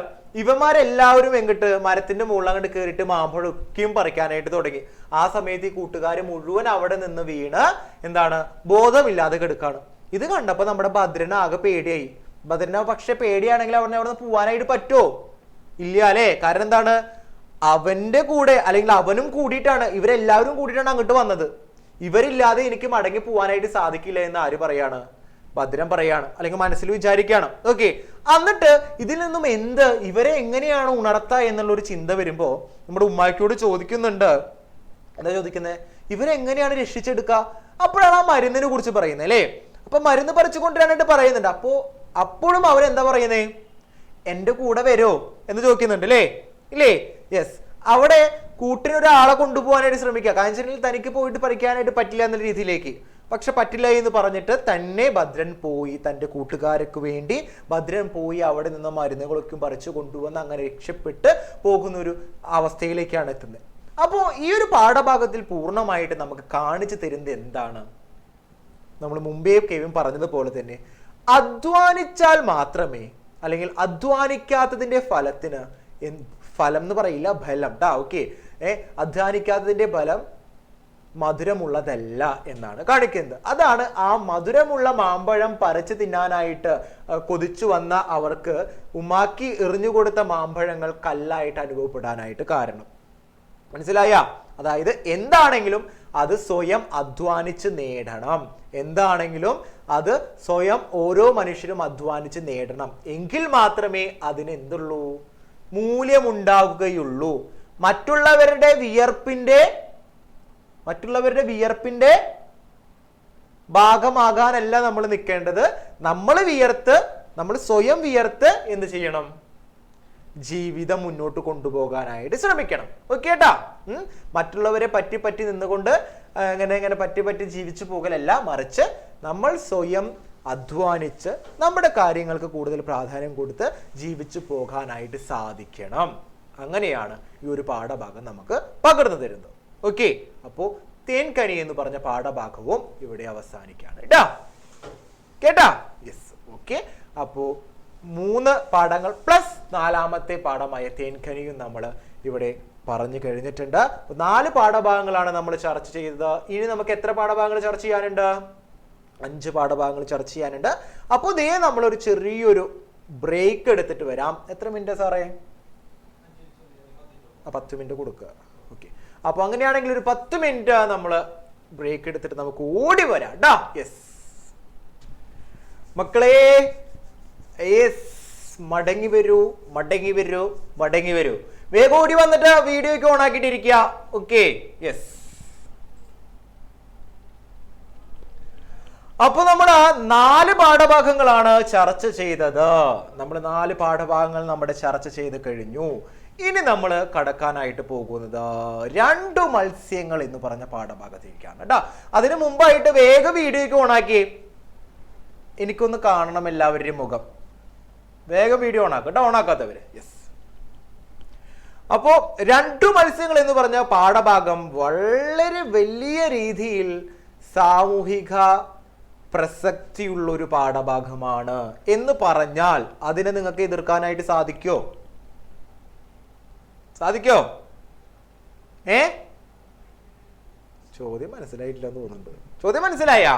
ഇവന്മാരെല്ലാവരും എങ്ങിട്ട് മരത്തിന്റെ മുകളിൽ അങ്ങോട്ട് കയറിയിട്ട് മാമ്പഴൊക്കെയും പറിക്കാനായിട്ട് തുടങ്ങി. ആ സമയത്ത് ഈ കൂട്ടുകാർ മുഴുവൻ അവിടെ നിന്ന് വീണ് എന്താണ് ബോധമില്ലാതെ കിടക്കാണ്. ഇത് കണ്ടപ്പോ നമ്മുടെ ഭദ്രന് ആകെ പേടിയായി. ഭദ്രന് പക്ഷെ പേടിയാണെങ്കിൽ അവിടെ നിന്ന് പോവാനായിട്ട് പറ്റുമോ? ഇല്ല അല്ലേ? കാരണം എന്താണ്, അവന്റെ കൂടെ അല്ലെങ്കിൽ അവനും കൂടിയിട്ടാണ്, ഇവരെല്ലാവരും കൂടിയിട്ടാണ് അങ്ങോട്ട് വന്നത്. ഇവരില്ലാതെ എനിക്ക് മടങ്ങി പോവാനായിട്ട് സാധിക്കില്ല എന്ന് ആര് പറയാണ്? ഭദ്രൻ പറയാണ്, അല്ലെങ്കിൽ മനസ്സിൽ വിചാരിക്കുകയാണ്. ഓക്കെ. എന്നിട്ട് ഇതിൽ നിന്നും ഇവരെ എങ്ങനെയാണ് ഉണർത്തുക എന്നുള്ളൊരു ചിന്ത വരുമ്പോ നമ്മുടെ ഉമ്മാക്കിയോട് ചോദിക്കുന്നുണ്ട്. എന്താ ചോദിക്കുന്നത്? ഇവരെങ്ങനെയാണ് രക്ഷിച്ചെടുക്കുക? അപ്പോഴാണ് ആ മരുന്നിനെ കുറിച്ച് പറയുന്നത് അല്ലേ? അപ്പൊ മരുന്ന് പറിച്ചു കൊണ്ടുവരാനായിട്ട് പറയുന്നുണ്ട്. അപ്പോഴും അവരെന്താ പറയുന്നേ? എന്റെ കൂടെ വരുമോ എന്ന് ചോദിക്കുന്നുണ്ട് അല്ലേ? ഇല്ലേ? യെസ്. അവിടെ കൂട്ടിനൊരാളെ കൊണ്ടുപോകാനായിട്ട് ശ്രമിക്കുക. കാരണം തനിക്ക് പോയിട്ട് പറിക്കാനായിട്ട് പറ്റില്ല എന്നുള്ള രീതിയിലേക്ക്. പക്ഷെ പറ്റില്ല എന്ന് പറഞ്ഞിട്ട് തന്നെ ഭദ്രൻ പോയി, തൻ്റെ കൂട്ടുകാർക്ക് വേണ്ടി ഭദ്രൻ പോയി അവിടെ നിന്ന് മരുന്നുകളൊക്കെ പറിച്ചു കൊണ്ടുവന്ന് അങ്ങനെ രക്ഷപ്പെട്ട് പോകുന്ന ഒരു അവസ്ഥയിലേക്കാണ് എത്തുന്നത്. അപ്പോൾ ഈ ഒരു പാഠഭാഗത്തിൽ പൂർണ്ണമായിട്ട് നമുക്ക് കാണിച്ചു തരുന്നത് എന്താണ്? നമ്മൾ മുമ്പേ കെവിൻ പറഞ്ഞതുപോലെ തന്നെ അധ്വാനിച്ചാൽ മാത്രമേ, അല്ലെങ്കിൽ അധ്വാനിക്കാത്തതിന്റെ ഫലത്തിന് ഫലം എന്ന് പറയില്ല, ഫലം ട്ടാ. ഓക്കെ. അധ്വാനിക്കാത്തതിന്റെ ഫലം മധുരമുള്ളതല്ല എന്നാണ് കാണിക്കുന്നത്. അതാണ് ആ മധുരമുള്ള മാമ്പഴം പറിച്ചു തിന്നാനായിട്ട് കൊതിച്ചു വന്ന അവർക്ക് ഉമ്മാക്കി എറിഞ്ഞുകൊടുത്ത മാമ്പഴങ്ങൾ കല്ലായിട്ട് അനുഭവപ്പെടാനായിട്ട് കാരണം. മനസ്സിലായ? അതായത് എന്താണെങ്കിലും അത് സ്വയം അധ്വാനിച്ച് നേടണം. എന്താണെങ്കിലും അത് സ്വയം ഓരോ മനുഷ്യരും അധ്വാനിച്ച് നേടണം. എങ്കിൽ മാത്രമേ അതിന് എന്തുള്ളൂ? മൂല്യമുണ്ടാകുകയുള്ളൂ. മറ്റുള്ളവരുടെ വിയർപ്പിന്റെ ഭാഗമാകാനല്ല നമ്മൾ നിൽക്കേണ്ടത്. നമ്മൾ സ്വയം വിയർത്ത് എന്ത് ചെയ്യണം? ജീവിതം മുന്നോട്ട് കൊണ്ടുപോകാനായിട്ട് ശ്രമിക്കണം. ഓക്കെ ട്ടാ. മറ്റുള്ളവരെ പറ്റി നിന്നുകൊണ്ട് ഇങ്ങനെ പറ്റി ജീവിച്ചു പോകലല്ല, മറിച്ച് നമ്മൾ സ്വയം അധ്വാനിച്ച് നമ്മുടെ കാര്യങ്ങൾക്ക് കൂടുതൽ പ്രാധാന്യം കൊടുത്ത് ജീവിച്ചു പോകാനായിട്ട് സാധിക്കണം. അങ്ങനെയാണ് ഈ ഒരു പാഠഭാഗം നമുക്ക് പകർന്നു തരുന്നത്. ഓക്കെ. അപ്പോ തേൻകനി എന്ന് പറഞ്ഞ പാഠഭാഗവും ഇവിടെ അവസാനിക്കാണ് കേട്ടാ. യെസ്. ഓക്കെ. അപ്പോ 3 പാഠങ്ങൾ പ്ലസ് 4ാമത്തെ പാഠമായ തേൻകനിയും നമ്മൾ ഇവിടെ പറഞ്ഞു കഴിഞ്ഞിട്ടുണ്ട്. 4 പാഠഭാഗങ്ങളാണ് നമ്മൾ ചർച്ച ചെയ്തത്. ഇനി നമുക്ക് എത്ര പാഠഭാഗങ്ങൾ ചർച്ച ചെയ്യാനുണ്ട്? 5 പാഠഭാഗങ്ങൾ ചർച്ച ചെയ്യാനുണ്ട്. അപ്പോൾ ദേ നമ്മളൊരു ചെറിയൊരു ബ്രേക്ക് എടുത്തിട്ട് വരാം. എത്ര മിനിറ്റ് സാറേ? 10 മിനിറ്റ് കൊടുക്കുക. ഓക്കെ. അപ്പൊ അങ്ങനെയാണെങ്കിൽ ഒരു 10 മിനിറ്റ് നമ്മൾ ബ്രേക്ക് എടുത്തിട്ട് നമുക്ക് ഓടി വരാം ടാ. യെസ് മക്കളെ, മടങ്ങി വരൂ. വേഗം ഓടി വന്നിട്ട് വീഡിയോ ഒക്കെ ഓൺ ആക്കിയിട്ടിരിക്കുക. ഓക്കെ. യെസ്. അപ്പൊ നമ്മൾ 4 പാഠഭാഗങ്ങളാണ് ചർച്ച ചെയ്തത്. നമ്മൾ 4 പാഠഭാഗങ്ങൾ നമ്മുടെ ചർച്ച ചെയ്ത് കഴിഞ്ഞു. ഇനി നമ്മൾ കടക്കാനായിട്ട് പോകുന്നത് 2 മത്സ്യങ്ങൾ എന്ന് പറഞ്ഞ പാഠഭാഗത്തേക്കാണ് കേട്ടോ. അതിനു മുമ്പായിട്ട് വേഗം വീഡിയോയ്ക്ക് ഓണാക്കി, എനിക്കൊന്ന് കാണണം എല്ലാവരുടെയും മുഖം. വേഗം വീഡിയോ ഓണാക്കും കേട്ടോ, ഓണാക്കാത്തവര്. യെസ്. അപ്പോ 2 മത്സ്യങ്ങൾ എന്ന് പറഞ്ഞ പാഠഭാഗം വളരെ വലിയ രീതിയിൽ സാമൂഹിക പ്രസക്തിയുള്ള ഒരു പാഠഭാഗമാണ് എന്ന് പറഞ്ഞാൽ അതിനെ നിങ്ങൾക്ക് എതിർക്കാനായിട്ട് സാധിക്കുമോ? സാധിക്കോ? ചോദ്യം മനസ്സിലായിട്ടില്ലെന്ന് തോന്നുന്നുണ്ട്. ചോദ്യം മനസ്സിലായാ?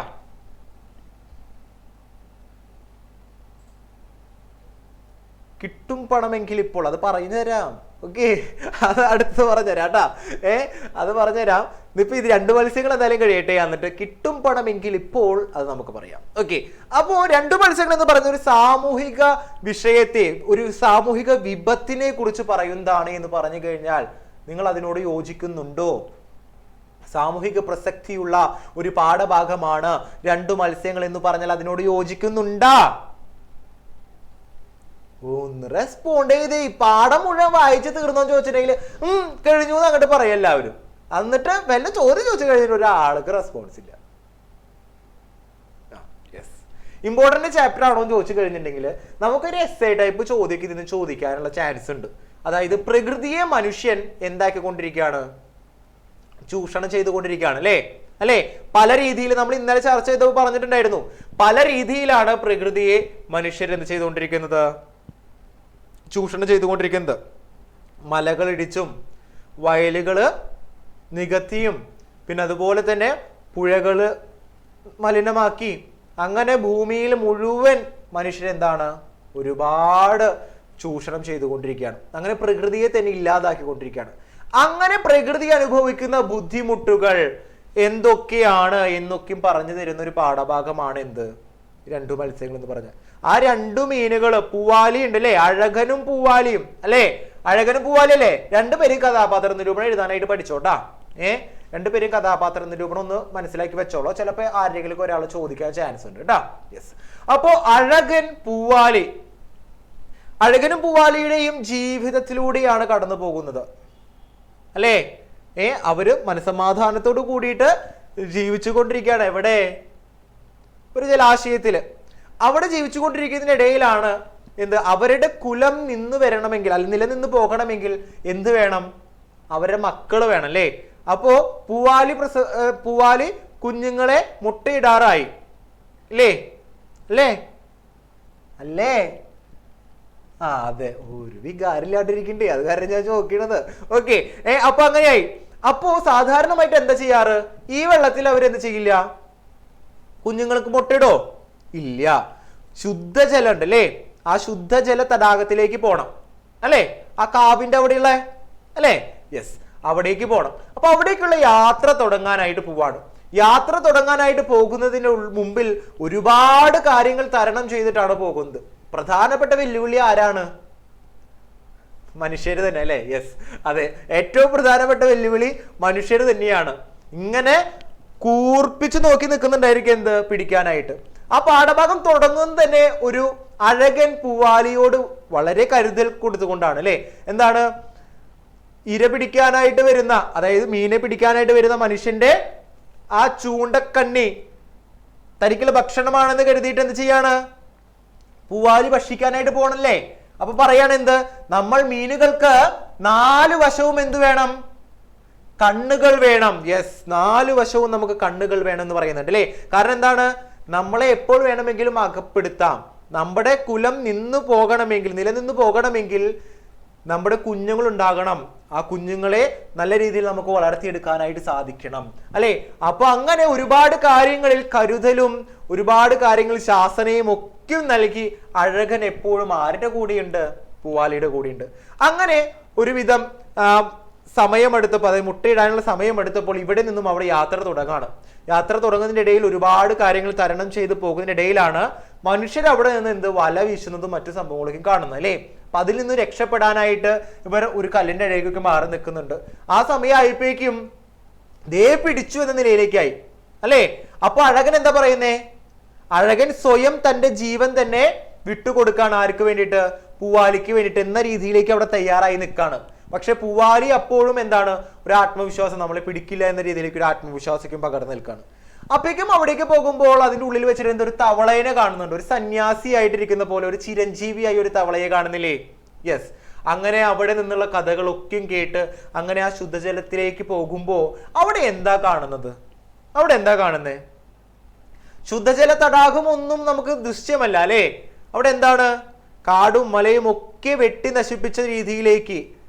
കിട്ടും പണമെങ്കിൽ ഇപ്പോൾ, അത് പറഞ്ഞു തരാം. ഓക്കെ, അത് അടുത്ത് പറഞ്ഞുതരാം കേട്ടാ. അത് പറഞ്ഞുതരാം. ഇപ്പൊ ഇത് 2 മത്സ്യങ്ങൾ എന്തായാലും കഴിയട്ടെ, എന്നിട്ട് കിട്ടും പണമെങ്കിൽ ഇപ്പോൾ അത് നമുക്ക് പറയാം. ഓക്കെ, അപ്പോ 2 മത്സ്യങ്ങൾ എന്ന് പറയുന്ന ഒരു സാമൂഹിക വിഷയത്തെ, ഒരു സാമൂഹിക വിപത്തിനെ കുറിച്ച് പറയുന്നതാണ് എന്ന് പറഞ്ഞു കഴിഞ്ഞാൽ നിങ്ങൾ അതിനോട് യോജിക്കുന്നുണ്ടോ? സാമൂഹിക പ്രസക്തിയുള്ള ഒരു പാഠഭാഗമാണ് 2 മത്സ്യങ്ങൾ എന്ന് പറഞ്ഞാൽ അതിനോട് യോജിക്കുന്നുണ്ടാ? ഒന്ന് റെസ്പോണ്ട് ചെയ്തേ. പാഠം മുഴുവൻ വായിച്ച് തീർന്നോന്ന് ചോദിച്ചിട്ടുണ്ടെങ്കിൽ കഴിഞ്ഞു എന്ന് അങ്ങോട്ട് പറയും എല്ലാവരും. എന്നിട്ട് വല്ല ചോദ്യം ചോദിച്ചു കഴിഞ്ഞിട്ട് ഒരാൾക്ക് റെസ്പോൺസ് ഇല്ല. ഇമ്പോർട്ടന്റ് ചാപ്റ്റർ ആണോ എന്ന് ചോദിച്ചു കഴിഞ്ഞിട്ടുണ്ടെങ്കിൽ നമുക്കൊരു എസ്സേ ടൈപ്പ് ചോദ്യം ഇതിന് ചോദിക്കാനുള്ള ചാൻസ് ഉണ്ട്. അതായത് പ്രകൃതിയെ മനുഷ്യൻ എന്താക്കിക്കൊണ്ടിരിക്കുകയാണ്? ചൂഷണം ചെയ്തുകൊണ്ടിരിക്കുകയാണ് അല്ലേ? പല രീതിയിൽ നമ്മൾ ഇന്നലെ ചർച്ച ചെയ്തപ്പോൾ പറഞ്ഞിട്ടുണ്ടായിരുന്നു. പല രീതിയിലാണ് പ്രകൃതിയെ മനുഷ്യർ എന്ത് ചെയ്തുകൊണ്ടിരിക്കുന്നത്? ചൂഷണം ചെയ്തുകൊണ്ടിരിക്കുന്നത്. മലകൾ ഇടിച്ചും വയലുകള് നികത്തിയും പിന്നെ അതുപോലെ തന്നെ പുഴകള് മലിനമാക്കി അങ്ങനെ ഭൂമിയിൽ മുഴുവൻ മനുഷ്യരെന്താണ് ഒരുപാട് ചൂഷണം ചെയ്തുകൊണ്ടിരിക്കുകയാണ്. അങ്ങനെ പ്രകൃതിയെ തന്നെ ഇല്ലാതാക്കിക്കൊണ്ടിരിക്കുകയാണ്. അങ്ങനെ പ്രകൃതി അനുഭവിക്കുന്ന ബുദ്ധിമുട്ടുകൾ എന്തൊക്കെയാണ് എന്നൊക്കെയും പറഞ്ഞു തരുന്ന ഒരു പാഠഭാഗമാണ് എന്ത്? 2 മത്സ്യങ്ങൾ എന്ന് പറഞ്ഞ ആ 2 മീനുകൾ. പൂവാലി ഉണ്ട് അല്ലെ? അഴകനും പൂവാലിയും അല്ലെ? അഴകനും പൂവാലി അല്ലേ? 2 പേരും കഥാപാത്ര നിരൂപണം എഴുതാനായിട്ട് പഠിച്ചോട്ടാ. 2 പേരും കഥാപാത്ര നിരൂപണം ഒന്ന് മനസ്സിലാക്കി വെച്ചോളൂ. ചിലപ്പോ ആരെങ്കിലും ഒരാൾ ചോദിക്കാൻ ചാൻസ് ഉണ്ട് കേട്ടാ. യെസ്. അപ്പോ അഴകൻ പൂവാലി, അഴകനും പൂവാലിയുടെയും ജീവിതത്തിലൂടെയാണ് കടന്നു പോകുന്നത് അല്ലേ? അവര് മനസമാധാനത്തോട് കൂടിയിട്ട് ജീവിച്ചു കൊണ്ടിരിക്കുകയാണ്. എവിടെ? ഒരു ജലാശയത്തില്. അവിടെ ജീവിച്ചുകൊണ്ടിരിക്കുന്നതിനിടയിലാണ് എന്ത്? അവരുടെ കുലം നിന്ന് വരണമെങ്കിൽ അല്ലെങ്കിൽ നിലനിന്ന് പോകണമെങ്കിൽ എന്ത് വേണം? അവരുടെ മക്കള് വേണം അല്ലേ? അപ്പോ പൂവാലി കുഞ്ഞുങ്ങളെ മുട്ടയിടാറായി അല്ലേ? അതെ, ഒരു വികാരമില്ലാണ്ടിരിക്കണ്ടേ, അത് കാരണം ഞാൻ ചോദിക്കണത്. ഓക്കെ, അപ്പൊ അങ്ങനെയായി. അപ്പോ സാധാരണമായിട്ട് എന്താ ചെയ്യാറ്? ഈ വെള്ളത്തിൽ അവരെന്ത് ചെയ്യില്ല? കുഞ്ഞുങ്ങൾക്ക് മുട്ടയിടോ? ഇല്ല. ശുദ്ധജലം ഉണ്ട് അല്ലേ? ആ ശുദ്ധജല തടാകത്തിലേക്ക് പോണം അല്ലേ? ആ കാവിന്റെ അവിടെയുള്ള അല്ലേ? യെസ്, അവിടേക്ക് പോണം. അപ്പൊ അവിടേക്കുള്ള യാത്ര തുടങ്ങാനായിട്ട് പോവാണ്. യാത്ര തുടങ്ങാനായിട്ട് പോകുന്നതിന് മുമ്പിൽ ഒരുപാട് കാര്യങ്ങൾ തരണം ചെയ്തിട്ടാണ് പോകുന്നത്. പ്രധാനപ്പെട്ട വെല്ലുവിളി ആരാണ്? മനുഷ്യര് തന്നെ അല്ലേ? യെസ്, അതെ, ഏറ്റവും പ്രധാനപ്പെട്ട വെല്ലുവിളി മനുഷ്യര് തന്നെയാണ്. ഇങ്ങനെ കൂർപ്പിച്ച് നോക്കി നിൽക്കുന്നുണ്ടായിരിക്കും എന്ത്? പിടിക്കാനായിട്ട്. ആ പാഠഭാഗം തുടങ്ങുന്നത് തന്നെ ഒരു അഴകൻ പൂവാലിയോട് വളരെ കരുതൽ കൊടുത്തുകൊണ്ടാണ് അല്ലെ? എന്താണ്? ഇര പിടിക്കാനായിട്ട് വരുന്ന, അതായത് മീനെ പിടിക്കാനായിട്ട് വരുന്ന മനുഷ്യന്റെ ആ ചൂണ്ടക്കണ്ണി തനിക്കുള്ള ഭക്ഷണമാണെന്ന് കരുതിയിട്ട് എന്ത് ചെയ്യാണ്? പൂവാലി ഭക്ഷിക്കാനായിട്ട് പോകണല്ലേ? അപ്പൊ പറയാണ് എന്ത്? നമ്മൾ മീനുകൾക്ക് 4 വശവും എന്ത് വേണം? കണ്ണുകൾ വേണം. യെസ്, 4 വശവും നമുക്ക് കണ്ണുകൾ വേണം എന്ന് പറയുന്നുണ്ട് അല്ലേ? കാരണം എന്താണ്? നമ്മളെ എപ്പോൾ വേണമെങ്കിലും അകപ്പെടുത്താം. നമ്മുടെ കുലം നിലനിന്ന് പോകണമെങ്കിൽ നമ്മുടെ കുഞ്ഞുങ്ങൾ ഉണ്ടാകണം. ആ കുഞ്ഞുങ്ങളെ നല്ല രീതിയിൽ നമുക്ക് വളർത്തിയെടുക്കാനായിട്ട് സാധിക്കണം അല്ലെ? അപ്പൊ അങ്ങനെ ഒരുപാട് കാര്യങ്ങളിൽ കരുതലും ഒരുപാട് കാര്യങ്ങളിൽ ശാസനയും ഒക്കെ നൽകി അഴകൻ എപ്പോഴും ആരുടെ കൂടെയുണ്ട്? പൂവാലിയുടെ കൂടെയുണ്ട്. അങ്ങനെ ഒരുവിധം സമയമെടുത്തപ്പോൾ, അതായത് മുട്ടയിടാനുള്ള സമയമെടുത്തപ്പോൾ ഇവിടെ നിന്നും അവിടെ യാത്ര തുടങ്ങാണ്. യാത്ര തുടങ്ങുന്നതിന്റെ ഇടയിൽ ഒരുപാട് കാര്യങ്ങൾ തരണം ചെയ്ത് പോകുന്നതിനിടയിലാണ് മനുഷ്യർ അവിടെ നിന്ന് എന്ത്? വല വീശുന്നതും മറ്റു സംഭവങ്ങളൊക്കെ കാണുന്നത് അല്ലേ? അപ്പൊ അതിൽ നിന്ന് രക്ഷപ്പെടാനായിട്ട് ഇവർ ഒരു കല്ലിന്റെ ഇടയിലേക്ക് മാറി നിൽക്കുന്നുണ്ട്. ആ സമയമായപ്പോഴേക്കും ദേ പിടിച്ചു എന്ന നിലയിലേക്കായി അല്ലേ? അപ്പൊ അഴകൻ എന്താ പറയുന്നേ? അഴകൻ സ്വയം തന്റെ ജീവൻ തന്നെ വിട്ടുകൊടുക്കാണ്. ആർക്ക് വേണ്ടിയിട്ട്? പൂവാലിക്ക് വേണ്ടിയിട്ട് എന്ന രീതിയിലേക്ക് അവിടെ തയ്യാറായി നിൽക്കാണ്. പക്ഷെ പൂവാലി അപ്പോഴും എന്താണ്? ഒരു ആത്മവിശ്വാസം, നമ്മളെ പിടിക്കില്ല എന്ന രീതിയിലേക്ക് ഒരു ആത്മവിശ്വാസിക്കും പകർന്നു നിൽക്കാണ്. അപ്പോഴേക്കും അവിടേക്ക് പോകുമ്പോൾ അതിന്റെ ഉള്ളിൽ വെച്ചിട്ട് ഒരു തവളയെ കാണുന്നുണ്ട്. ഒരു സന്യാസി ആയിട്ടിരിക്കുന്ന പോലെ, ഒരു ചിരഞ്ജീവിയായി ഒരു തവളയെ കാണുന്നില്ലേ? യെസ്. അങ്ങനെ അവിടെ നിന്നുള്ള കഥകളൊക്കെയും കേട്ട് അങ്ങനെ ആ ശുദ്ധജലത്തിലേക്ക് പോകുമ്പോ അവിടെ എന്താ കാണുന്നത്? അവിടെ എന്താ കാണുന്നേ? ശുദ്ധജല തടാകം ഒന്നും നമുക്ക് ദൃശ്യമല്ല അല്ലേ? അവിടെ എന്താണ്? കാടും മലയും ഒക്കെ വെട്ടി നശിപ്പിച്ച രീതിയിലേക്ക്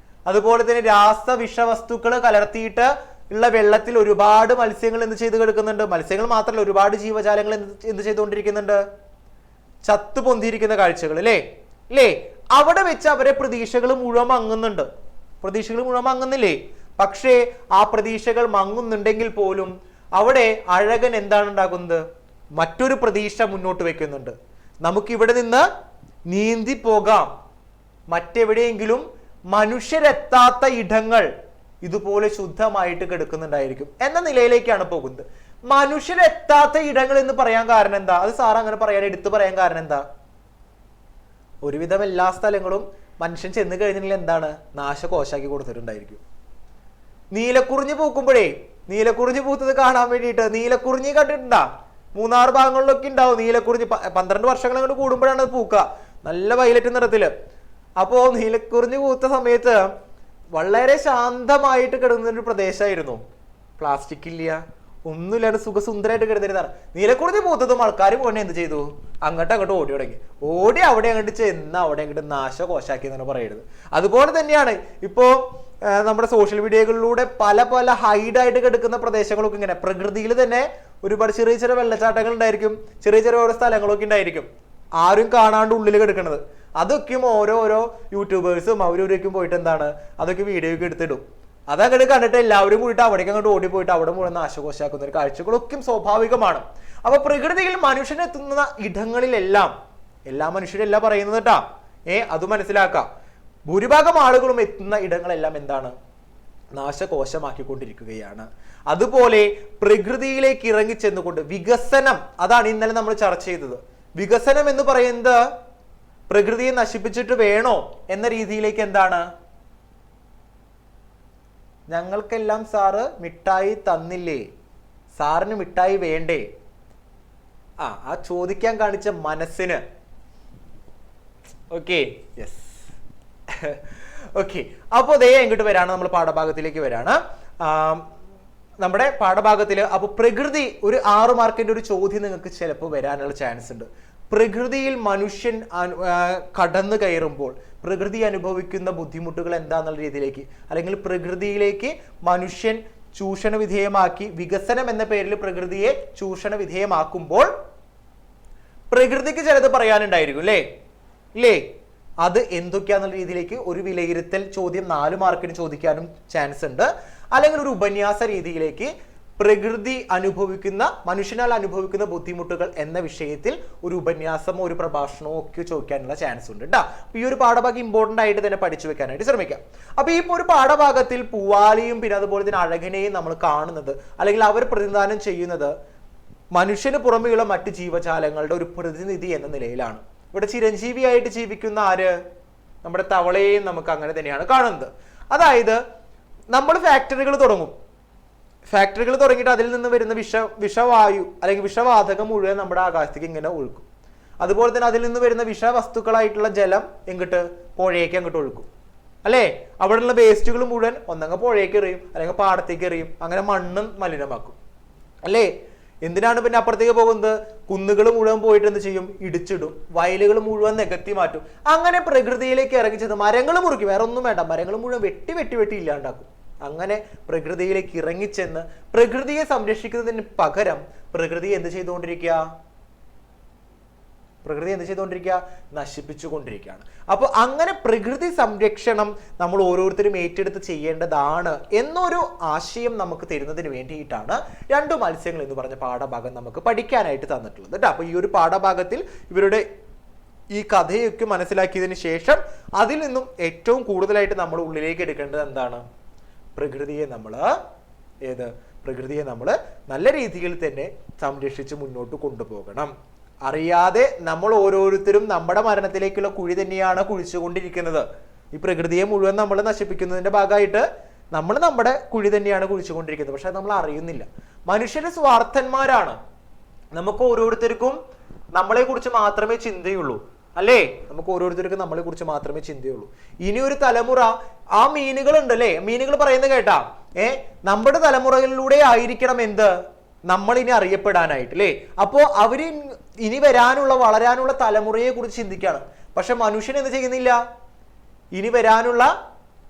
അതുപോലെ തന്നെ രാസവിഷവസ്തുക്കൾ കലർത്തിയിട്ട് ഉള്ള വെള്ളത്തിൽ ഒരുപാട് മത്സ്യങ്ങൾ എന്ത് ചെയ്ത് കിടക്കുന്നുണ്ട്. മത്സ്യങ്ങൾ മാത്രമല്ല, ഒരുപാട് ജീവജാലങ്ങൾ എന്ത് ചെയ്തുകൊണ്ടിരിക്കുന്നുണ്ട്, ചത്തു പൊന്തിയിരിക്കുന്ന കാഴ്ചകൾ അല്ലേ. അവിടെ വെച്ച് അവരെ പ്രതീക്ഷകൾ മുഴുവൻ മങ്ങുന്നില്ലേ. പക്ഷേ ആ പ്രതീക്ഷകൾ മങ്ങുന്നുണ്ടെങ്കിൽ പോലും അവിടെ അഴകൻ എന്താണ് ഉണ്ടാക്കുന്നത്, മറ്റൊരു പ്രതീക്ഷ മുന്നോട്ട് വെക്കുന്നുണ്ട്. നമുക്കിവിടെ നിന്ന് നീന്തി പോകാം, മറ്റെവിടെയെങ്കിലും മനുഷ്യരെത്താത്ത ഇടങ്ങൾ ഇതുപോലെ ശുദ്ധമായിട്ട് കിടക്കുന്നുണ്ടായിരിക്കും എന്ന നിലയിലേക്കാണ് പോകുന്നത്. മനുഷ്യരെത്താത്ത ഇടങ്ങൾ എന്ന് പറയാൻ കാരണം എന്താ? അത് സാർ അങ്ങനെ പറയാൻ എടുത്തു പറയാൻ കാരണം എന്താ? ഒരുവിധം എല്ലാ സ്ഥലങ്ങളും മനുഷ്യൻ ചെന്ന് കഴിഞ്ഞിട്ടുണ്ടെങ്കിൽ എന്താണ്, നാശകോശാക്കി കൊടുത്തിട്ടുണ്ടായിരിക്കും. നീലക്കുറിഞ്ഞി പൂക്കുമ്പോഴേ, നീലക്കുറിഞ്ഞി പൂത്തത് കാണാൻ വേണ്ടിയിട്ട് നീലക്കുറിഞ്ഞി കണ്ടിട്ടുണ്ടാ? മൂന്നാർ ഭാഗങ്ങളിലൊക്കെ ഉണ്ടാവും നീലക്കുറിഞ്ഞി. 12 വർഷങ്ങൾ അങ്ങോട്ട് കൂടുമ്പോഴാണ് അത് പൂക്കുക, നല്ല വയലറ്റ് നിറത്തില്. അപ്പോ നീലക്കുറിഞ്ഞി പൂത്ത സമയത്ത് വളരെ ശാന്തമായിട്ട് കിടന്ന ഒരു പ്രദേശമായിരുന്നു. പ്ലാസ്റ്റിക് ഇല്ല, ഒന്നുമില്ലാണ്ട് സുഖസുന്ദരമായിട്ട് കിടന്നിരുന്നാണ്. നീലക്കുറിഞ്ഞി പൂത്തതും ആൾക്കാർ പോകണേ എന്ത് ചെയ്തു, അങ്ങോട്ട് ഓടി തുടങ്ങി. ഓടി അവിടെ അങ്ങോട്ട് ചെന്ന് അവിടെ അങ്ങോട്ട് നാശകോശാക്കി എന്നാണ് പറയുന്നത്. അതുപോലെ തന്നെയാണ് ഇപ്പോ നമ്മുടെ സോഷ്യൽ മീഡിയകളിലൂടെ പല ഹൈഡായിട്ട് കിടക്കുന്ന പ്രദേശങ്ങളൊക്കെ ഇങ്ങനെ പ്രകൃതിയിൽ തന്നെ ഒരുപാട് ചെറിയ വെള്ളച്ചാട്ടങ്ങൾ ഉണ്ടായിരിക്കും, ചെറിയ ഓരോ സ്ഥലങ്ങളൊക്കെ ഉണ്ടായിരിക്കും, ആരും കാണാണ്ട് ഉള്ളിൽ കിടക്കുന്നത്. അതൊക്കെയും ഓരോ യൂട്യൂബേഴ്സും അവരൊരിക്കും പോയിട്ട് എന്താണ്, അതൊക്കെ വീഡിയോ ഒക്കെ എടുത്തിടും. അതങ്ങോട്ട് കണ്ടിട്ട് എല്ലാവരും കൂടിയിട്ട് അവിടേക്ക് അങ്ങോട്ട് ഓടിപ്പോയിട്ട് അവിടെ മുഴുവൻ നാശകോശാക്കുന്ന ഒരു കാഴ്ചകളൊക്കെ സ്വാഭാവികമാണ്. അപ്പൊ പ്രകൃതിയിൽ മനുഷ്യനെത്തുന്ന ഇടങ്ങളിലെല്ലാം, എല്ലാ മനുഷ്യരല്ല പറയുന്നത് കേട്ടാ, അത് മനസ്സിലാക്കാം. ഭൂരിഭാഗം ആളുകളും എത്തുന്ന ഇടങ്ങളെല്ലാം എന്താണ്, നാശകോശമാക്കിക്കൊണ്ടിരിക്കുകയാണ്. അതുപോലെ പ്രകൃതിയിലേക്ക് ഇറങ്ങിച്ചെന്നുകൊണ്ട് വികസനം, അതാണ് ഇന്നലെ നമ്മൾ ചർച്ച ചെയ്തത്. വികസനം എന്ന് പറയുന്നത് പ്രകൃതിയെ നശിപ്പിച്ചിട്ട് വേണോ എന്ന രീതിയിലേക്ക് എന്താണ്, ഞങ്ങൾക്കെല്ലാം സാറ് മിഠായി തന്നില്ലേ, സാറിന് മിഠായി വേണ്ടേ? ആ ചോദിക്കാൻ കാണിച്ച മനസ്സിന്. Okay, yes. ഓക്കെ, അപ്പോൾ ദേ എങ്ങോട്ട് വരാണ്, നമ്മൾ പാഠഭാഗത്തിലേക്ക് വരാണ്. നമ്മുടെ പാഠഭാഗത്തില് അപ്പൊ പ്രകൃതി, ഒരു 6 മാർക്കിന്റെ ഒരു ചോദ്യം നിങ്ങൾക്ക് ചിലപ്പോൾ വരാനുള്ള ചാൻസ് ഉണ്ട്. പ്രകൃതിയിൽ മനുഷ്യൻ കടന്നു കയറുമ്പോൾ പ്രകൃതി അനുഭവിക്കുന്ന ബുദ്ധിമുട്ടുകൾ എന്താന്നുള്ള രീതിയിലേക്ക്, അല്ലെങ്കിൽ പ്രകൃതിയിലേക്ക് മനുഷ്യൻ ചൂഷണ വിധേയമാക്കി, വികസനം എന്ന പേരിൽ പ്രകൃതിയെ ചൂഷണ വിധേയമാക്കുമ്പോൾ പ്രകൃതിക്ക് ചിലത് പറയാനുണ്ടായിരിക്കും ഇല്ലേ. അത് എന്തൊക്കെയാന്നുള്ള രീതിയിലേക്ക് ഒരു വിലയിരുത്തൽ ചോദ്യം 4 മാർക്കിന് ചോദിക്കാനും ചാൻസ് ഉണ്ട്. അല്ലെങ്കിൽ ഒരു ഉപന്യാസ രീതിയിലേക്ക് പ്രകൃതി അനുഭവിക്കുന്ന, മനുഷ്യനാൽ അനുഭവിക്കുന്ന ബുദ്ധിമുട്ടുകൾ എന്ന വിഷയത്തിൽ ഒരു ഉപന്യാസമോ ഒരു പ്രഭാഷണമോ ഒക്കെ ചോദിക്കാനുള്ള ചാൻസ് ഉണ്ട് കേട്ടോ. ഈ ഒരു പാഠഭാഗം ഇമ്പോർട്ടന്റ് ആയിട്ട് തന്നെ പഠിച്ചു വെക്കാനായിട്ട് ശ്രമിക്കാം. അപ്പൊ ഈ ഒരു പാഠഭാഗത്തിൽ പൂവാലിയും പിന്നെ അതുപോലെ തന്നെ അഴകനെയും നമ്മൾ കാണുന്നത്, അല്ലെങ്കിൽ അവർ പ്രതിനിധാനം ചെയ്യുന്നത് മനുഷ്യന് പുറമെയുള്ള മറ്റ് ജീവജാലങ്ങളുടെ ഒരു പ്രതിനിധി എന്ന നിലയിലാണ്. ഇവിടെ ചിരഞ്ജീവിയായിട്ട് ജീവിക്കുന്ന ആര്, നമ്മുടെ തവളയെയും നമുക്ക് അങ്ങനെ തന്നെയാണ് കാണുന്നത്. അതായത് നമ്മൾ ഫാക്ടറികൾ തുടങ്ങിയിട്ട് അതിൽ നിന്ന് വരുന്ന വിഷവായു അല്ലെങ്കിൽ വിഷവാതകം മുഴുവൻ നമ്മുടെ ആകാശത്തേക്ക് ഇങ്ങനെ ഒഴുക്കും. അതുപോലെ തന്നെ അതിൽ നിന്ന് വരുന്ന വിഷവസ്തുക്കളായിട്ടുള്ള ജലം പുഴയേക്ക് അങ്ങോട്ട് ഒഴുക്കും അല്ലേ. അവിടെയുള്ള വേസ്റ്റുകൾ മുഴുവൻ ഒന്നങ്ങ് പുഴയേക്ക് എറിയും, അല്ലെങ്കിൽ പാടത്തേക്ക് എറിയും, അങ്ങനെ മണ്ണും മലിനമാക്കും അല്ലേ. എന്തിനാണ് പിന്നെ അപ്പുറത്തേക്ക് പോകുന്നത്? കുന്നുകൾ മുഴുവൻ പോയിട്ട് എന്ത് ചെയ്യും? ഇടിച്ചിടും, വയലുകൾ മുഴുവൻ നികത്തി മാറ്റും. അങ്ങനെ പ്രകൃതിയിലേക്ക് ഇറങ്ങിച്ചത് മരങ്ങൾ മുറിക്കും, വേറെ ഒന്നും വേണ്ട, മരങ്ങൾ മുഴുവൻ വെട്ടി ഇല്ലാണ്ടാക്കും. അങ്ങനെ പ്രകൃതിയിലേക്ക് ഇറങ്ങിച്ചെന്ന് പ്രകൃതിയെ സംരക്ഷിക്കുന്നതിന് പകരം പ്രകൃതി എന്ത് ചെയ്തുകൊണ്ടിരിക്കുക? നശിപ്പിച്ചുകൊണ്ടിരിക്കുകയാണ്. അപ്പോൾ അങ്ങനെ പ്രകൃതി സംരക്ഷണം നമ്മൾ ഓരോരുത്തരും ഏറ്റെടുത്ത് ചെയ്യേണ്ടതാണ് എന്നൊരു ആശയം നമുക്ക് തരുന്നതിന് വേണ്ടിയിട്ടാണ് 2 മത്സ്യങ്ങൾ എന്ന് പറഞ്ഞ പാഠഭാഗം നമുക്ക് പഠിക്കാനായിട്ട് തന്നിട്ടുള്ളത് കേട്ടോ. അപ്പോൾ ഈ ഒരു പാഠഭാഗത്തിൽ ഇവരുടെ ഈ കഥയൊക്കെ മനസ്സിലാക്കിയതിന് ശേഷം അതിൽ നിന്നും ഏറ്റവും കൂടുതലായിട്ട് നമ്മൾ ഉള്ളിലേക്ക് എടുക്കേണ്ടത് എന്താണ്? പ്രകൃതിയെ നമ്മൾ നല്ല രീതിയിൽ തന്നെ സംരക്ഷിച്ച് മുന്നോട്ട് കൊണ്ടുപോകണം. അറിയാതെ നമ്മൾ ഓരോരുത്തരും നമ്മുടെ മരണത്തിലേക്കുള്ള കുഴി തന്നെയാണ് കുഴിച്ചുകൊണ്ടിരിക്കുന്നത്. ഈ പ്രകൃതിയെ മുഴുവൻ നമ്മൾ നശിപ്പിക്കുന്നതിന്റെ ഭാഗമായിട്ട് നമ്മൾ നമ്മുടെ കുഴി തന്നെയാണ് കുഴിച്ചുകൊണ്ടിരിക്കുന്നത്. പക്ഷെ നമ്മൾ അറിയുന്നില്ല. മനുഷ്യര് സ്വാർത്ഥന്മാരാണ്. നമുക്ക് ഓരോരുത്തർക്കും നമ്മളെ കുറിച്ച് മാത്രമേ ചിന്തയുള്ളൂ അല്ലേ. നമുക്ക് ഓരോരുത്തർക്കും നമ്മളെ കുറിച്ച് മാത്രമേ ചിന്തയുള്ളൂ. ഇനി ഒരു തലമുറ, ആ മീനുകൾ ഉണ്ടല്ലേ, മീനുകൾ പറയുന്നത് കേട്ടാ, നമ്മുടെ തലമുറകളിലൂടെ ആയിരിക്കണം എന്ത്, നമ്മൾ ഇനി അറിയപ്പെടാനായിട്ട് അല്ലേ. അപ്പോ അവര് ഇനി വളരാനുള്ള തലമുറയെ കുറിച്ച് ചിന്തിക്കുകയാണ്. പക്ഷെ മനുഷ്യൻ എന്ത് ചെയ്യുന്നില്ല? ഇനി വരാനുള്ള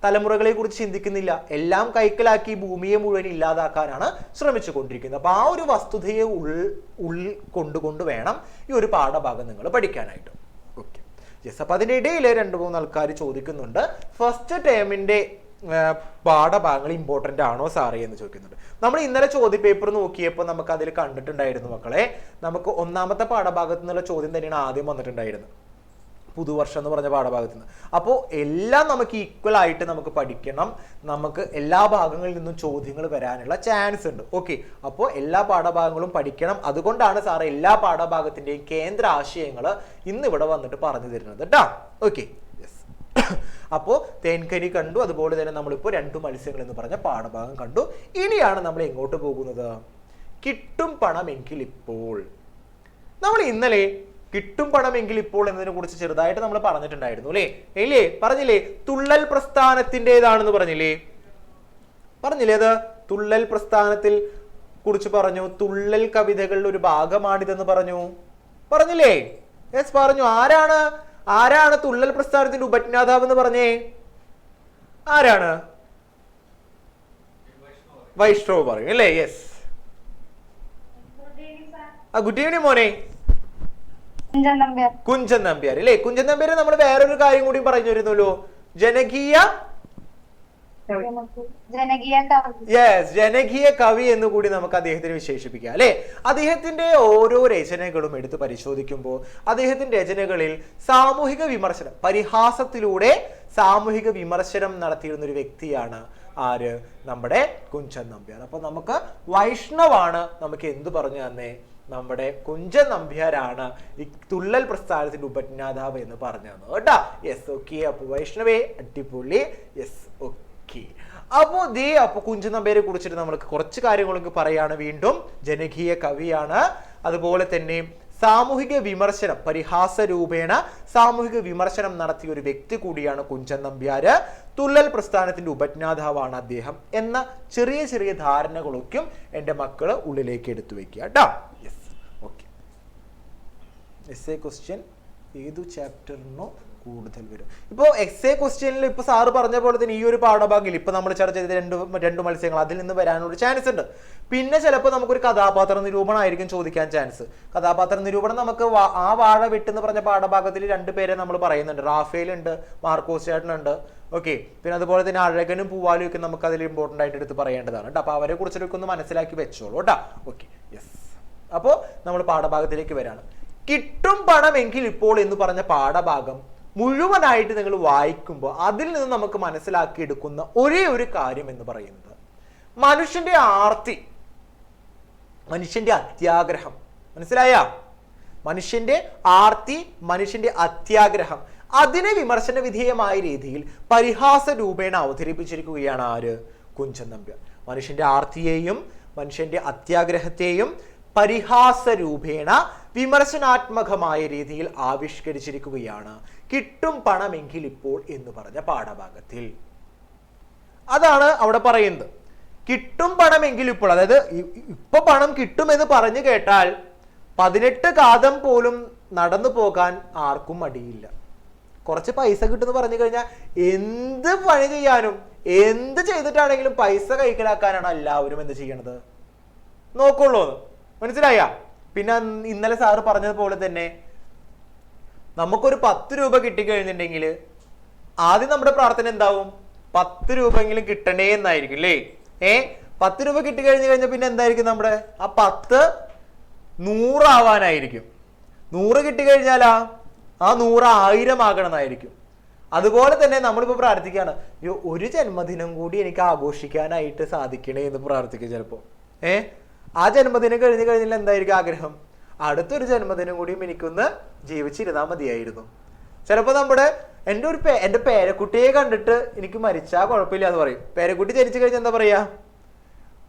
തലമുറകളെ കുറിച്ച് ചിന്തിക്കുന്നില്ല. എല്ലാം കൈക്കലാക്കി ഭൂമിയെ മുഴുവൻ ഇല്ലാതാക്കാനാണ് ശ്രമിച്ചു കൊണ്ടിരിക്കുന്നത്. അപ്പൊ ആ ഒരു വസ്തുതയെ ഉൾക്കൊണ്ടുകൊണ്ട് വേണം ഈ ഒരു പാഠഭാഗം നിങ്ങൾ പഠിക്കാനായിട്ട്. Okay, yes. അപ്പൊ അതിന്റെ ഇടയിൽ 2-3 ആൾക്കാർ ചോദിക്കുന്നുണ്ട്, ഫസ്റ്റ് ടേമിന്റെ പാഠഭാഗങ്ങൾ ഇമ്പോർട്ടന്റ് ആണോ സാറേ എന്ന് ചോദിക്കുന്നുണ്ട്. നമ്മൾ ഇന്നലെ ചോദ്യപേപ്പർ നോക്കിയപ്പോൾ നമുക്ക് അതിൽ കണ്ടിട്ടുണ്ടായിരുന്നു മക്കളെ, നമുക്ക് ഒന്നാമത്തെ പാഠഭാഗത്തു നിന്നുള്ള ചോദ്യം തന്നെയാണ് ആദ്യം വന്നിട്ടുണ്ടായിരുന്നത്, പുതുവർഷം എന്ന് പറഞ്ഞ പാഠഭാഗത്ത് നിന്ന്. അപ്പോൾ എല്ലാം നമുക്ക് ഈക്വൽ ആയിട്ട് നമുക്ക് പഠിക്കണം, നമുക്ക് എല്ലാ ഭാഗങ്ങളിൽ നിന്നും ചോദ്യങ്ങൾ വരാനുള്ള ചാൻസ് ഉണ്ട്. ഓക്കെ, അപ്പോൾ എല്ലാ പാഠഭാഗങ്ങളും പഠിക്കണം. അതുകൊണ്ടാണ് സാറ് എല്ലാ പാഠഭാഗത്തിന്റെയും കേന്ദ്ര ആശയങ്ങൾ ഇന്ന് ഇവിടെ വന്നിട്ട് പറഞ്ഞു തരുന്നത് കേട്ടോ. Okay, yes. അപ്പോൾ തേൻകനി കണ്ടു, അതുപോലെ തന്നെ നമ്മളിപ്പോൾ 2 മത്സ്യങ്ങൾ എന്ന് പറഞ്ഞ പാഠഭാഗം കണ്ടു. ഇനിയാണ് നമ്മൾ എങ്ങോട്ട് പോകുന്നത്? കിട്ടും പണമെങ്കിൽ ഇപ്പോൾ. നമ്മൾ ഇന്നലെ കിട്ടും പണമെങ്കിൽ ഇപ്പോൾ എന്നതിനെ കുറിച്ച് ചെറുതായിട്ട് നമ്മൾ പറഞ്ഞിട്ടുണ്ടായിരുന്നു അല്ലേ? പറഞ്ഞില്ലേ? തുള്ളൽ പ്രസ്ഥാനത്തിൻ്റെതാണെന്ന് പറഞ്ഞില്ലേ? അത് തുള്ളൽ പ്രസ്ഥാനത്തിൽ കുറിച്ച് പറഞ്ഞു. തുള്ളൽ കവിതകളുടെ ഒരു ഭാഗമാണിതെന്ന് പറഞ്ഞില്ലേ? യെസ്, പറഞ്ഞു. ആരാണ് തുള്ളൽ പ്രസ്ഥാനത്തിന്റെ ഉപജ്ഞാതാവ് എന്ന് പറഞ്ഞേ? ആരാണ്? വൈഷ്ണവ് പറയും അല്ലേ? യെസ്. ഗുഡ് ഈവനിങ് മോനെ. കുഞ്ചൻ നമ്പ്യാർ അല്ലേ? കുഞ്ചൻ നമ്പ്യാർ നമ്മൾ വേറൊരു കാര്യം കൂടി പറഞ്ഞിരുന്നല്ലോ, ജനകീയ കവി എന്ന് കൂടി നമുക്ക് അദ്ദേഹത്തിന് വിശേഷിപ്പിക്കാം അല്ലെ? അദ്ദേഹത്തിന്റെ ഓരോ രചനകളും എടുത്ത് പരിശോധിക്കുമ്പോൾ അദ്ദേഹത്തിന്റെ രചനകളിൽ സാമൂഹിക വിമർശനം, പരിഹാസത്തിലൂടെ സാമൂഹിക വിമർശനം നടത്തിയിരുന്ന ഒരു വ്യക്തിയാണ് ആര്? നമ്മുടെ കുഞ്ചൻ നമ്പ്യാർ. അപ്പൊ നമുക്ക് വൈഷ്ണവാണ് നമുക്ക് എന്ത് പറഞ്ഞു തന്നെ? നമ്മുടെ കുഞ്ചൻ നമ്പ്യാരാണ് ഈ തുള്ളൽ പ്രസ്ഥാനത്തിന്റെ ഉപജ്ഞാതാവ് എന്ന് പറഞ്ഞു തന്നത് കേട്ടാ. Yes, okay. അപ്പൊ വൈഷ്ണവേ, അടിപൊളി. Yes, okay. അപ്പൊ കുഞ്ചൻ നമ്പ്യാരെ കുറിച്ചിട്ട് നമ്മൾക്ക് കുറച്ച് കാര്യങ്ങളൊക്കെ പറയാണ്. വീണ്ടും ജനകീയ കവിയാണ്, അതുപോലെ തന്നെ സാമൂഹിക വിമർശനം, പരിഹാസ രൂപേണ സാമൂഹിക വിമർശനം നടത്തിയ ഒരു വ്യക്തി കൂടിയാണ് കുഞ്ചൻ നമ്പ്യാര്. തുള്ളൽ പ്രസ്ഥാനത്തിന്റെ ഉപജ്ഞാതാവാണ് അദ്ദേഹം എന്ന ചെറിയ ചെറിയ ധാരണകളൊക്കെയും എൻ്റെ മക്കള് ഉള്ളിലേക്ക് എടുത്തു വെക്കുക കേട്ടോ. Yes, okay. എസ്എ ക്വസ്റ്റ്യൻ ഏതു ചാപ്റ്ററിനോ കൂടുതൽ വരും? ഇപ്പോൾ എക്സേ ക്വസ്റ്റ്യനിൽ ഇപ്പൊ സാറ് പറഞ്ഞ പോലെ തന്നെ ഈ ഒരു പാഠഭാഗത്തിൽ ഇപ്പൊ നമ്മൾ ചർച്ച ചെയ്ത രണ്ട് മത്സ്യങ്ങൾ അതിൽ നിന്ന് വരാനുള്ള ചാൻസ് ഉണ്ട്. പിന്നെ ചിലപ്പോൾ നമുക്കൊരു കഥാപാത്ര നിരൂപണം ആയിരിക്കും ചോദിക്കാൻ ചാൻസ്. കഥാപാത്ര നിരൂപണം നമുക്ക് ആ വാഴ വെട്ടെന്ന് പറഞ്ഞ പാഠഭാഗത്തിൽ 2 പേരെ നമ്മൾ പറയുന്നുണ്ട്. റാഫേൽ ഉണ്ട്, മാർക്കോസ് ചേട്ടനുണ്ട്. ഓക്കെ, പിന്നെ അതുപോലെ തന്നെ അഴകനും പൂവാലും ഒക്കെ നമുക്ക് അതിൽ ഇമ്പോർട്ടൻ്റ് ആയിട്ട് എടുത്ത് പറയേണ്ടതാണ് കേട്ടോ. അപ്പൊ അവരെ കുറിച്ചൊക്കെ ഒന്ന് മനസ്സിലാക്കി വെച്ചോളൂ കേട്ടോ. Okay, yes. അപ്പോൾ നമ്മൾ പാഠഭാഗത്തിലേക്ക് വരാണ്. കിട്ടും പണമെങ്കിൽ ഇപ്പോൾ എന്ന് പറഞ്ഞ പാഠഭാഗം മുഴുവനായിട്ട് നിങ്ങൾ വായിക്കുമ്പോൾ അതിൽ നിന്ന് നമുക്ക് മനസ്സിലാക്കിയെടുക്കുന്ന ഒരേ ഒരു കാര്യം എന്ന് പറയുന്നത് മനുഷ്യന്റെ ആർത്തി, മനുഷ്യന്റെ അത്യാഗ്രഹം. മനസ്സിലായ? മനുഷ്യന്റെ ആർത്തി, മനുഷ്യന്റെ അത്യാഗ്രഹം, അതിനെ വിമർശന വിധേയമായ രീതിയിൽ പരിഹാസ രൂപേണ അവതരിപ്പിച്ചിരിക്കുകയാണ് ആര്? കുഞ്ചൻ നമ്പ്യാർ. മനുഷ്യന്റെ ആർത്തിയെയും മനുഷ്യന്റെ അത്യാഗ്രഹത്തെയും പരിഹാസ രൂപേണ വിമർശനാത്മകമായ രീതിയിൽ ആവിഷ്കരിച്ചിരിക്കുകയാണ് കിട്ടും പണമെങ്കിൽ ഇപ്പോൾ എന്ന് പറഞ്ഞ പാഠഭാഗത്തിൽ. അതാണ് അവിടെ പറയുന്നത്. കിട്ടും പണമെങ്കിൽ ഇപ്പോൾ, അതായത് ഇപ്പൊ പണം കിട്ടുമെന്ന് പറഞ്ഞു കേട്ടാൽ 18 കാതം പോലും നടന്നു പോകാൻ ആർക്കും മടിയില്ല. കുറച്ച് പൈസ കിട്ടുമെന്ന് പറഞ്ഞു കഴിഞ്ഞാൽ എന്ത് പണി ചെയ്യാനും എന്ത് ചെയ്തിട്ടാണെങ്കിലും പൈസ കൈക്കലാക്കാനാണ് എല്ലാവരും എന്ത് ചെയ്യണത്, നോക്കുള്ളൂ. മനസ്സിലായ? പിന്നെ ഇന്നലെ സാറ് പറഞ്ഞതുപോലെ തന്നെ നമുക്കൊരു 10 രൂപ കിട്ടിക്കഴിഞ്ഞിട്ടുണ്ടെങ്കിൽ ആദ്യം നമ്മുടെ പ്രാർത്ഥന എന്താവും? 10 രൂപയെങ്കിലും കിട്ടണേ എന്നായിരിക്കും അല്ലേ? 10 രൂപ കിട്ടിക്കഴിഞ്ഞു കഴിഞ്ഞാൽ പിന്നെ എന്തായിരിക്കും? നമ്മുടെ ആ 10 100 ആവാനായിരിക്കും. 100 കിട്ടിക്കഴിഞ്ഞാലാ ആ 100 1000 ആകണമെന്നായിരിക്കും. അതുപോലെ തന്നെ നമ്മളിപ്പോൾ പ്രാർത്ഥിക്കുകയാണ്, ഒരു ജന്മദിനം കൂടി എനിക്ക് ആഘോഷിക്കാനായിട്ട് സാധിക്കണേ എന്ന് പ്രാർത്ഥിക്കുക. ചിലപ്പോ ആ ജന്മദിനം കഴിഞ്ഞു കഴിഞ്ഞാൽ എന്തായിരിക്കും ആഗ്രഹം? അടുത്തൊരു ജന്മദിനം കൂടിയും എനിക്കൊന്ന് ജീവിച്ചിരുന്നാൽ മതിയായിരുന്നു. ചിലപ്പോൾ എൻ്റെ പേരക്കുട്ടിയെ കണ്ടിട്ട് എനിക്ക് മരിച്ചാൽ കുഴപ്പമില്ല എന്ന് പറയും. പേരക്കുട്ടി ജനിച്ചു കഴിഞ്ഞാൽ എന്താ പറയാ?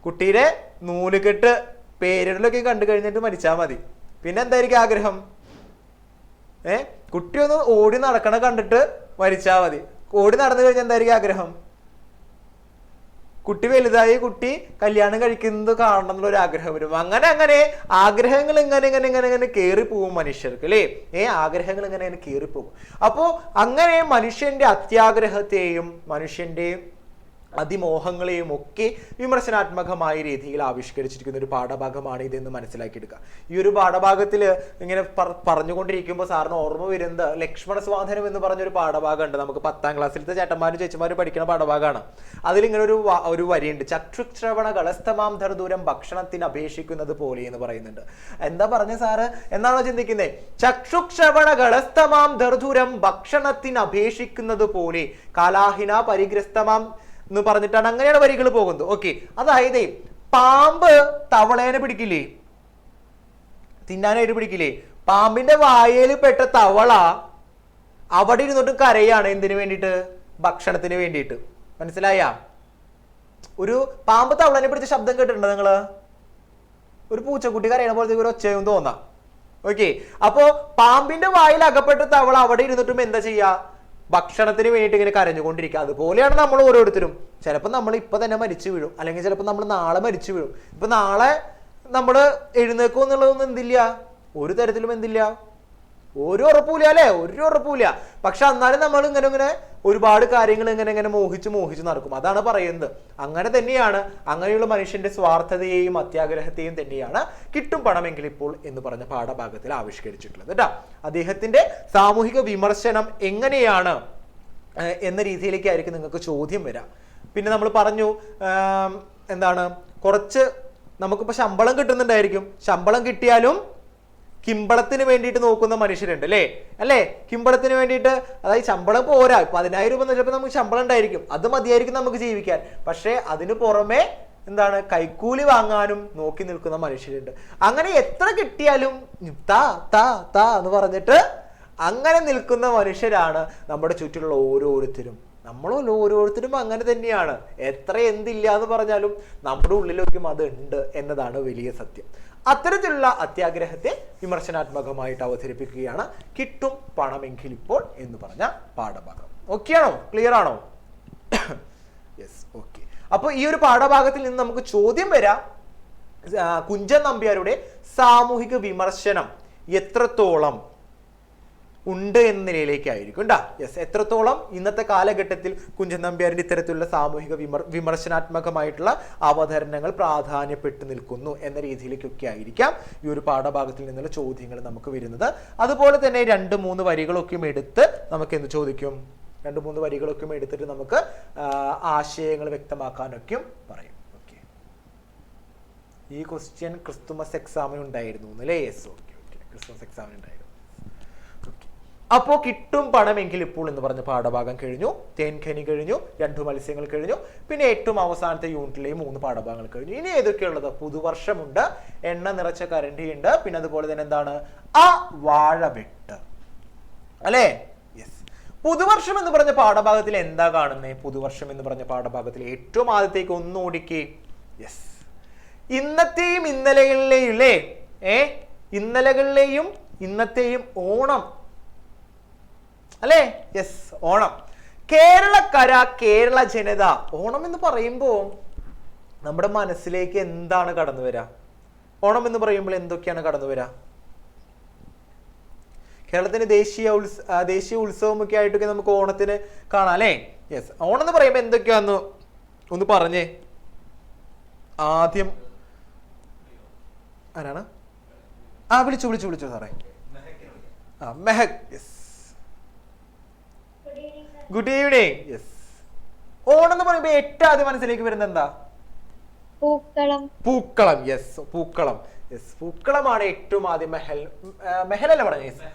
കുട്ടിയുടെ നൂലുകെട്ട് പേരിടലൊക്കെ കണ്ടു കഴിഞ്ഞിട്ട് മരിച്ചാൽ മതി. പിന്നെ എന്തായിരിക്കും ആഗ്രഹം? കുട്ടി ഒന്ന് ഓടി നടക്കണ കണ്ടിട്ട് മരിച്ചാൽ മതി. ഓടി നടന്നു കഴിഞ്ഞാൽ എന്തായിരിക്കും ആഗ്രഹം? കുട്ടി വലുതായി കുട്ടി കല്യാണം കഴിക്കുന്നത് കാണണം എന്നുള്ള ഒരു ആഗ്രഹം വരും. അങ്ങനെ അങ്ങനെ ആഗ്രഹങ്ങൾ ഇങ്ങനെ ഇങ്ങനെ ഇങ്ങനെ ഇങ്ങനെ കയറി പോകും മനുഷ്യർക്ക് അല്ലേ. ആഗ്രഹങ്ങൾ ഇങ്ങനെ ഇങ്ങനെ കയറിപ്പോകും. അപ്പോ അങ്ങനെ മനുഷ്യന്റെ അത്യാഗ്രഹത്തെയും മനുഷ്യന്റെ അതിമോഹങ്ങളെയും ഒക്കെ വിമർശനാത്മകമായ രീതിയിൽ ആവിഷ്കരിച്ചിരിക്കുന്ന ഒരു പാഠഭാഗമാണ് ഇതെന്ന് മനസ്സിലാക്കിയെടുക്കുക. ഈ ഒരു പാഠഭാഗത്തിൽ ഇങ്ങനെ പറഞ്ഞുകൊണ്ടിരിക്കുമ്പോൾ സാറിന് ഓർമ്മ വരുന്നത് ലക്ഷ്മണ സ്വാധനം എന്ന് പറഞ്ഞൊരു പാഠഭാഗമുണ്ട്. നമുക്ക് 10ാം ക്ലാസ്സിലത്തെ ചേട്ടന്മാരും ചേച്ചിമാരും പഠിക്കുന്ന പാഠഭാഗമാണ്. അതിലിങ്ങനെ ഒരു വരിയുണ്ട്, ചക്ഷുശ്രവണ കളസ്തമാം ധർദൂരം ഭക്ഷണത്തിന് അപേക്ഷിക്കുന്നത് പോലെ എന്ന് പറയുന്നുണ്ട്. എന്താ പറഞ്ഞ സാറ് എന്നാണോ ചിന്തിക്കുന്നത്? ചക്ഷുശ്രവണ കളസ്തമാം ധർദൂരം ഭക്ഷണത്തിന് അപേക്ഷിക്കുന്നത് പോലെ കാലാഹിന പരിഗ്രസ്തമാം എന്ന് പറഞ്ഞിട്ടാണ് അങ്ങനെയാണ് വരികൾ പോകുന്നത്. ഓക്കെ, അതായത് പാമ്പ് തവളേനെ പിടിക്കില്ലേ, തിന്നാനായിട്ട് പിടിക്കില്ലേ? പാമ്പിന്റെ വായയിൽ പെട്ട തവള അവിടെ ഇരുന്നിട്ട് കരയാണ്. എന്തിനു വേണ്ടിയിട്ട്? ഭക്ഷണത്തിന് വേണ്ടിയിട്ട്. മനസ്സിലായ? ഒരു പാമ്പ് തവളനെ പിടിച്ച ശബ്ദം കേട്ടിട്ടുണ്ടോ നിങ്ങള്? ഒരു പൂച്ചക്കുട്ടി കരയണ പോലത്തെ ഒരു ഒച്ചയും തോന്നാം. ഓക്കെ, അപ്പോ പാമ്പിന്റെ വായിൽ അകപ്പെട്ട തവള അവിടെ ഇരുന്നിട്ടും എന്താ ചെയ്യാ? ഭക്ഷണത്തിന് വേണ്ടിയിട്ട് ഇങ്ങനെ കരഞ്ഞുകൊണ്ടിരിക്കുക. അതുപോലെയാണ് നമ്മൾ ഓരോരുത്തരും. ചിലപ്പോൾ നമ്മൾ ഇപ്പൊ തന്നെ മരിച്ചു വീഴും, അല്ലെങ്കിൽ ചിലപ്പോൾ നമ്മൾ നാളെ മരിച്ചു വീഴും. ഇപ്പൊ നാളെ നമ്മൾ എഴുന്നേക്കും എന്നുള്ളതൊന്നും എന്തില്ല, ഒരു തരത്തിലും എന്തില്ല, ഒരു ഉറപ്പില്ല അല്ലെ, ഒരു ഉറപ്പില്ല. പക്ഷെ എന്നാലും നമ്മൾ ഇങ്ങനെ ഇങ്ങനെ ഒരുപാട് കാര്യങ്ങൾ ഇങ്ങനെ ഇങ്ങനെ മോഹിച്ച് നടക്കും. അതാണ് പറയുന്നത്. അങ്ങനെ തന്നെയാണ്, അങ്ങനെയുള്ള മനുഷ്യന്റെ സ്വാർത്ഥതയെയും അത്യാഗ്രഹത്തെയും തന്നെയാണ് കിട്ടും പണമെങ്കിൽ ഇപ്പോൾ എന്ന് പറഞ്ഞ പാഠഭാഗത്തിൽ ആവിഷ്കരിച്ചിട്ടുള്ളത് കേട്ടോ. അദ്ദേഹത്തിന്റെ സാമൂഹിക വിമർശനം എങ്ങനെയാണ് എന്ന രീതിയിലേക്കായിരിക്കും നിങ്ങൾക്ക് ചോദ്യം വരാം. പിന്നെ നമ്മൾ പറഞ്ഞു എന്താണ്, കുറച്ച് നമുക്കിപ്പോ ശമ്പളം കിട്ടുന്നുണ്ടായിരിക്കും. ശമ്പളം കിട്ടിയാലും കിമ്പളത്തിന് വേണ്ടിയിട്ട് നോക്കുന്ന മനുഷ്യരുണ്ട് അല്ലേ. കിമ്പളത്തിന് വേണ്ടിയിട്ട്, അതായത് ശമ്പളം പോരാ, 10,000 രൂപ ചിലപ്പോൾ നമുക്ക് ശമ്പളം ഉണ്ടായിരിക്കും, അത് മതിയായിരിക്കും നമുക്ക് ജീവിക്കാൻ. പക്ഷെ അതിന് പുറമെ എന്താണ്, കൈക്കൂലി വാങ്ങാനും നോക്കി നിൽക്കുന്ന മനുഷ്യരുണ്ട്. അങ്ങനെ എത്ര കിട്ടിയാലും താ താ താ എന്ന് പറഞ്ഞിട്ട് അങ്ങനെ നിൽക്കുന്ന മനുഷ്യരാണ് നമ്മുടെ ചുറ്റിലുള്ള ഓരോരുത്തരും. നമ്മളും ഓരോരുത്തരും അങ്ങനെ തന്നെയാണ്. എത്ര എന്തില്ല എന്ന് പറഞ്ഞാലും നമ്മുടെ ഉള്ളിലേക്കും അത് ഉണ്ട് എന്നതാണ് വലിയ സത്യം. അത്തരത്തിലുള്ള അത്യാഗ്രഹത്തെ വിമർശനാത്മകമായിട്ട് അവതരിപ്പിക്കുകയാണ് കിട്ടും പണമെങ്കിൽ ഇപ്പോൾ എന്ന് പറഞ്ഞ പാഠഭാഗം. ഓക്കെ ആണോ? ക്ലിയർ ആണോ? Yes, okay. അപ്പോൾ ഈ ഒരു പാഠഭാഗത്തിൽ നിന്ന് നമുക്ക് ചോദ്യം വരാം, കുഞ്ചൻ നമ്പ്യാരുടെ സാമൂഹിക വിമർശനം എത്രത്തോളം ഉണ്ട് എന്ന നിലയിലേക്കായിരിക്കും കേട്ടോ. യെസ്, എത്രത്തോളം ഇന്നത്തെ കാലഘട്ടത്തിൽ കുഞ്ചൻ നമ്പ്യാരിന്റെ ഇത്തരത്തിലുള്ള സാമൂഹിക വിമർശനാത്മകമായിട്ടുള്ള അവതരണങ്ങൾ പ്രാധാന്യപ്പെട്ടു നിൽക്കുന്നു എന്ന രീതിയിലേക്കൊക്കെ ആയിരിക്കാം ഈ ഒരു പാഠഭാഗത്തിൽ നിന്നുള്ള ചോദ്യങ്ങൾ നമുക്ക് വരുന്നത്. അതുപോലെ തന്നെ 2-3 വരികളൊക്കെ എടുത്ത് നമുക്ക് എന്ത് ചോദിക്കും? 2-3 വരികളൊക്കെ എടുത്തിട്ട് നമുക്ക് ആശയങ്ങൾ വ്യക്തമാക്കാനൊക്കെ പറയും. ഓക്കെ, ഈ ക്വസ്റ്റ്യൻ ക്രിസ്തുമസ് എക്സാമിന് ഉണ്ടായിരുന്നു അല്ലേ? യെസ്, ഓക്കെ, ക്രിസ്തുമസ് എക്സാമിന് ഉണ്ടായിരുന്നു. അപ്പോ കിട്ടും പണമെങ്കിൽ ഇപ്പോൾ എന്ന് പറഞ്ഞ പാഠഭാഗം കഴിഞ്ഞു. തേൻഖനി കഴിഞ്ഞു, 2 മത്സ്യങ്ങൾ കഴിഞ്ഞു. പിന്നെ ഏറ്റവും അവസാനത്തെ യൂണിറ്റിലെയും 3 പാഠഭാഗങ്ങൾ കഴിഞ്ഞു. ഇനി ഏതൊക്കെയുള്ളത്? പുതുവർഷമുണ്ട്, എണ്ണ നിറച്ച കരണ്ടി ഉണ്ട്, പിന്നെ അതുപോലെ തന്നെ എന്താണ്, ആ വാഴവെട്ട് അല്ലേ? യെസ്. പുതുവർഷം എന്ന് പറഞ്ഞ പാഠഭാഗത്തിൽ എന്താ കാണുന്നത്? പുതുവർഷം എന്ന് പറഞ്ഞ പാഠഭാഗത്തിൽ ഏറ്റവും ആദ്യത്തേക്ക് ഒന്ന് ഓടിക്കേ. യെസ്, ഇന്നത്തെയും ഇന്നലകളിലെയും അല്ലേ, ഇന്നലകളിലെയും ഇന്നത്തെയും ഓണം അല്ലേ? യെസ്, ഓണം. കേരളക്കര, കേരള ജനത. ഓണം എന്ന് പറയുമ്പോൾ നമ്മുടെ മനസ്സിലേക്ക് എന്താണ് കടന്നു വരാ? ഓണം എന്ന് പറയുമ്പോൾ എന്തൊക്കെയാണ് കടന്നു വരാ? കേരളത്തിന് ദേശീയ ഉത്സവമൊക്കെ ആയിട്ടൊക്കെ നമുക്ക് ഓണത്തിന് കാണാം അല്ലേ? യെസ്, ഓണം എന്ന് പറയുമ്പോൾ എന്തൊക്കെയാന്ന് ഒന്ന് പറഞ്ഞേ. ആദ്യം ആരാണ്? വിളിച്ചു സാറേ. Mehak. Yes, good evening. Yes, Onam എന്ന് പറയുമ്പോ ഏറ്റവും ആദ്യം മനസ്സിലേക്ക് വരുന്നത് എന്താ? പൂക്കളം. യെസ്, പൂക്കളം. യെസ്, പൂക്കളമാണ് ഏറ്റവും ആദ്യം. മെഹലല്ല പറഞ്ഞ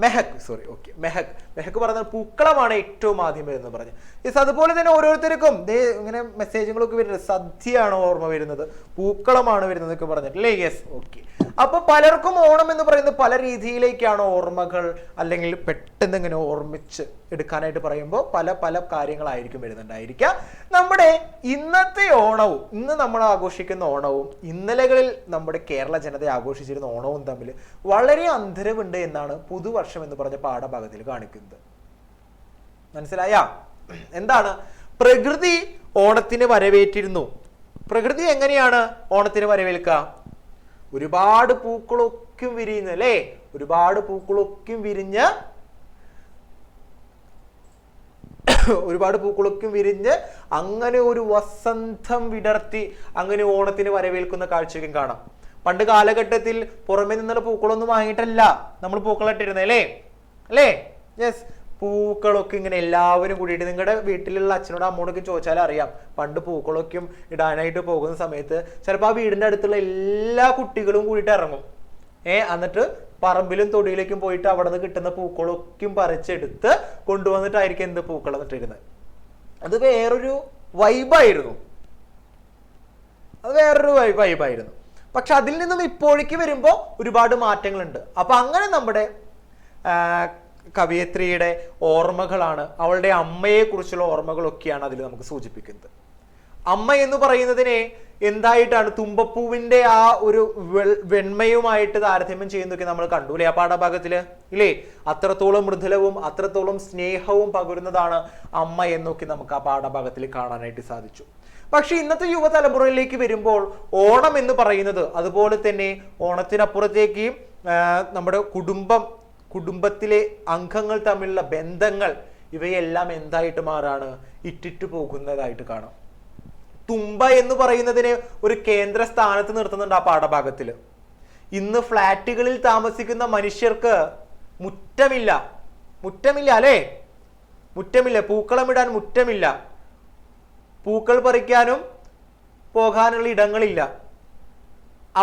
മെഹക് പറഞ്ഞ പൂക്കളമാണ് ഏറ്റവും ആദ്യം വരുന്നത് പറഞ്ഞു. യെസ്, അതുപോലെ തന്നെ ഓരോരുത്തർക്കും ഇങ്ങനെ മെസ്സേജുകളൊക്കെ വരുന്നത് സദ്യയാണ് ഓർമ്മ വരുന്നത്, പൂക്കളമാണ് വരുന്നത് ഒക്കെ പറഞ്ഞിട്ടല്ലേ? Yes, okay. അപ്പൊ പലർക്കും ഓണം എന്ന് പറയുന്നത് പല രീതിയിലേക്കാണ് ഓർമ്മകൾ, അല്ലെങ്കിൽ പെട്ടെന്ന് ഇങ്ങനെ ഓർമ്മിച്ച് എടുക്കാനായിട്ട് പറയുമ്പോൾ പല പല കാര്യങ്ങളായിരിക്കും വരുന്നുണ്ടായിരിക്കുക. നമ്മുടെ ഇന്നത്തെ ഓണവും ഇന്ന് നമ്മൾ ആഘോഷിക്കുന്ന ഓണവും ഇന്നലകളിൽ നമ്മുടെ കേരള ജനത ആഘോഷിച്ചിരുന്ന ഓണവും തമ്മിൽ വളരെ അന്തരമുണ്ട് എന്നാണ് പുതുവർഷം എന്ന് പറഞ്ഞ പാഠഭാഗത്തിൽ കാണിക്കുന്നത്. മനസ്സിലായ? എന്താണ്? പ്രകൃതി ഓണത്തിന് വരവേറ്റിരുന്നു. പ്രകൃതി എങ്ങനെയാണ് ഓണത്തിന് വരവേൽക്കുക? ഒരുപാട് പൂക്കളൊക്കെ വിരിയുന്നു അല്ലേ? ഒരുപാട് പൂക്കളൊക്കെ വിരിഞ്ഞ് അങ്ങനെ ഒരു വസന്തം വിടർത്തി അങ്ങനെ ഓണത്തിന് വരവേൽക്കുന്ന കാഴ്ചയും കാണാം. പണ്ട് കാലഘട്ടത്തിൽ പുറമെ നിന്നുള്ള പൂക്കളൊന്നും വാങ്ങിയിട്ടല്ല നമ്മൾ പൂക്കളിട്ടിരുന്നേ അല്ലേ? യെസ്, പൂക്കളൊക്കെ ഇങ്ങനെ എല്ലാവരും കൂടിയിട്ട്, നിങ്ങളുടെ വീട്ടിലുള്ള അച്ഛനോടും അമ്മോടൊക്കെ ചോദിച്ചാൽ അറിയാം, പണ്ട് പൂക്കളൊക്കെ ഇടാനായിട്ട് പോകുന്ന സമയത്ത് ചിലപ്പോൾ ആ വീടിന്റെ അടുത്തുള്ള എല്ലാ കുട്ടികളും കൂടിയിട്ട് ഇറങ്ങും. എന്നിട്ട് പറമ്പിലും തൊടിയിലേക്കും പോയിട്ട് അവിടെ നിന്ന് കിട്ടുന്ന പൂക്കളൊക്കെ പറിച്ചെടുത്ത് കൊണ്ടുവന്നിട്ടായിരിക്കും എന്ത് പൂക്കളം ഇട്ടിരുന്നത്. അത് വേറൊരു വൈബായിരുന്നു. പക്ഷെ അതിൽ നിന്നും ഇപ്പോഴേക്ക് വരുമ്പോൾ ഒരുപാട് മാറ്റങ്ങളുണ്ട്. അപ്പൊ അങ്ങനെ നമ്മുടെ കവയത്രിയുടെ ഓർമ്മകളാണ്, അവളുടെ അമ്മയെ കുറിച്ചുള്ള ഓർമ്മകളൊക്കെയാണ് അതിൽ നമുക്ക് സൂചിപ്പിക്കുന്നത്. അമ്മ എന്ന് പറയുന്നതിനെ എന്തായിട്ടാണ് തുമ്പപ്പൂവിന്റെ ആ ഒരു വെണ്മയുമായിട്ട് താരതമ്യം ചെയ്യുന്നതൊക്കെ നമ്മൾ കണ്ടു അല്ലേ ആ പാഠഭാഗത്തില് ഇല്ലേ? അത്രത്തോളം മൃദുലവും അത്രത്തോളം സ്നേഹവും പകരുന്നതാണ് അമ്മ എന്നൊക്കെ നമുക്ക് ആ പാഠഭാഗത്തിൽ കാണാനായിട്ട് സാധിച്ചു. പക്ഷെ ഇന്നത്തെ യുവതലമുറയിലേക്ക് വരുമ്പോൾ ഓണം എന്ന് പറയുന്നത്, അതുപോലെ തന്നെ ഓണത്തിനപ്പുറത്തേക്ക് നമ്മുടെ കുടുംബത്തിലെ അംഗങ്ങൾ തമ്മിലുള്ള ബന്ധങ്ങൾ, ഇവയെല്ലാം എന്തായിട്ട് മാറാണ്? ഇറ്റിറ്റു പോകുന്നതായിട്ട് കാണാം. തുമ്പ എന്ന് പറയുന്നതിനെ ഒരു കേന്ദ്ര സ്ഥാനത്ത് നിർത്തുന്നുണ്ട് ആ പാഠഭാഗത്തിൽ. ഇന്ന് ഫ്ലാറ്റുകളിൽ താമസിക്കുന്ന മനുഷ്യർക്ക് മുറ്റമില്ല അല്ലേ? മുറ്റമില്ല, പൂക്കളമിടാൻ മുറ്റമില്ല, പൂക്കൾ പറിക്കാനും പോകാനുള്ള ഇടങ്ങളില്ല.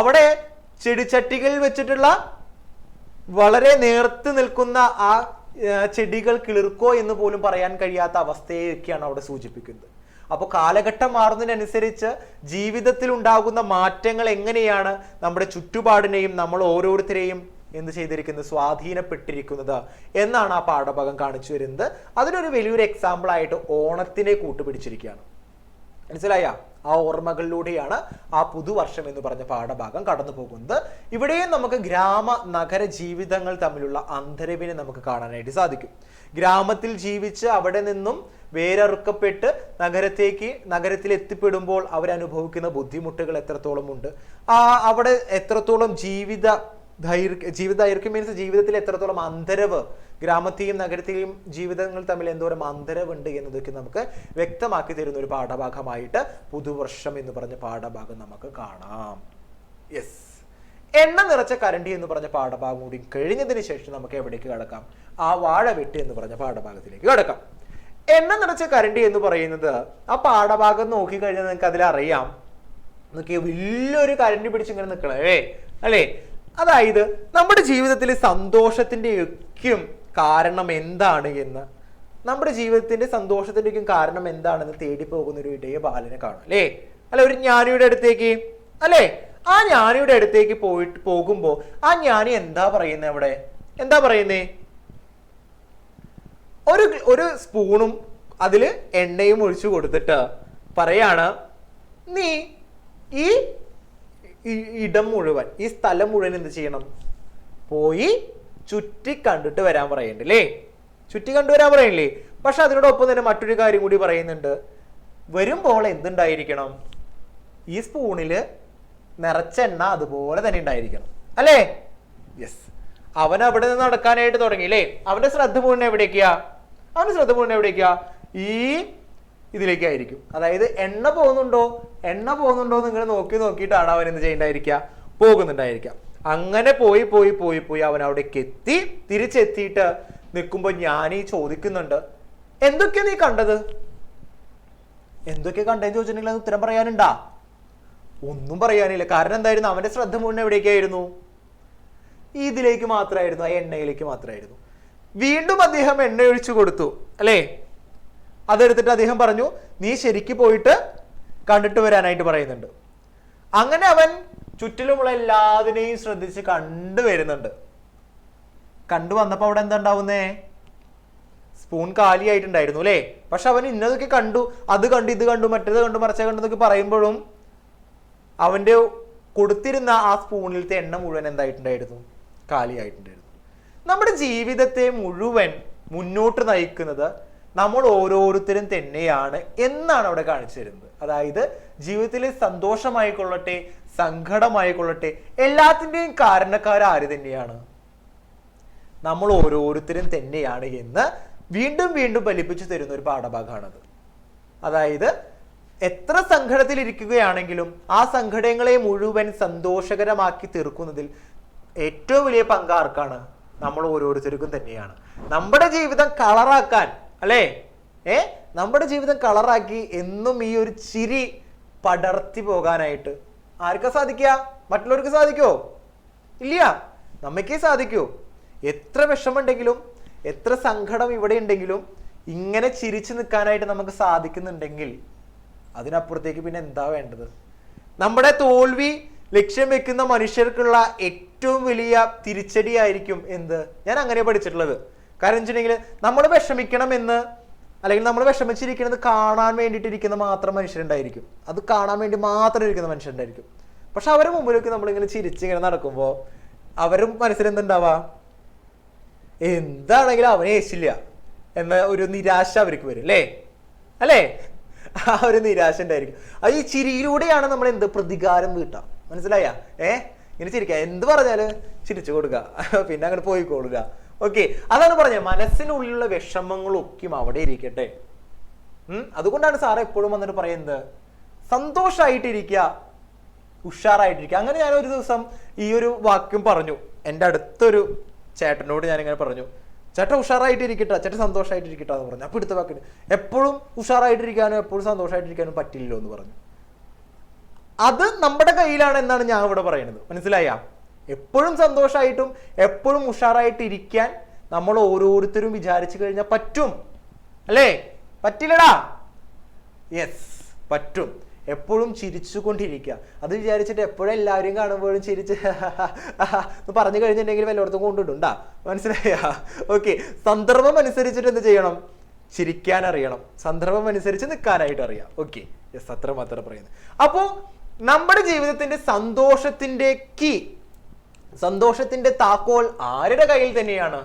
അവിടെ ചെടിച്ചട്ടികളിൽ വെച്ചിട്ടുള്ള വളരെ നേർത്ത് നിൽക്കുന്ന ആ ചെടികൾ കിളിർക്കോ എന്ന് പോലും പറയാൻ കഴിയാത്ത അവസ്ഥയൊക്കെയാണ് അവിടെ സൂചിപ്പിക്കുന്നത്. അപ്പോൾ കാലഘട്ടം മാറുന്നതിനനുസരിച്ച് ജീവിതത്തിൽ ഉണ്ടാകുന്ന മാറ്റങ്ങൾ എങ്ങനെയാണ് നമ്മുടെ ചുറ്റുപാടിനെയും നമ്മൾ ഓരോരുത്തരെയും എന്ത് ചെയ്തിരിക്കുന്നത്? സ്വാധീനപ്പെട്ടിരിക്കുന്നത് എന്നാണ് ആ പാഠഭാഗം കാണിച്ചു വരുന്നത്. അതിനൊരു വലിയൊരു എക്സാമ്പിൾ ആയിട്ട് ഓണത്തിനെ കൂട്ടുപിടിച്ചിരിക്കുകയാണ്. മനസ്സിലായ? ആ ഓർമ്മകളിലൂടെയാണ് ആ പുതുവർഷം എന്ന് പറഞ്ഞ പാഠഭാഗം കടന്നു പോകുന്നത്. ഇവിടെയും നമുക്ക് ഗ്രാമ നഗര ജീവിതങ്ങൾ തമ്മിലുള്ള അന്തരവിനെ നമുക്ക് കാണാനായിട്ട് സാധിക്കും. ഗ്രാമത്തിൽ ജീവിച്ച് അവിടെ നിന്നും വേരറുക്കപ്പെട്ട് നഗരത്തിൽ എത്തിപ്പെടുമ്പോൾ അവരനുഭവിക്കുന്ന ബുദ്ധിമുട്ടുകൾ എത്രത്തോളം ഉണ്ട്, അവിടെ എത്രത്തോളം ജീവിതദൈർഘ്യം മീൻസ് ജീവിതത്തിൽ എത്രത്തോളം അന്തരവ്, ഗ്രാമത്തെയും നഗരത്തെയും ജീവിതങ്ങൾ തമ്മിൽ എന്തോരം അന്തരവുണ്ട് എന്നതൊക്കെ നമുക്ക് വ്യക്തമാക്കി തരുന്ന ഒരു പാഠഭാഗമായിട്ട് പുതുവർഷം എന്ന് പറഞ്ഞ പാഠഭാഗം നമുക്ക് കാണാം. യെസ്, എണ്ണ നിറച്ച കരണ്ടി എന്ന് പറഞ്ഞ പാഠഭാഗം കൂടി കഴിഞ്ഞതിന് ശേഷം നമുക്ക് എവിടേക്ക് കടക്കാം? ആ വാഴവെട്ട് എന്ന് പറഞ്ഞ പാഠഭാഗത്തിലേക്ക് കടക്കാം. എണ്ണ നിറച്ച കരണ്ടി എന്ന് പറയുന്നത് ആ പാഠഭാഗം നോക്കിക്കഴിഞ്ഞാൽ നിങ്ങൾക്ക് അതിലറിയാം, എന്നൊക്കെ വലിയൊരു കരണ്ടി പിടിച്ച് ഇങ്ങനെ നിൽക്കണേ അല്ലേ? അതായത് നമ്മുടെ ജീവിതത്തിൽ സന്തോഷത്തിൻ്റെയൊക്കെയും കാരണം എന്താണ് എന്ന്, നമ്മുടെ ജീവിതത്തിന്റെ സന്തോഷത്തിൻ്റെയൊക്കെയും കാരണം എന്താണെന്ന് തേടി പോകുന്ന ഒരു ഇടയ ബാലനെ കാണും അല്ലേ? അല്ല, ഒരു ജ്ഞാനിയുടെ അടുത്തേക്ക് അല്ലേ? ആ ജ്ഞാനിയുടെ അടുത്തേക്ക് പോകുമ്പോൾ ആ ജ്ഞാനി എന്താ പറയുന്നത്? അവിടെ എന്താ പറയുന്നേ? ഒരു സ്പൂണും അതിൽ എണ്ണയും ഒഴിച്ചു കൊടുത്തിട്ട് പറയാണ്, നീ ഈ ഇടം മുഴുവൻ, ഈ സ്ഥലം മുഴുവൻ എന്ത് ചെയ്യണം? പോയി ചുറ്റി കണ്ടിട്ട് വരാൻ പറയുന്നുണ്ട് അല്ലേ? ചുറ്റി കണ്ടുവരാൻ പറയില്ലേ? പക്ഷെ അതിനോടൊപ്പം തന്നെ മറ്റൊരു കാര്യം കൂടി പറയുന്നുണ്ട്. വരുമ്പോൾ എന്തുണ്ടായിരിക്കണം? ഈ സ്പൂണില് നിറച്ച എണ്ണ അതുപോലെ തന്നെ ഉണ്ടായിരിക്കണം അല്ലേ? യെസ്, അവൻ അവിടെ നിന്ന് നടക്കാനായിട്ട് തുടങ്ങിയില്ലേ? അവന്റെ ശ്രദ്ധ മുഴുവൻ എവിടേക്കാ? ഈ ഇതിലേക്കായിരിക്കും. അതായത് എണ്ണ പോകുന്നുണ്ടോ നിങ്ങൾ നോക്കിയിട്ടാണ് അവൻ എന്ത് ചെയ്യണ്ടായിരിക്കുക? പോകുന്നുണ്ടായിരിക്കാം. അങ്ങനെ പോയി അവൻ അവിടേക്ക് എത്തി. തിരിച്ചെത്തിയിട്ട് നിൽക്കുമ്പോൾ ഞാൻ ചോദിക്കുന്നുണ്ട്, എന്തൊക്കെയാ നീ കണ്ടത്? എന്തൊക്കെ കണ്ടെന്ന് ചോദിച്ചിട്ടുണ്ടെങ്കിൽ അത് ഉത്തരം പറയാനുണ്ടാ? ഒന്നും പറയാനില്ല. കാരണം എന്തായിരുന്നു? അവന്റെ ശ്രദ്ധ മുഴുവൻ എവിടേക്കായിരുന്നു? ഇതിലേക്ക് മാത്രമായിരുന്നു, ആ എണ്ണയിലേക്ക് മാത്രമായിരുന്നു. വീണ്ടും അദ്ദേഹം എണ്ണ ഒഴിച്ചു കൊടുത്തു അല്ലേ? അതെടുത്തിട്ട് അദ്ദേഹം പറഞ്ഞു, നീ ശരിക്ക് പോയിട്ട് കണ്ടിട്ട് വരാനായിട്ട് പറയുന്നുണ്ട്. അങ്ങനെ അവൻ ചുറ്റിലുമുള്ള എല്ലാതിനെയും ശ്രദ്ധിച്ച് കണ്ടുവരുന്നുണ്ട്. കണ്ടുവന്നപ്പോ അവിടെ എന്താ ഉണ്ടാവുന്നേ? സ്പൂൺ കാലിയായിട്ടുണ്ടായിരുന്നു അല്ലേ? പക്ഷെ അവൻ ഇന്നതൊക്കെ കണ്ടു, അത് കണ്ടു, ഇത് കണ്ടു, മറ്റേത് കണ്ടു, മറിച്ച കണ്ടു എന്നൊക്കെ പറയുമ്പോഴും അവന്റെ കൊടുത്തിരുന്ന ആ സ്പൂണിലത്തെ എണ്ണ മുഴുവൻ എന്തായിട്ടുണ്ടായിരുന്നു? കാലിയായിട്ടുണ്ടായിരുന്നു. നമ്മുടെ ജീവിതത്തെ മുഴുവൻ മുന്നോട്ട് നയിക്കുന്നത് നമ്മൾ ഓരോരുത്തരും തന്നെയാണ് എന്നാണ് അവിടെ കാണിച്ചു തരുന്നത്. അതായത് ജീവിതത്തിലെ സന്തോഷമായിക്കൊള്ളട്ടെ സങ്കടമായിക്കൊള്ളട്ടെ എല്ലാത്തിൻ്റെയും കാരണക്കാർ ആര് തന്നെയാണ്? നമ്മൾ ഓരോരുത്തരും തന്നെയാണ് എന്ന് വീണ്ടും വീണ്ടും ഫലിപ്പിച്ചു തരുന്ന ഒരു പാഠഭാഗമാണത്. അതായത് എത്ര സങ്കടത്തിലിരിക്കുകയാണെങ്കിലും ആ സങ്കടങ്ങളെ മുഴുവൻ സന്തോഷകരമാക്കി തീർക്കുന്നതിൽ ഏറ്റവും വലിയ പങ്ക് ആർക്കാണ്? നമ്മൾ ഓരോരുത്തർക്കും തന്നെയാണ്. നമ്മുടെ ജീവിതം കളറാക്കാൻ അല്ലേ, നമ്മുടെ ജീവിതം കളറാക്കി എന്നും ഈ ഒരു ചിരി പടർത്തി പോകാനായിട്ട് ആർക്കാ സാധിക്കുക? മറ്റുള്ളവർക്ക് സാധിക്കുമോ? ഇല്ല, നമ്മക്കേ സാധിക്കൂ. എത്ര വിഷമുണ്ടെങ്കിലും എത്ര സങ്കടം ഇവിടെ ഉണ്ടെങ്കിലും ഇങ്ങനെ ചിരിച്ചു നിൽക്കാനായിട്ട് നമുക്ക് സാധിക്കുന്നുണ്ടെങ്കിൽ അതിനപ്പുറത്തേക്ക് പിന്നെ എന്താ വേണ്ടത്? നമ്മുടെ തോൽവി ലക്ഷ്യം വെക്കുന്ന മനുഷ്യർക്കുള്ള ഏറ്റവും വലിയ തിരിച്ചടിയായിരിക്കും എന്ത്? ഞാൻ അങ്ങനെ പഠിച്ചിട്ടുള്ളത്. കാരണം വെച്ചിട്ടുണ്ടെങ്കിൽ നമ്മൾ വിഷമിക്കണം എന്ന് അല്ലെങ്കിൽ നമ്മൾ വിഷമിച്ചിരിക്കുന്നത് കാണാൻ വേണ്ടിയിട്ടിരിക്കുന്ന മാത്രം മനുഷ്യരുണ്ടായിരിക്കും. അത് കാണാൻ വേണ്ടി മാത്രം ഇരിക്കുന്ന മനുഷ്യരുണ്ടായിരിക്കും. പക്ഷെ അവരുടെ മുമ്പിലൊക്കെ നമ്മളിങ്ങനെ ചിരിച്ചിങ്ങനെ നടക്കുമ്പോൾ അവരും മനസ്സിലെന്തുണ്ടാവാ? എന്താണെങ്കിലും അവനെ യേശില്ല എന്ന ഒരു നിരാശ അവർക്ക് വരും അല്ലേ? ആ ഒരു നിരാശ ഉണ്ടായിരിക്കും. അത് ഈ ചിരിയിലൂടെയാണ് നമ്മൾ എന്ത് പ്രതികാരം വീട്ടാം. മനസ്സിലായ? ഇങ്ങനെ ചിരിക്കുക, എന്ത് പറഞ്ഞാല് ചിരിച്ചു കൊടുക്കുക, പിന്നെ അങ്ങനെ പോയിക്കോളുക. ഓക്കെ, അതാണ് പറഞ്ഞത്. മനസ്സിനുള്ളിലുള്ള വിഷമങ്ങളൊക്കെയും അവിടെ ഇരിക്കട്ടെ. അതുകൊണ്ടാണ് സാറ് എപ്പോഴും വന്നിട്ട് പറയുന്നത് സന്തോഷമായിട്ടിരിക്കുക, ഉഷാറായിട്ടിരിക്കുക. അങ്ങനെ ഞാൻ ഒരു ദിവസം ഈ ഒരു വാക്യം പറഞ്ഞു. എൻ്റെ അടുത്തൊരു ചേട്ടനോട് ഞാനിങ്ങനെ പറഞ്ഞു, ചേട്ടൻ ഉഷാറായിട്ടിരിക്കട്ടെ, ചേട്ടൻ സന്തോഷമായിട്ടിരിക്കട്ടെ എന്ന് പറഞ്ഞു. അപ്പൊ എടുത്ത വാക്കിന് എപ്പോഴും ഉഷാറായിട്ടിരിക്കാനും എപ്പോഴും സന്തോഷമായിട്ടിരിക്കാനും പറ്റില്ലല്ലോ എന്ന് പറഞ്ഞു. അത് നമ്മുടെ കയ്യിലാണ് എന്നാണ് ഞാൻ ഇവിടെ പറയുന്നത്. മനസ്സിലായ? എപ്പോഴും സന്തോഷമായിട്ടും എപ്പോഴും ഉഷാറായിട്ട് ഇരിക്കാൻ നമ്മൾ ഓരോരുത്തരും വിചാരിച്ചു കഴിഞ്ഞാൽ പറ്റും അല്ലേ? പറ്റില്ലടാ? യെസ്, പറ്റും. എപ്പോഴും ചിരിച്ചുകൊണ്ടിരിക്കുക. അത് വിചാരിച്ചിട്ട് എപ്പോഴും എല്ലാവരും കാണുമ്പോഴും ചിരിച്ച് പറഞ്ഞു കഴിഞ്ഞിട്ടുണ്ടെങ്കിൽ വല്ലയിടത്തും കൊണ്ടിട്ടുണ്ടാ. മനസ്സിലായ? ഓക്കെ, സന്ദർഭം അനുസരിച്ചിട്ട് എന്ത് ചെയ്യണം? ചിരിക്കാൻ അറിയണം. സന്ദർഭം അനുസരിച്ച് നിൽക്കാനായിട്ട് അറിയാം. ഓക്കെ, യെസ്, അത്ര മാത്രം പറയുന്നത്. അപ്പോ നമ്മുടെ ജീവിതത്തിന്റെ സന്തോഷത്തിന്റെ താക്കോൽ ആരുടെ കയ്യിൽ തന്നെയാണ്?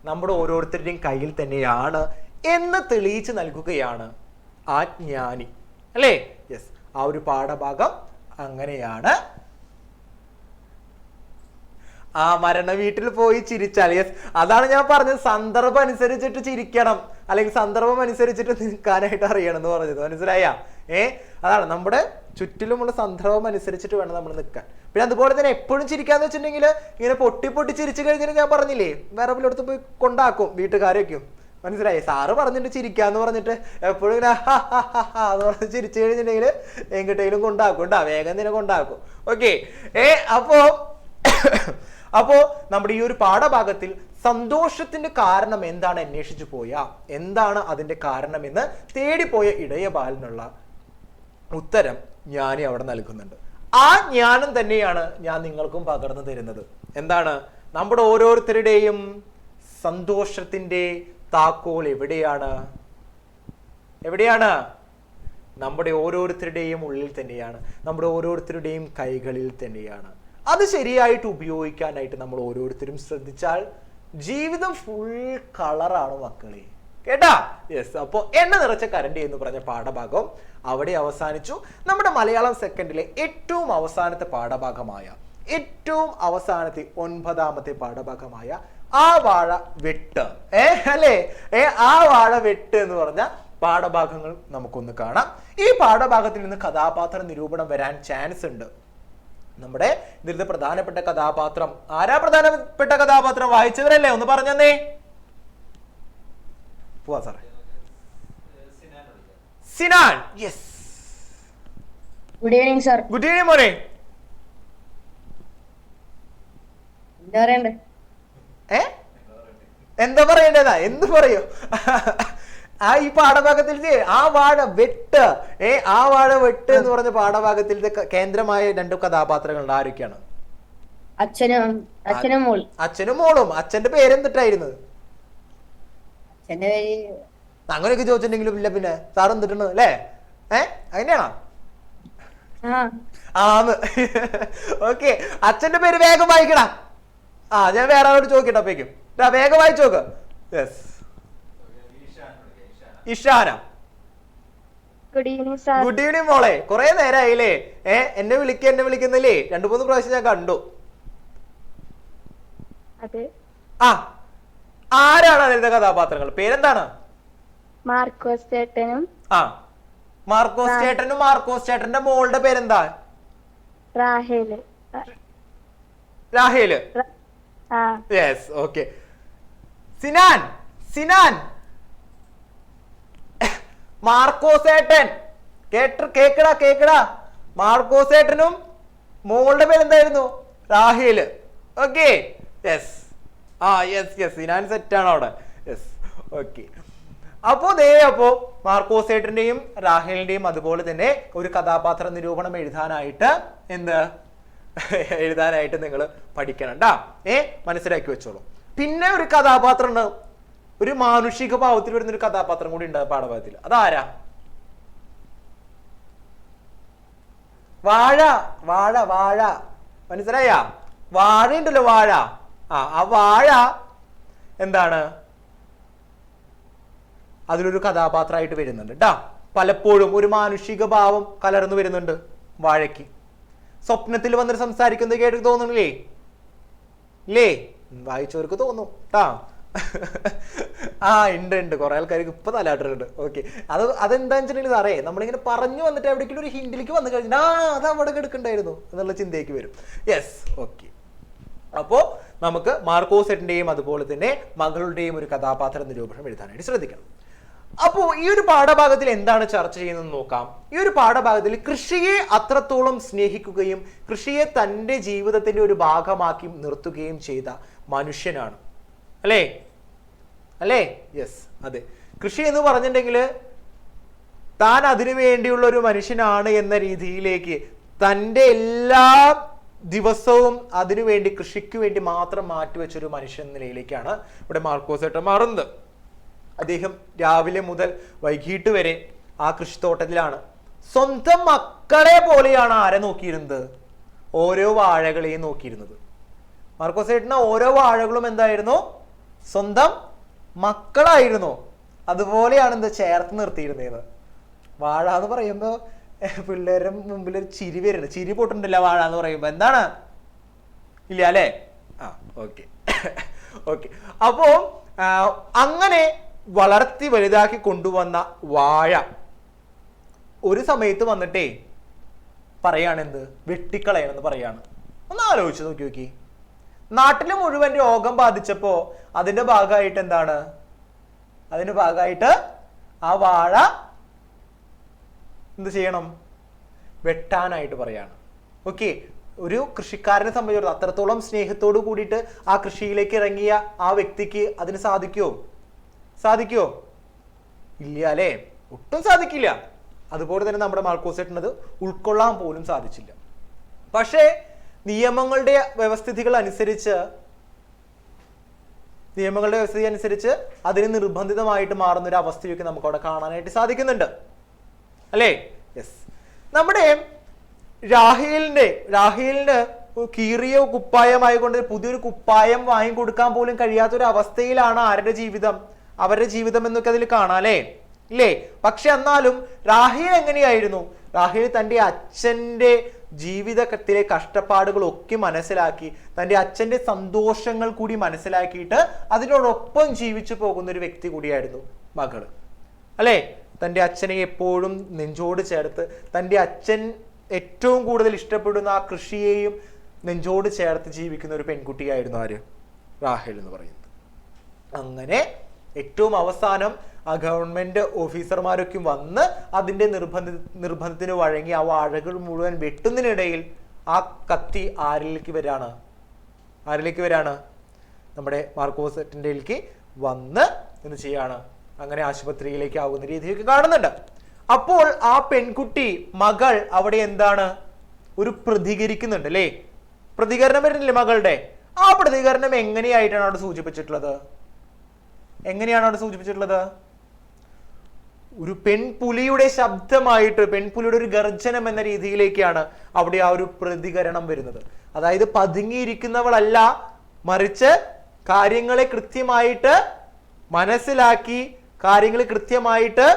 നമ്മുടെ ഓരോരുത്തരുടെയും കയ്യിൽ തന്നെയാണ് എന്ന് തെളിയിച്ച് നൽകുകയാണ് ആ ജ്ഞാനി അല്ലേ? യെസ്, ആ ഒരു പാഠഭാഗം അങ്ങനെയാണ്. ആ മരണ വീട്ടിൽ പോയി ചിരിച്ചാൽ, യെസ്, അതാണ് ഞാൻ പറഞ്ഞത്. സന്ദർഭം അനുസരിച്ചിട്ട് ചിരിക്കണം, അല്ലെങ്കിൽ സന്ദർഭം അനുസരിച്ചിട്ട് നിൽക്കാനായിട്ട് അറിയണം എന്ന് പറഞ്ഞത്. മനസ്സിലായ? അതാണ് നമ്മുടെ ചുറ്റിലുമുള്ള സന്ദർഭം അനുസരിച്ചിട്ട് വേണം നമ്മൾ നിൽക്കാൻ. പിന്നെ അതുപോലെ തന്നെ എപ്പോഴും ചിരിക്കാന്ന് വെച്ചിട്ടുണ്ടെങ്കിൽ ഇങ്ങനെ പൊട്ടി പൊട്ടി ചിരിച്ചു കഴിഞ്ഞാൽ ഞാൻ പറഞ്ഞില്ലേ, വേറെ വല്ലയിടത്ത് പോയി കൊണ്ടാക്കും വീട്ടുകാരൊക്കെയും. മനസ്സിലായി? സാറ് പറഞ്ഞിട്ട് ചിരിക്കാന്ന് പറഞ്ഞിട്ട് എപ്പോഴും ഇങ്ങനെ എന്ന് പറഞ്ഞ് ചിരിച്ചു കഴിഞ്ഞിട്ടുണ്ടെങ്കിൽ എങ്ങോട്ടെങ്കിലും കൊണ്ടാക്കും വേഗം തന്നെ കൊണ്ടാക്കും. ഓക്കെ, അപ്പോ നമ്മുടെ ഈ ഒരു പാഠഭാഗത്തിൽ സന്തോഷത്തിന്റെ കാരണം എന്താണ് അന്വേഷിച്ചു എന്താണ് അതിന്റെ കാരണം എന്ന് തേടിപ്പോയ ഇടയ ബാലനുള്ള ഉത്തരം ജ്ഞാനി അവിടെ നൽകുന്നുണ്ട്. ആ ജ്ഞാനം തന്നെയാണ് ഞാൻ നിങ്ങൾക്കും പകർന്നു തരുന്നത്. എന്താണ്? നമ്മുടെ ഓരോരുത്തരുടെയും സന്തോഷത്തിന്റെ താക്കോൽ എവിടെയാണ്? നമ്മുടെ ഓരോരുത്തരുടെയും ഉള്ളിൽ തന്നെയാണ്, നമ്മുടെ ഓരോരുത്തരുടെയും കൈകളിൽ തന്നെയാണ്. അത് ശരിയായിട്ട് ഉപയോഗിക്കാനായിട്ട് നമ്മൾ ഓരോരുത്തരും ശ്രദ്ധിച്ചാൽ ജീവിതം ഫുൾ കളറാണ് മക്കളെ. കേട്ടാ? യെസ്. അപ്പോൾ എണ്ണ നിറച്ച കരണ്ടി എന്ന് പറഞ്ഞ പാഠഭാഗം അവിടെ അവസാനിച്ചു. നമ്മുടെ മലയാളം സെക്കൻഡിലെ ഏറ്റവും അവസാനത്തെ പാഠഭാഗമായ, ഏറ്റവും അവസാനത്തെ 9ാമത്തെ പാഠഭാഗമായ ആ വാഴ വെട്ട് അല്ലേ? ആ വാഴ വെട്ട് എന്ന് പറഞ്ഞ പാഠഭാഗങ്ങൾ നമുക്കൊന്ന് കാണാം. ഈ പാഠഭാഗത്തിൽ നിന്ന് കഥാപാത്ര നിരൂപണം വരാൻ ചാൻസ് ഉണ്ട്. നമ്മുടെ ഇതിൽ പ്രധാനപ്പെട്ട കഥാപാത്രം ആരാ? പ്രധാനപ്പെട്ട കഥാപാത്രം വായിച്ചവരല്ലേ? ഒന്ന് പറഞ്ഞേ. പോവാ സാറേ. Sinan. Yes. Good evening sir. Good evening മോനെ. എന്താ പറയേണ്ടതാ? എന്ത് പറയോ? ആ ഈ പാഠഭാഗത്തിൽ ആ വാഴ വെട്ട് ആ വാഴ വെട്ട് എന്ന് പറഞ്ഞ പാഠഭാഗത്തിലത്തെ കേന്ദ്രമായ 2 കഥാപാത്രങ്ങളുണ്ട്. ആരൊക്കെയാണ്? അച്ഛനും മോളും. അച്ഛന്റെ പേരെന്തിട്ടായിരുന്നു? അച്ഛന്റെ പേര് അങ്ങനെയൊക്കെ ചോദിച്ചിട്ടുണ്ടെങ്കിലും ഇല്ല പിന്നെ സാർ എന്തിട്ടുണ്ട് അല്ലേ? അങ്ങനെയാണോ? ആന്ന്. ഓക്കെ, അച്ഛന്റെ പേര് വേഗം വായിക്കണം. ഞാൻ വേറെ ആളോട് ചോദിക്കട്ടെ. അപ്പേക്കും വേഗം വായിച്ചു നോക്ക്. Yes. Ishana. Good evening sir. Good evening മോളെ, കുറെ നേരമായില്ലേ എന്നെ വിളിക്കുന്നില്ലേ? 2-3 പ്രാവശ്യം ഞാൻ കണ്ടു. അതെ. ആ, ആരാണ് അതിന്റെ കഥാപാത്രങ്ങൾ? പേരെന്താണ്? മാർക്കോസ് ചേട്ടനും ആ, മാർക്കോസ് ചേട്ടനും മാർക്കോസ് ചേട്ടന്റെ മോളുടെ പേരെന്താ? റാഹേല്. രാഹേല്. ആ, യെസ്, ഓക്കെ. സിനാൻ മാർക്കോസേട്ടൻ, കേക്കടാ. മാർക്കോസേട്ടനും മോളുടെ പേരെന്തായിരുന്നു? Rahel. Okay, yes. Yes, Sinan സെറ്റാണ് അവിടെ. Yes, okay. അപ്പോ മാർക്കോസേട്ടന്റെയും രാഹേലിന്റെയും അതുപോലെ തന്നെ ഒരു കഥാപാത്ര നിരൂപണം എഴുതാനായിട്ട് നിങ്ങൾ പഠിക്കണം ട്ടാ. മനസ്സിലാക്കി വെച്ചോളൂ. പിന്നെ ഒരു കഥാപാത്രം ഉണ്ട്, ഒരു മാനുഷിക ഭാവത്തിൽ വരുന്ന ഒരു കഥാപാത്രം കൂടി ഉണ്ട് പാഠഭാഗത്തിൽ. അതാരാ? വാഴ. മനസ്സിലായ? വാഴ ഉണ്ടല്ലോ, വാഴ. ആ വാഴ എന്താണ്? അതിലൊരു കഥാപാത്രമായിട്ട് വരുന്നുണ്ട് ട്ടാ. പലപ്പോഴും ഒരു മാനുഷിക ഭാവം കലർന്നു വരുന്നുണ്ട് വാഴയ്ക്ക്. സ്വപ്നത്തിൽ വന്നിട്ട് സംസാരിക്കുന്നത് കേട്ട് തോന്നുന്നില്ലേ? ഇല്ലേ? വായിച്ചവർക്ക് തോന്നും ട്ടാ. ഉണ്ട് കുറെ ആൾക്കാർക്ക് ഇപ്പൊ തലാട്ടുണ്ട്. ഓക്കെ, അതെന്താന്ന് വെച്ചിട്ടുണ്ടെങ്കിൽ അറിയേ, നമ്മളിങ്ങനെ പറഞ്ഞു വന്നിട്ട് എവിടേക്കും ഒരു ഹിന്ദിലേക്ക് വന്നു കഴിഞ്ഞാൽ അത് അവിടെ എടുക്കണ്ടായിരുന്നു എന്നുള്ള ചിന്തയ്ക്ക് വരും. Yes, okay. അപ്പോ നമുക്ക് മാർക്കോസേട്ടന്റെയും അതുപോലെ തന്നെ മകളുടെയും ഒരു കഥാപാത്ര നിരൂപണം എഴുതാനായിട്ട് ശ്രദ്ധിക്കണം. അപ്പോ ഈ ഒരു പാഠഭാഗത്തിൽ എന്താണ് ചർച്ച ചെയ്യുന്നത് നോക്കാം. ഈ ഒരു പാഠഭാഗത്തിൽ കൃഷിയെ അത്രത്തോളം സ്നേഹിക്കുകയും കൃഷിയെ തന്റെ ജീവിതത്തിന്റെ ഒരു ഭാഗമാക്കി നിർത്തുകയും ചെയ്ത മനുഷ്യനാണ്. അല്ലേ? യെസ്, അതെ. കൃഷി എന്ന് പറഞ്ഞിട്ടുണ്ടെങ്കിൽ താൻ അതിനു വേണ്ടിയുള്ള ഒരു മനുഷ്യനാണ് എന്ന രീതിയിലേക്ക് തൻ്റെ എല്ലാ ദിവസവും അതിനുവേണ്ടി കൃഷിക്ക് വേണ്ടി മാത്രം മാറ്റിവെച്ചൊരു മനുഷ്യൻ നിലയിലേക്കാണ് ഇവിടെ മാർക്കോസേട്ടൻ മാറുന്നത്. അദ്ദേഹം രാവിലെ മുതൽ വൈകിട്ട് വരെ ആ കൃഷിത്തോട്ടത്തിലാണ്. സ്വന്തം മക്കളെ പോലെയാണ് ആരെ നോക്കിയിരുന്നത്? ഓരോ വാഴകളെയും നോക്കിയിരുന്നത്. മാർക്കോസേട്ടന് ഓരോ വാഴകളും എന്തായിരുന്നു? സ്വന്തം മക്കളായിരുന്നു. അതുപോലെയാണ് ചേർത്ത് നിർത്തിയിരുന്നത്. വാഴ എന്ന് പറയുമ്പോ പിള്ളേരുടെ മുമ്പിൽ ഒരു ചിരി വരുന്നുണ്ട്. ചിരി പൊട്ടുണ്ടല്ല വാഴ എന്ന് പറയുമ്പോ. എന്താണ്? ഇല്ല അല്ലേ? ഓക്കെ. അപ്പോ അങ്ങനെ വളർത്തി വലുതാക്കി കൊണ്ടുവന്ന വാഴ ഒരു സമയത്ത് വന്നിട്ടേ പറയാണ് എന്ത്? വെട്ടിക്കളയണമെന്ന് പറയാണ്. ഒന്ന് ആലോചിച്ച് നോക്കി. നാട്ടില് മുഴുവൻ രോഗം ബാധിച്ചപ്പോ അതിന്റെ ഭാഗമായിട്ട് എന്താണ്? അതിന്റെ ഭാഗമായിട്ട് ആ വാഴ എന്ത് ചെയ്യണം? വെട്ടാനായിട്ട് പറയാണ്. ഓക്കെ, ഒരു കൃഷിക്കാരനെ സംബന്ധിച്ചിടത്തോളം അത്രത്തോളം സ്നേഹത്തോട് കൂടിയിട്ട് ആ കൃഷിയിലേക്ക് ഇറങ്ങിയ ആ വ്യക്തിക്ക് അതിന് സാധിക്കുമോ? ഇല്ല അല്ലേ? ഒട്ടും സാധിക്കില്ല. അതുപോലെ തന്നെ നമ്മുടെ മാർക്കോസേട്ടന് അത് ഉൾക്കൊള്ളാൻ പോലും സാധിച്ചില്ല. പക്ഷേ നിയമങ്ങളുടെ വ്യവസ്ഥിതി അനുസരിച്ച് അതിന് നിർബന്ധിതമായിട്ട് മാറുന്ന ഒരു അവസ്ഥയൊക്കെ നമുക്ക് അവിടെ കാണാനായിട്ട് സാധിക്കുന്നുണ്ട് അല്ലേ? യെസ്. നമ്മുടെ രാഹേലിന് കീറിയ കുപ്പായമായി കൊണ്ട് പുതിയൊരു കുപ്പായം വാങ്ങിക്കൊടുക്കാൻ പോലും കഴിയാത്തൊരു അവസ്ഥയിലാണ് അവരുടെ ജീവിതം എന്നൊക്കെ അതിൽ കാണാല്ലേ? ഇല്ലേ? പക്ഷെ എന്നാലും രാഹേൽ എങ്ങനെയായിരുന്നു? രാഹേൽ തൻ്റെ അച്ഛൻ്റെ ജീവിതത്തിലെ കഷ്ടപ്പാടുകളൊക്കെ മനസ്സിലാക്കി തൻ്റെ അച്ഛൻ്റെ സന്തോഷങ്ങൾ കൂടി മനസ്സിലാക്കിയിട്ട് അതിനോടൊപ്പം ജീവിച്ചു പോകുന്ന ഒരു വ്യക്തി കൂടിയായിരുന്നു മകള് അല്ലേ? തൻ്റെ അച്ഛനെ എപ്പോഴും നെഞ്ചോട് ചേർത്ത് തൻ്റെ അച്ഛൻ ഏറ്റവും കൂടുതൽ ഇഷ്ടപ്പെടുന്ന ആ കൃഷിയെയും നെഞ്ചോട് ചേർത്ത് ജീവിക്കുന്ന ഒരു പെൺകുട്ടിയായിരുന്നു ആര്? റാഹേൽ എന്ന് പറയുന്നത്. അങ്ങനെ ഏറ്റവും അവസാനം ആ ഗവൺമെന്റ് ഓഫീസർമാരൊക്കെ വന്ന് അതിന്റെ നിർബന്ധത്തിന് വഴങ്ങി ആ വാഴകൾ മുഴുവൻ വെട്ടുന്നതിനിടയിൽ ആ കത്തി ആരിലേക്ക് വരാണ്? നമ്മുടെ മാർക്കോസേട്ടൻ്റെയിലേക്ക് വന്ന് എന്ത് ചെയ്യാണ്? അങ്ങനെ ആശുപത്രിയിലേക്ക് ആകുന്ന രീതിയൊക്കെ കാണുന്നുണ്ട്. അപ്പോൾ ആ പെൺകുട്ടി മകൾ അവിടെ എന്താണ്? ഒരു പ്രതികരിക്കുന്നുണ്ട് അല്ലേ? പ്രതികരണം വരുന്നില്ലേ മകളുടെ? ആ പ്രതികരണം എങ്ങനെയായിട്ടാണ് അവിടെ സൂചിപ്പിച്ചിട്ടുള്ളത്? ഒരു പെൺപുലിയുടെ ശബ്ദമായിട്ട്, പെൺപുലിയുടെ ഒരു ഗർജനം എന്ന രീതിയിലേക്കാണ് അവിടെ ആ ഒരു പ്രതികരണം വരുന്നത്. അതായത് പതുങ്ങിയിരിക്കുന്നവളല്ല, മറിച്ച് കാര്യങ്ങളെ കൃത്യമായിട്ട് മനസ്സിലാക്കി കാര്യങ്ങൾ കൃത്യമായിട്ട്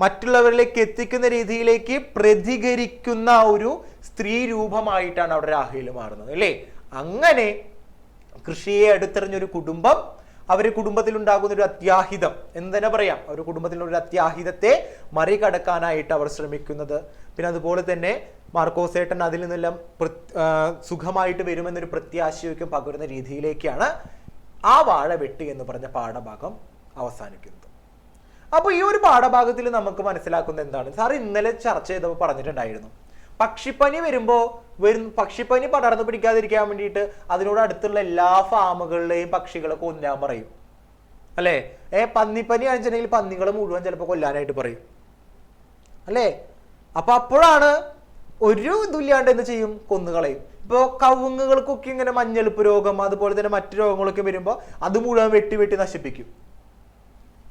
മറ്റുള്ളവരിലേക്ക് എത്തിക്കുന്ന രീതിയിലേക്ക് പ്രതികരിക്കുന്ന ഒരു സ്ത്രീ രൂപമായിട്ടാണ് അവിടെ രാഹേൽ മാറുന്നത് അല്ലേ. അങ്ങനെ കൃഷിയെ അടുത്തെറിഞ്ഞൊരു കുടുംബം, അവര് കുടുംബത്തിലുണ്ടാകുന്ന ഒരു അത്യാഹിതം എന്ന് തന്നെ പറയാം, അവർ കുടുംബത്തിലുള്ള ഒരു അത്യാഹിതത്തെ മറികടക്കാനായിട്ട് അവർ ശ്രമിക്കുന്നത്. പിന്നെ അതുപോലെ തന്നെ മാർക്കോസേട്ടൻ അതിൽ നിന്നെല്ലാം സുഖമായിട്ട് വരുമെന്നൊരു പ്രത്യാശയൊക്കെ പകരുന്ന രീതിയിലേക്കാണ് ആ വാഴ വെട്ടി എന്ന് പറഞ്ഞ പാഠഭാഗം അവസാനിക്കുന്നത്. അപ്പൊ ഈ ഒരു പാഠഭാഗത്തിൽ നമുക്ക് മനസ്സിലാക്കുന്നത് എന്താണ്? സാർ ഇന്നലെ ചർച്ച ചെയ്തപ്പോൾ പറഞ്ഞിട്ടുണ്ടായിരുന്നു, പക്ഷിപ്പനി വരുമ്പോ പക്ഷിപ്പനി പടർന്നു പിടിക്കാതിരിക്കാൻ വേണ്ടിയിട്ട് അതിനോട് അടുത്തുള്ള എല്ലാ ഫാമുകളിലെയും പക്ഷികളെ കൊല്ലാൻ പറയും അല്ലേ. പന്നിപ്പനി ആണെന്നുണ്ടെങ്കിൽ പന്നികളെ മുഴുവൻ ചിലപ്പോൾ കൊല്ലാനായിട്ട് പറയും അല്ലേ. അപ്പൊ അപ്പോഴാണ് ഒരു ഇതുമില്ലാണ്ട് എന്ത് ചെയ്യും? കൊന്നുകളയും. ഇപ്പൊ കവുങ്ങുകൾക്കൊക്കെ ഇങ്ങനെ മഞ്ഞളിപ്പ് രോഗം അതുപോലെ തന്നെ മറ്റു രോഗങ്ങളൊക്കെ വരുമ്പോ അത് മുഴുവൻ വെട്ടി വെട്ടി നശിപ്പിക്കും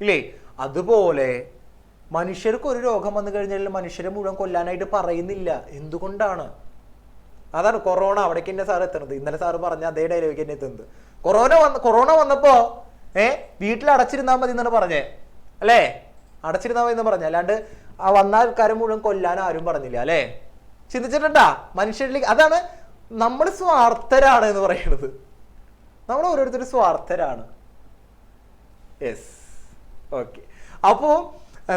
ഇല്ലേ. അതുപോലെ മനുഷ്യർക്ക് ഒരു രോഗം വന്നു കഴിഞ്ഞാൽ മനുഷ്യരെ മുഴുവൻ കൊല്ലാനായിട്ട് പറയുന്നില്ല. എന്തുകൊണ്ടാണ്? അതാണ് കൊറോണ അവിടേക്ക് തന്നെ സാർ എത്തുന്നത്. ഇന്നലെ സാറ് പറഞ്ഞ അതേ ഡയലോഗ് തന്നെ എത്തുന്നത്. കൊറോണ വന്നപ്പോ വീട്ടിൽ അടച്ചിരുന്നാൽ മതി എന്നാണ് പറഞ്ഞേ അല്ലേ. അടച്ചിരുന്നാൽ മതി എന്ന് പറഞ്ഞ, അല്ലാണ്ട് ആ വന്ന ആൾക്കാരെ മുഴുവൻ കൊല്ലാൻ ആരും പറഞ്ഞില്ല അല്ലേ. ചിന്തിച്ചിട്ടുണ്ടാ? മനുഷ്യരിലേക്ക് അതാണ് നമ്മൾ സ്വാർത്ഥരാണ് എന്ന് പറയുന്നത്. നമ്മൾ ഓരോരുത്തരും സ്വാർത്ഥരാണ്. Yes, okay. അപ്പോ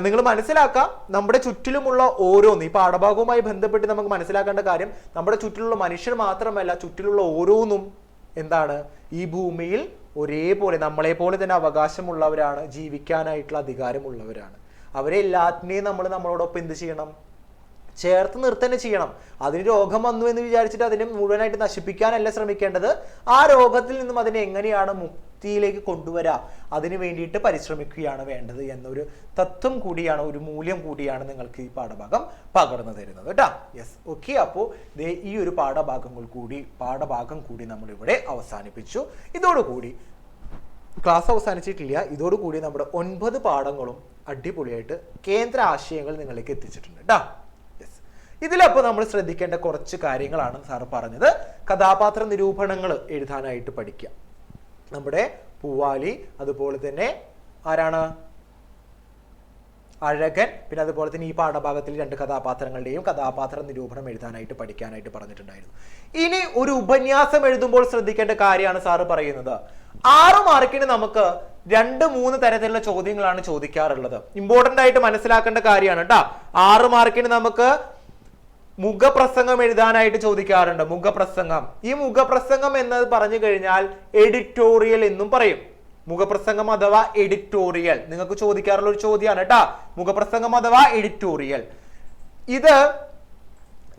നിങ്ങൾ മനസ്സിലാക്കാം, നമ്മുടെ ചുറ്റിലുമുള്ള ഓരോന്ന് ഈ പാഠഭാഗവുമായി ബന്ധപ്പെട്ട് നമുക്ക് മനസ്സിലാക്കേണ്ട കാര്യം, നമ്മുടെ ചുറ്റിലുള്ള മനുഷ്യർ മാത്രമല്ല, ചുറ്റിലുള്ള ഓരോന്നും എന്താണ്? ഈ ഭൂമിയിൽ ഒരേപോലെ നമ്മളെ പോലെ തന്നെ അവകാശമുള്ളവരാണ്, ജീവിക്കാനായിട്ടുള്ള അധികാരമുള്ളവരാണ്. അവരെ എല്ലാത്തിനെയും നമ്മളോടൊപ്പം എന്ത് ചെയ്യണം? ചേർത്ത് നിർത്തന്നെ ചെയ്യണം. അതിന് രോഗം വന്നു എന്ന് വിചാരിച്ചിട്ട് അതിനെ മുഴുവനായിട്ട് നശിപ്പിക്കാനല്ല ശ്രമിക്കേണ്ടത്. ആ രോഗത്തിൽ നിന്നും അതിനെ എങ്ങനെയാണ് മുക്തിയിലേക്ക് കൊണ്ടുവരാം, അതിന് വേണ്ടിയിട്ട് പരിശ്രമിക്കുകയാണ് വേണ്ടത് എന്നൊരു തത്വം കൂടിയാണ്, ഒരു മൂല്യം കൂടിയാണ് നിങ്ങൾക്ക് ഈ പാഠഭാഗം പകർന്നു തരുന്നത് കേട്ടോ. Yes, okay. അപ്പോൾ ഈ ഒരു പാഠഭാഗം കൂടി നമ്മളിവിടെ അവസാനിപ്പിച്ചു. ഇതോടുകൂടി ക്ലാസ് അവസാനിച്ചിട്ടില്ല. ഇതോടുകൂടി നമ്മുടെ 9 പാഠങ്ങളും അടിപൊളിയായിട്ട് കേന്ദ്ര ആശയങ്ങൾ നിങ്ങളിലേക്ക് എത്തിച്ചിട്ടുണ്ട് കേട്ടോ. ഇതിലപ്പോൾ നമ്മൾ ശ്രദ്ധിക്കേണ്ട കുറച്ച് കാര്യങ്ങളാണ് സാറ് പറഞ്ഞത്. കഥാപാത്ര നിരൂപണങ്ങൾ എഴുതാനായിട്ട് പഠിക്കുക. നമ്മുടെ പൂവാലി, അതുപോലെ തന്നെ ആരാണ്? അഴകൻ. പിന്നെ അതുപോലെ തന്നെ ഈ പാഠഭാഗത്തിൽ 2 കഥാപാത്രങ്ങളുടെയും കഥാപാത്ര നിരൂപണം എഴുതാനായിട്ട് പഠിക്കാനായിട്ട് പറഞ്ഞിട്ടുണ്ടായിരുന്നു. ഇനി ഒരു ഉപന്യാസം എഴുതുമ്പോൾ ശ്രദ്ധിക്കേണ്ട കാര്യമാണ് സാറ് പറയുന്നത്. 6 മാർക്കിന് നമുക്ക് 2-3 തരത്തിലുള്ള ചോദ്യങ്ങളാണ് ചോദിക്കാറുള്ളത്. ഇമ്പോർട്ടന്റ് ആയിട്ട് മനസ്സിലാക്കേണ്ട കാര്യമാണ് കേട്ടോ. 6 മാർക്കിന് നമുക്ക് മുഖപ്രസംഗം എഴുതാനായിട്ട് ചോദിക്കാറുണ്ട്. മുഖപ്രസംഗം. ഈ മുഖപ്രസംഗം എന്നത് പറഞ്ഞു കഴിഞ്ഞാൽ എഡിറ്റോറിയൽ എന്നും പറയും. മുഖപ്രസംഗം അഥവാ എഡിറ്റോറിയൽ നിങ്ങൾക്ക് ചോദിക്കാറുള്ള ഒരു ചോദ്യമാണ് കേട്ടാ. മുഖപ്രസംഗം അഥവാ എഡിറ്റോറിയൽ. ഇത്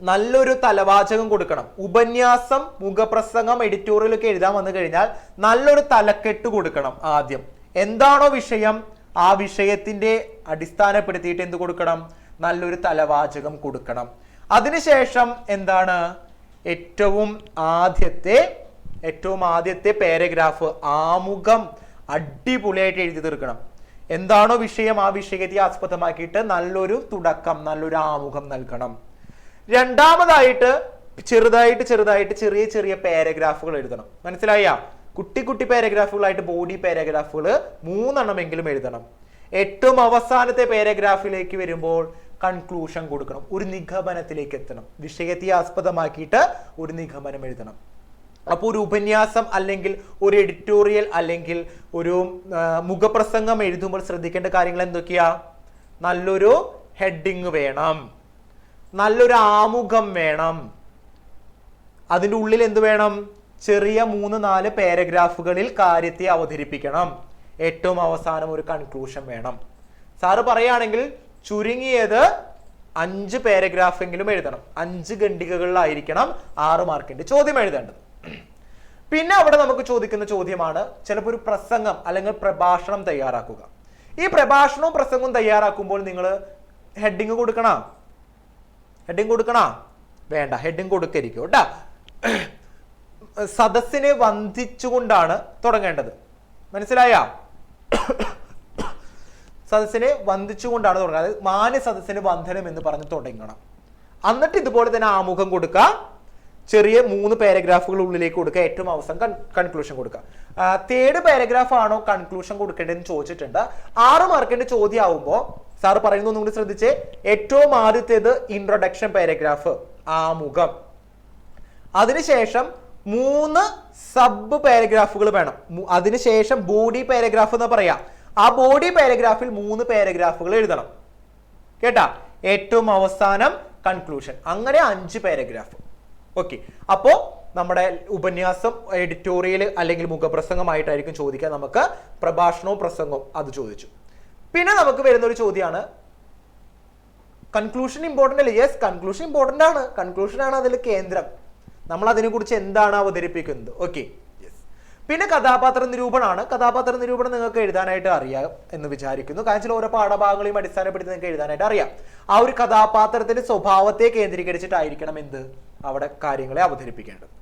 നല്ലൊരു തലവാചകം കൊടുക്കണം. ഉപന്യാസം, മുഖപ്രസംഗം, എഡിറ്റോറിയൽ ഒക്കെ എഴുതാൻ വന്നു കഴിഞ്ഞാൽ നല്ലൊരു തലക്കെട്ട് കൊടുക്കണം. ആദ്യം എന്താണോ വിഷയം, ആ വിഷയത്തിന്റെ അടിസ്ഥാനപ്പെടുത്തിയിട്ട് എന്ത് കൊടുക്കണം? നല്ലൊരു തലവാചകം കൊടുക്കണം. അതിനുശേഷം എന്താണ്? ഏറ്റവും ആദ്യത്തെ പാരഗ്രാഫ്, ആമുഖം അടിപൊളിയായിട്ട് എഴുതി തീർക്കണം. എന്താണോ വിഷയം, ആ വിഷയത്തെ ആസ്പദമാക്കിയിട്ട് നല്ലൊരു തുടക്കം, നല്ലൊരു ആമുഖം നൽകണം. രണ്ടാമതായിട്ട് ചെറുതായിട്ട് ചെറിയ പാരഗ്രാഫുകൾ എഴുതണം. മനസ്സിലായ? കുട്ടി പാരഗ്രാഫുകളായിട്ട് ബോഡി പാരഗ്രാഫുകൾ 3 എണ്ണമെങ്കിലും എഴുതണം. ഏറ്റവും അവസാനത്തെ പാരഗ്രാഫിലേക്ക് വരുമ്പോൾ കൺക്ലൂഷൻ കൊടുക്കണം. ഒരു നിഗമനത്തിലേക്ക് എത്തണം. വിഷയത്തെ ആസ്പദമാക്കിയിട്ട് ഒരു നിഗമനം എഴുതണം. അപ്പോൾ ഒരു ഉപന്യാസം അല്ലെങ്കിൽ ഒരു എഡിറ്റോറിയൽ അല്ലെങ്കിൽ ഒരു മുഖപ്രസംഗം എഴുതുമ്പോൾ ശ്രദ്ധിക്കേണ്ട കാര്യങ്ങൾ എന്തൊക്കെയാ? നല്ലൊരു ഹെഡിങ് വേണം, നല്ലൊരു ആമുഖം വേണം, അതിൻ്റെ ഉള്ളിൽ എന്ത് വേണം? ചെറിയ 3-4 പാരഗ്രാഫുകളിൽ കാര്യത്തെ അവതരിപ്പിക്കണം. ഏറ്റവും അവസാനം ഒരു കൺക്ലൂഷൻ വേണം. സാറ് പറയുകയാണെങ്കിൽ ചുരുങ്ങിയത് 5 പാരഗ്രാഫ് എങ്കിലും എഴുതണം. 5 ഖണ്ഡികകളിലായിരിക്കണം 6 മാർക്കിന്റെ ചോദ്യം എഴുതേണ്ടത്. പിന്നെ അവിടെ നമുക്ക് ചോദിക്കുന്ന ചോദ്യമാണ് ചിലപ്പോൾ ഒരു പ്രസംഗം അല്ലെങ്കിൽ പ്രഭാഷണം തയ്യാറാക്കുക. ഈ പ്രഭാഷണവും പ്രസംഗവും തയ്യാറാക്കുമ്പോൾ നിങ്ങൾ ഹെഡിങ് കൊടുക്കണോ? വേണ്ട, ഹെഡിങ് കൊടുക്കരിക്കും കേട്ടാ. സദസ്സിനെ വന്ദിച്ചുകൊണ്ടാണ് തുടങ്ങേണ്ടത്. മനസ്സിലായ? സദസ്സിനെ വന്ദിച്ചുകൊണ്ടാണ് തുടങ്ങുന്നത്. അതായത് മാന്യ സദസ്സിന് വന്ദനം എന്ന് പറഞ്ഞ് തുടങ്ങണം. എന്നിട്ട് ഇതുപോലെ തന്നെ ആമുഖം കൊടുക്കുക. ചെറിയ 3 പാരഗ്രാഫുകൾ ഉള്ളിലേക്ക് കൊടുക്കുക, ഏറ്റവും അവസാനം കൺക്ലൂഷൻ കൊടുക്കുക. തേർഡ് പാരഗ്രാഫ് ആണോ കൺക്ലൂഷൻ കൊടുക്കേണ്ടതെന്ന് ചോദിച്ചിട്ടുണ്ട്. 6 മാർക്കിന്റെ ചോദ്യം ആവുമ്പോൾ സാറ് പറയുന്നത് ഒന്നും കൂടി ശ്രദ്ധിച്ചേ. ഏറ്റവും ആദ്യത്തേത് ഇൻട്രൊഡക്ഷൻ പാരഗ്രാഫ്, ആമുഖം. അതിനുശേഷം 3 സബ് പാരഗ്രാഫുകൾ വേണം. അതിനുശേഷം ബോഡി പാരഗ്രാഫ് എന്ന് പറയാം. ആ ബോഡി പാരഗ്രാഫിൽ 3 പാരഗ്രാഫുകൾ എഴുതണം. കേട്ടാ? ഏറ്റവും അവസാനം കൺക്ലൂഷൻ. അങ്ങനെ 5 പാരഗ്രാഫ്. ഓക്കെ. അപ്പോ നമ്മുടെ ഉപന്യാസം എഡിറ്റോറിയൽ അല്ലെങ്കിൽ മുഖപ്രസംഗമായിട്ടായിരിക്കും ചോദിക്കുക. നമുക്ക് പ്രഭാഷണവും പ്രസംഗവും അത് ചോദിച്ചു. പിന്നെ നമുക്ക് വരുന്ന ഒരു ചോദ്യമാണ് കൺക്ലൂഷൻ ഇമ്പോർട്ടന്റ് അല്ലേ? യെസ്, കൺക്ലൂഷൻ ഇമ്പോർട്ടന്റ് ആണ്. കൺക്ലൂഷൻ ആണ് അതിൽ കേന്ദ്രം. നമ്മൾ അതിനെക്കുറിച്ച് എന്താണ് അവതരിപ്പിക്കുന്നത്. Okay, yes. പിന്നെ കഥാപാത്ര നിരൂപണമാണ്. കഥാപാത്ര നിരൂപണം നിങ്ങൾക്ക് എഴുതാനായിട്ട് അറിയാം എന്ന് വിചാരിക്കുന്നു. കാരണം ഓരോ പാഠഭാഗങ്ങളെയും അടിസ്ഥാനപ്പെടുത്തി നിങ്ങൾക്ക് എഴുതാനായിട്ട് അറിയാം. ആ ഒരു കഥാപാത്രത്തിന്റെ സ്വഭാവത്തെ കേന്ദ്രീകരിച്ചിട്ടായിരിക്കണം എന്ത് അവിടെ കാര്യങ്ങളെ അവതരിപ്പിക്കേണ്ടത്.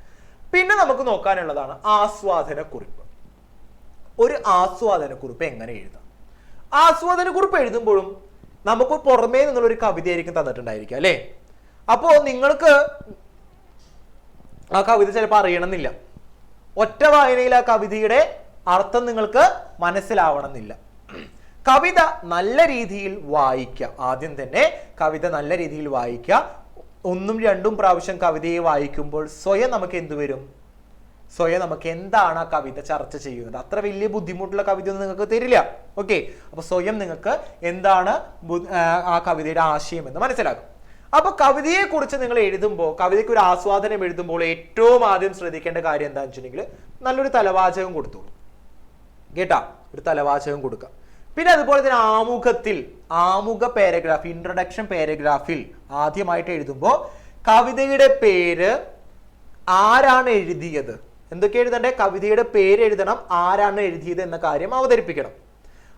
പിന്നെ നമുക്ക് നോക്കാനുള്ളതാണ് ആസ്വാദനക്കുറിപ്പ്. ഒരു ആസ്വാദനക്കുറിപ്പ് എങ്ങനെ എഴുതാം? ആസ്വാദനക്കുറിപ്പ് എഴുതുമ്പോഴും നമുക്ക് പുറമേ നിന്നുള്ളൊരു കവിതയായിരിക്കും തന്നിട്ടുണ്ടായിരിക്കുക അല്ലേ? അപ്പോ നിങ്ങൾക്ക് ആ കവിത ചിലപ്പോൾ അറിയണമെന്നില്ല. ഒറ്റ വായനയിൽ ആ കവിതയുടെ അർത്ഥം നിങ്ങൾക്ക് മനസ്സിലാവണമെന്നില്ല. കവിത നല്ല രീതിയിൽ വായിക്കുക. ആദ്യം തന്നെ കവിത നല്ല രീതിയിൽ വായിക്കുക. 1ഉം 2ഉം പ്രാവശ്യം കവിതയെ വായിക്കുമ്പോൾ സ്വയം നമുക്ക് എന്ത് വരും? സ്വയം നമുക്ക് എന്താണ് ആ കവിത ചർച്ച ചെയ്യുന്നത്. അത്ര വലിയ ബുദ്ധിമുട്ടുള്ള കവിത ഒന്നും നിങ്ങൾക്ക് തരില്ല. ഓക്കെ, അപ്പൊ സ്വയം നിങ്ങൾക്ക് എന്താണ് ആ കവിതയുടെ ആശയം എന്ന് മനസ്സിലാക്കും. അപ്പൊ കവിതയെ കുറിച്ച് നിങ്ങൾ എഴുതുമ്പോൾ, കവിതയ്ക്ക് ഒരു ആസ്വാദനം എഴുതുമ്പോൾ ഏറ്റവും ആദ്യം ശ്രദ്ധിക്കേണ്ട കാര്യം എന്താണെന്ന് വെച്ചിട്ടുണ്ടെങ്കിൽ നല്ലൊരു തലവാചകം കൊടുത്തോളൂ. കേട്ടാ? ഒരു തലവാചകം കൊടുക്കുക. പിന്നെ അതുപോലെ തന്നെ ആമുഖ പാരഗ്രാഫ്, ഇൻട്രൊഡക്ഷൻ പാരഗ്രാഫിൽ ആദ്യമായിട്ട് എഴുതുമ്പോൾ കവിതയുടെ പേര്, ആരാണ് എഴുതിയത്, എന്തൊക്കെ എഴുതണ്ടേ? കവിതയുടെ പേര് എഴുതണം, ആരാണ് എഴുതിയത് എന്ന കാര്യം അവതരിപ്പിക്കണം.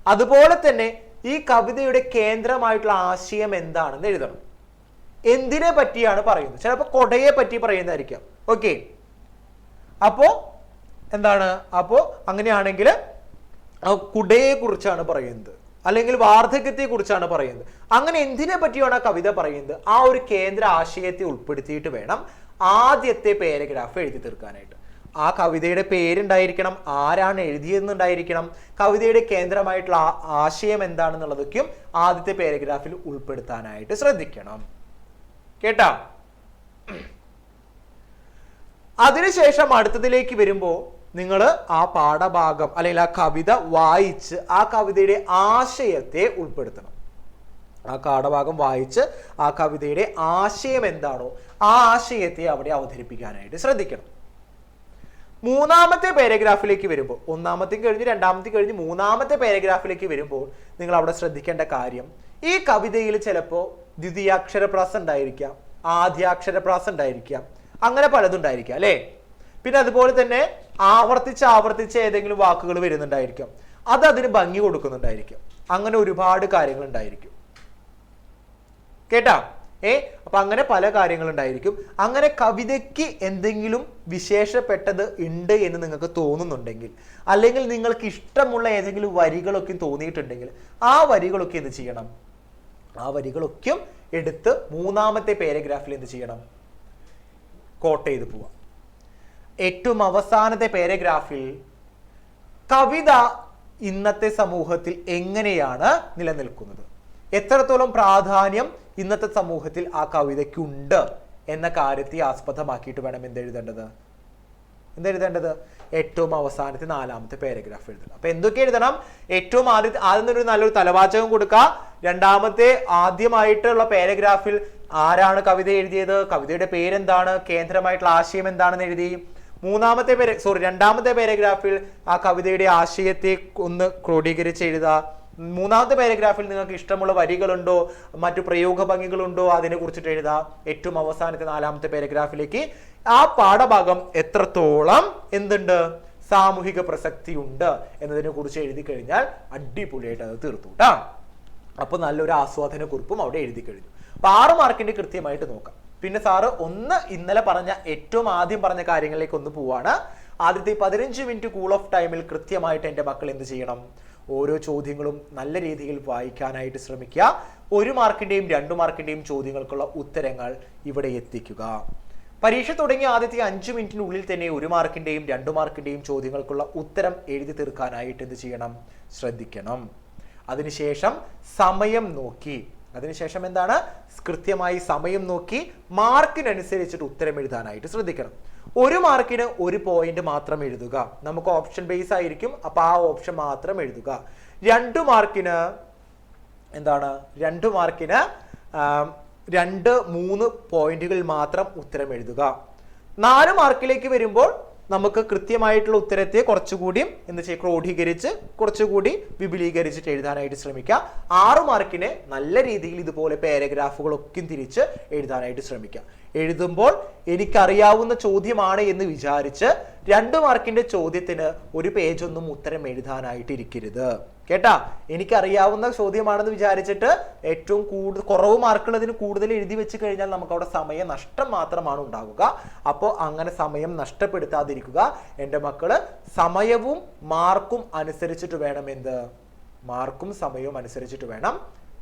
അതുപോലെ തന്നെ ഈ കവിതയുടെ കേന്ദ്രമായിട്ടുള്ള ആശയം എന്താണെന്ന് എഴുതണം. എന്തിനെ പറ്റിയാണ് പറയുന്നത്? ചിലപ്പോൾ കൊടയെ പറ്റി പറയുന്നതായിരിക്കാം. ഓക്കെ, അപ്പോ എന്താണ്? അപ്പോ അങ്ങനെയാണെങ്കിൽ കുടയെ കുറിച്ചാണ് പറയുന്നത്, അല്ലെങ്കിൽ വാർദ്ധക്യത്തെ കുറിച്ചാണ് പറയുന്നത്. അങ്ങനെ എന്തിനെ പറ്റിയാണ് ആ കവിത പറയുന്നത്? ആ ഒരു കേന്ദ്ര ആശയത്തെ ഉൾപ്പെടുത്തിയിട്ട് വേണം ആദ്യത്തെ പാരഗ്രാഫ് എഴുതി തീർക്കാനായിട്ട്. ആ കവിതയുടെ പേരുണ്ടായിരിക്കണം, ആരാണ് എഴുതിയെന്നുണ്ടായിരിക്കണം, കവിതയുടെ കേന്ദ്രമായിട്ടുള്ള ആശയം എന്താണെന്നുള്ളതൊക്കെയും ആദ്യത്തെ പാരഗ്രാഫിൽ ഉൾപ്പെടുത്താനായിട്ട് ശ്രദ്ധിക്കണം. കേട്ടാ? അതിനുശേഷം അടുത്തതിലേക്ക് വരുമ്പോൾ നിങ്ങൾ ആ പാഠഭാഗം അല്ലെങ്കിൽ ആ കവിത വായിച്ച് ആ കവിതയുടെ ആശയത്തെ ഉൾപ്പെടുത്തണം. ആ പാഠഭാഗം വായിച്ച് ആ കവിതയുടെ ആശയം എന്താണോ ആ ആശയത്തെ അവിടെ അവതരിപ്പിക്കാനായിട്ട് ശ്രദ്ധിക്കണം. 3ാമത്തെ പാരഗ്രാഫിലേക്ക് വരുമ്പോൾ, 1ാമത്തെയും കഴിഞ്ഞ് 2ാമത്തെയും കഴിഞ്ഞ് 3ാമത്തെ പാരഗ്രാഫിലേക്ക് വരുമ്പോൾ നിങ്ങൾ അവിടെ ശ്രദ്ധിക്കേണ്ട കാര്യം, ഈ കവിതയിൽ ചിലപ്പോൾ ദ്വിതീയാക്ഷരപ്രാസം ഉണ്ടായിരിക്കാം, ആദ്യാക്ഷരപ്രാസം ഉണ്ടായിരിക്കാം, അങ്ങനെ പലതുണ്ടായിരിക്കാം അല്ലേ? പിന്നെ അതുപോലെ തന്നെ ആവർത്തിച്ച് ഏതെങ്കിലും വാക്കുകൾ വരുന്നുണ്ടായിരിക്കാം, അത് അതിന് ഭംഗി കൊടുക്കുന്നുണ്ടായിരിക്കാം. അങ്ങനെ ഒരുപാട് കാര്യങ്ങൾ ഉണ്ടായിരിക്കും. കേട്ടാ? അപ്പൊ അങ്ങനെ പല കാര്യങ്ങളുണ്ടായിരിക്കും. അങ്ങനെ കവിതയ്ക്ക് എന്തെങ്കിലും വിശേഷപ്പെട്ടത് ഉണ്ട് എന്ന് നിങ്ങൾക്ക് തോന്നുന്നുണ്ടെങ്കിൽ, അല്ലെങ്കിൽ നിങ്ങൾക്ക് ഇഷ്ടമുള്ള ഏതെങ്കിലും വരികളൊക്കെ തോന്നിയിട്ടുണ്ടെങ്കിൽ ആ വരികളൊക്കെ എന്ത് ചെയ്യണം? ആ വരികളൊക്കെ എടുത്ത് 3ാമത്തെ പാരഗ്രാഫിൽ എന്ത് ചെയ്യണം? കോട്ട് ചെയ്ത് പോവാം. ഏറ്റവും അവസാനത്തെ പാരഗ്രാഫിൽ കവിത ഇന്നത്തെ സമൂഹത്തിൽ എങ്ങനെയാണ് നിലനിൽക്കുന്നത്, എത്രത്തോളം പ്രാധാന്യം ഇന്നത്തെ സമൂഹത്തിൽ ആ കവിതയ്ക്കുണ്ട് എന്ന കാര്യത്തെ ആസ്പദമാക്കിയിട്ട് വേണം എന്തെഴുതേണ്ടത്? ഏറ്റവും അവസാനത്തെ 4ാമത്തെ പാരഗ്രാഫ് എഴുതണം. അപ്പൊ എന്തൊക്കെ എഴുതണം? ഏറ്റവും ആദ്യം ഒരു നല്ലൊരു തലവാചകം കൊടുക്കുക. 2ാമത്തെ ആദ്യമായിട്ടുള്ള പാരഗ്രാഫിൽ ആരാണ് കവിത എഴുതിയത്, കവിതയുടെ പേരെന്താണ്, കേന്ദ്രമായിട്ടുള്ള ആശയം എന്താണെന്ന് എഴുതി. 2ാമത്തെ പാരഗ്രാഫിൽ ആ കവിതയുടെ ആശയത്തെ ഒന്ന് ക്രോഡീകരിച്ച് എഴുതുക. 3ാമത്തെ പാരഗ്രാഫിൽ നിങ്ങൾക്ക് ഇഷ്ടമുള്ള വരികളുണ്ടോ, മറ്റു പ്രയോഗ ഭംഗികളുണ്ടോ, അതിനെ കുറിച്ചിട്ട് എഴുതുക. ഏറ്റവും അവസാനത്തെ 4ാമത്തെ പാരഗ്രാഫിലേക്ക് ആ പാഠഭാഗം എത്രത്തോളം എന്തുണ്ട്, സാമൂഹിക പ്രസക്തി ഉണ്ട് എന്നതിനെ കുറിച്ച് എഴുതി കഴിഞ്ഞാൽ അടിപൊളിയായിട്ട് അത് തീർത്തു കേട്ടാ. അപ്പൊ നല്ലൊരു ആസ്വാദന കുറിപ്പും അവിടെ എഴുതി കഴിഞ്ഞു. അപ്പൊ 6 മാർക്കിന്റെ കൃത്യമായിട്ട് നോക്കാം. പിന്നെ സാറ് ഇന്നലെ പറഞ്ഞ ഏറ്റവും ആദ്യം പറഞ്ഞ കാര്യങ്ങളിലേക്ക് ഒന്ന് പോവാണ്. ആദ്യത്തെ 15 മിനിറ്റ് കൂൾ ഓഫ് ടൈമിൽ കൃത്യമായിട്ട് എൻ്റെ മക്കൾ എന്ത് ചെയ്യണം? ഓരോ ചോദ്യങ്ങളും നല്ല രീതിയിൽ വായിക്കാനായിട്ട് ശ്രമിക്കുക. 1 മാർക്കിന്റെയും 2 മാർക്കിന്റെയും ചോദ്യങ്ങൾക്കുള്ള ഉത്തരങ്ങൾ ഇവിടെ എത്തിക്കുക. പരീക്ഷ തുടങ്ങിയ ആദ്യത്തെ 5 മിനിറ്റിനുള്ളിൽ തന്നെ 1 മാർക്കിന്റെയും 2 മാർക്കിന്റെയും ചോദ്യങ്ങൾക്കുള്ള ഉത്തരം എഴുതി തീർക്കാനായിട്ട് എന്ത് ചെയ്യണം? ശ്രദ്ധിക്കണം. അതിനുശേഷം സമയം നോക്കി, അതിനുശേഷം എന്താണ്? കൃത്യമായി സമയം നോക്കി മാർക്കിനനുസരിച്ചിട്ട് ഉത്തരം എഴുതാനായിട്ട് ശ്രദ്ധിക്കണം. 1 മാർക്കിന് 1 പോയിന്റ് മാത്രം എഴുതുക. നമുക്ക് ഓപ്ഷൻ ബേസ് ആയിരിക്കും, അപ്പൊ ആ ഓപ്ഷൻ മാത്രം എഴുതുക. 2 മാർക്കിന് എന്താണ്? 2 മാർക്കിന് 2-3 പോയിന്റുകൾ മാത്രം ഉത്തരം എഴുതുക. 4 മാർക്കിലേക്ക് വരുമ്പോൾ നമുക്ക് കൃത്യമായിട്ടുള്ള ഉത്തരത്തെ കുറച്ചുകൂടി എന്ത് ചെയ്യും? ക്രോഡീകരിച്ച് കുറച്ചുകൂടി വിപുലീകരിച്ചിട്ട് എഴുതാനായിട്ട് ശ്രമിക്കുക. 6 മാർക്കിന് നല്ല രീതിയിൽ ഇതുപോലെ പാരഗ്രാഫുകളൊക്കെ തിരിച്ച് എഴുതാനായിട്ട് ശ്രമിക്കുക. എഴുതുമ്പോൾ എനിക്കറിയാവുന്ന ചോദ്യമാണ് എന്ന് വിചാരിച്ച് 2 മാർക്കിന്റെ ചോദ്യത്തിന് 1 പേജൊന്നും ഉത്തരം എഴുതാനായിട്ട് ഇരിക്കരുത്. കേട്ടാ? എനിക്കറിയാവുന്ന ചോദ്യമാണെന്ന് വിചാരിച്ചിട്ട് ഏറ്റവും കുറവ് മാർക്കുള്ളതിന് കൂടുതൽ എഴുതി വെച്ച് കഴിഞ്ഞാൽ നമുക്ക് അവിടെ സമയ നഷ്ടം മാത്രമാണ് ഉണ്ടാവുക. അപ്പോൾ അങ്ങനെ സമയം നഷ്ടപ്പെടുത്താതിരിക്കുക. എൻ്റെ മക്കള് സമയവും മാർക്കും അനുസരിച്ചിട്ട് വേണം എന്ത്? മാർക്കും സമയവും അനുസരിച്ചിട്ട് വേണം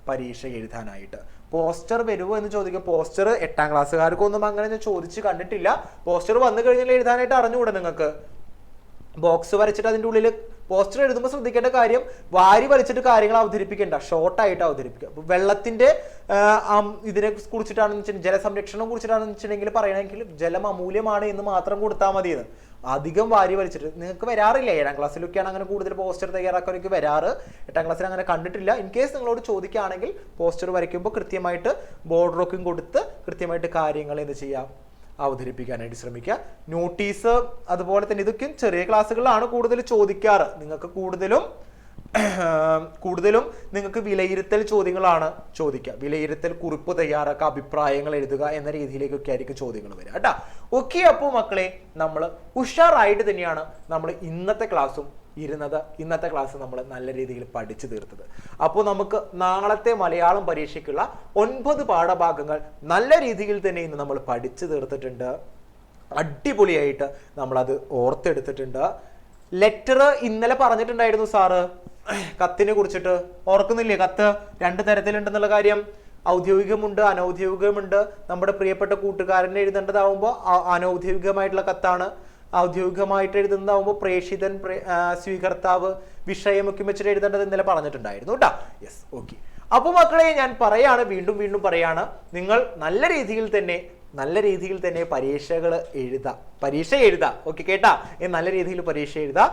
പരീക്ഷ എഴുതാനായിട്ട്. പോസ്റ്റർ വരുമോ എന്ന് ചോദിക്കും. പോസ്റ്റർ 8ാം ക്ലാസ്സുകാർക്കൊന്നും അങ്ങനെ ഞാൻ ചോദിച്ച് കണ്ടിട്ടില്ല. പോസ്റ്റർ വന്നു കഴിഞ്ഞാൽ എഴുതാനായിട്ട് അറിഞ്ഞുകൂടെ നിങ്ങൾക്ക്? ബോക്സ് വരച്ചിട്ട് അതിൻ്റെ ഉള്ളിൽ പോസ്റ്റർ എഴുതുമ്പോൾ ശ്രദ്ധിക്കേണ്ട കാര്യം, വാരി വലിച്ചിട്ട് കാര്യങ്ങൾ അവതരിപ്പിക്കേണ്ട, ഷോർട്ടായിട്ട് അവതരിപ്പിക്കുക. അപ്പോൾ വെള്ളത്തിന്റെ ഇതിനെ കുറിച്ചിട്ടാണെന്ന് വെച്ചിട്ടുണ്ടെങ്കിൽ, ജലസംരക്ഷണം കുറിച്ചിട്ടാണെന്ന് വെച്ചിട്ടുണ്ടെങ്കിൽ പറയണമെങ്കിൽ ജലം അമൂല്യമാണ് എന്ന് മാത്രം കൊടുത്താൽ മതിയെന്ന്. അധികം വാരി വലിച്ചിട്ട് നിങ്ങൾക്ക് വരാറില്ല. 7ാം ക്ലാസ്സിലൊക്കെയാണ് അങ്ങനെ കൂടുതൽ പോസ്റ്റർ തയ്യാറാക്കാനൊക്കെ വരാറ്. 8ാം ക്ലാസ്സിൽ അങ്ങനെ കണ്ടിട്ടില്ല. ഇൻ കേസ് നിങ്ങളോട് ചോദിക്കുകയാണെങ്കിൽ പോസ്റ്റർ വരയ്ക്കുമ്പോൾ കൃത്യമായിട്ട് ബോർഡറൊക്കെ കൊടുത്ത് കൃത്യമായിട്ട് കാര്യങ്ങൾ എന്ത് ചെയ്യാം? അവതരിപ്പിക്കാനായിട്ട് ശ്രമിക്കുക. നോട്ടീസ് അതുപോലെ തന്നെ ഇതൊക്കെ ചെറിയ ക്ലാസ്സുകളിലാണ് കൂടുതൽ ചോദിക്കാറ്. നിങ്ങൾക്ക് കൂടുതലും നിങ്ങൾക്ക് വിലയിരുത്തൽ ചോദ്യങ്ങളാണ് ചോദിക്കുക. വിലയിരുത്തൽ കുറിപ്പ് തയ്യാറാക്കുക, അഭിപ്രായങ്ങൾ എഴുതുക എന്ന രീതിയിലേക്കൊക്കെ ആയിരിക്കും ചോദ്യങ്ങൾ വരിക കേട്ടാ. ഓക്കെ, അപ്പോൾ മക്കളെ നമ്മൾ ഉഷാറായിട്ട് തന്നെയാണ് നമ്മൾ ഇന്നത്തെ ക്ലാസ്സും ഇരുന്നത്. ഇന്നത്തെ ക്ലാസ് നമ്മൾ നല്ല രീതിയിൽ പഠിച്ചു തീർത്തത്. അപ്പോൾ നമുക്ക് നാളത്തെ മലയാളം പരീക്ഷയ്ക്കുള്ള 9 പാഠഭാഗങ്ങൾ നല്ല രീതിയിൽ തന്നെ ഇന്ന് നമ്മൾ പഠിച്ചു തീർത്തിട്ടുണ്ട്. അടിപൊളിയായിട്ട് നമ്മളത് ഓർത്തെടുത്തിട്ടുണ്ട്. ലെറ്റർ ഇന്നലെ പറഞ്ഞിട്ടുണ്ടായിരുന്നു സാറ് കത്തിനെ കുറിച്ചിട്ട്. ഓർക്കുന്നില്ലേ? കത്ത് 2 തരത്തിലുണ്ടെന്നുള്ള കാര്യം. ഔദ്യോഗികമുണ്ട്, അനൗദ്യോഗികമുണ്ട്. നമ്മുടെ പ്രിയപ്പെട്ട കൂട്ടുകാരനെ എഴുതേണ്ടതാവുമ്പോൾ അനൗദ്യോഗികമായിട്ടുള്ള കത്താണ്. ഔദ്യോഗികമായിട്ട് എഴുതുന്നതാവുമ്പോൾ പ്രേഷിതൻ, സ്വീകർത്താവ്, വിഷയമൊക്കെ വെച്ചിട്ട് എഴുതേണ്ടത് ഇന്നലെ പറഞ്ഞിട്ടുണ്ടായിരുന്നു കേട്ടോ. Yes, okay. അപ്പോൾ മക്കളെ ഞാൻ പറയാണ്, വീണ്ടും പറയാണ്, നിങ്ങൾ നല്ല രീതിയിൽ തന്നെ പരീക്ഷ എഴുതാ. ഓക്കെ കേട്ടാ? നല്ല രീതിയിൽ പരീക്ഷ എഴുതാ.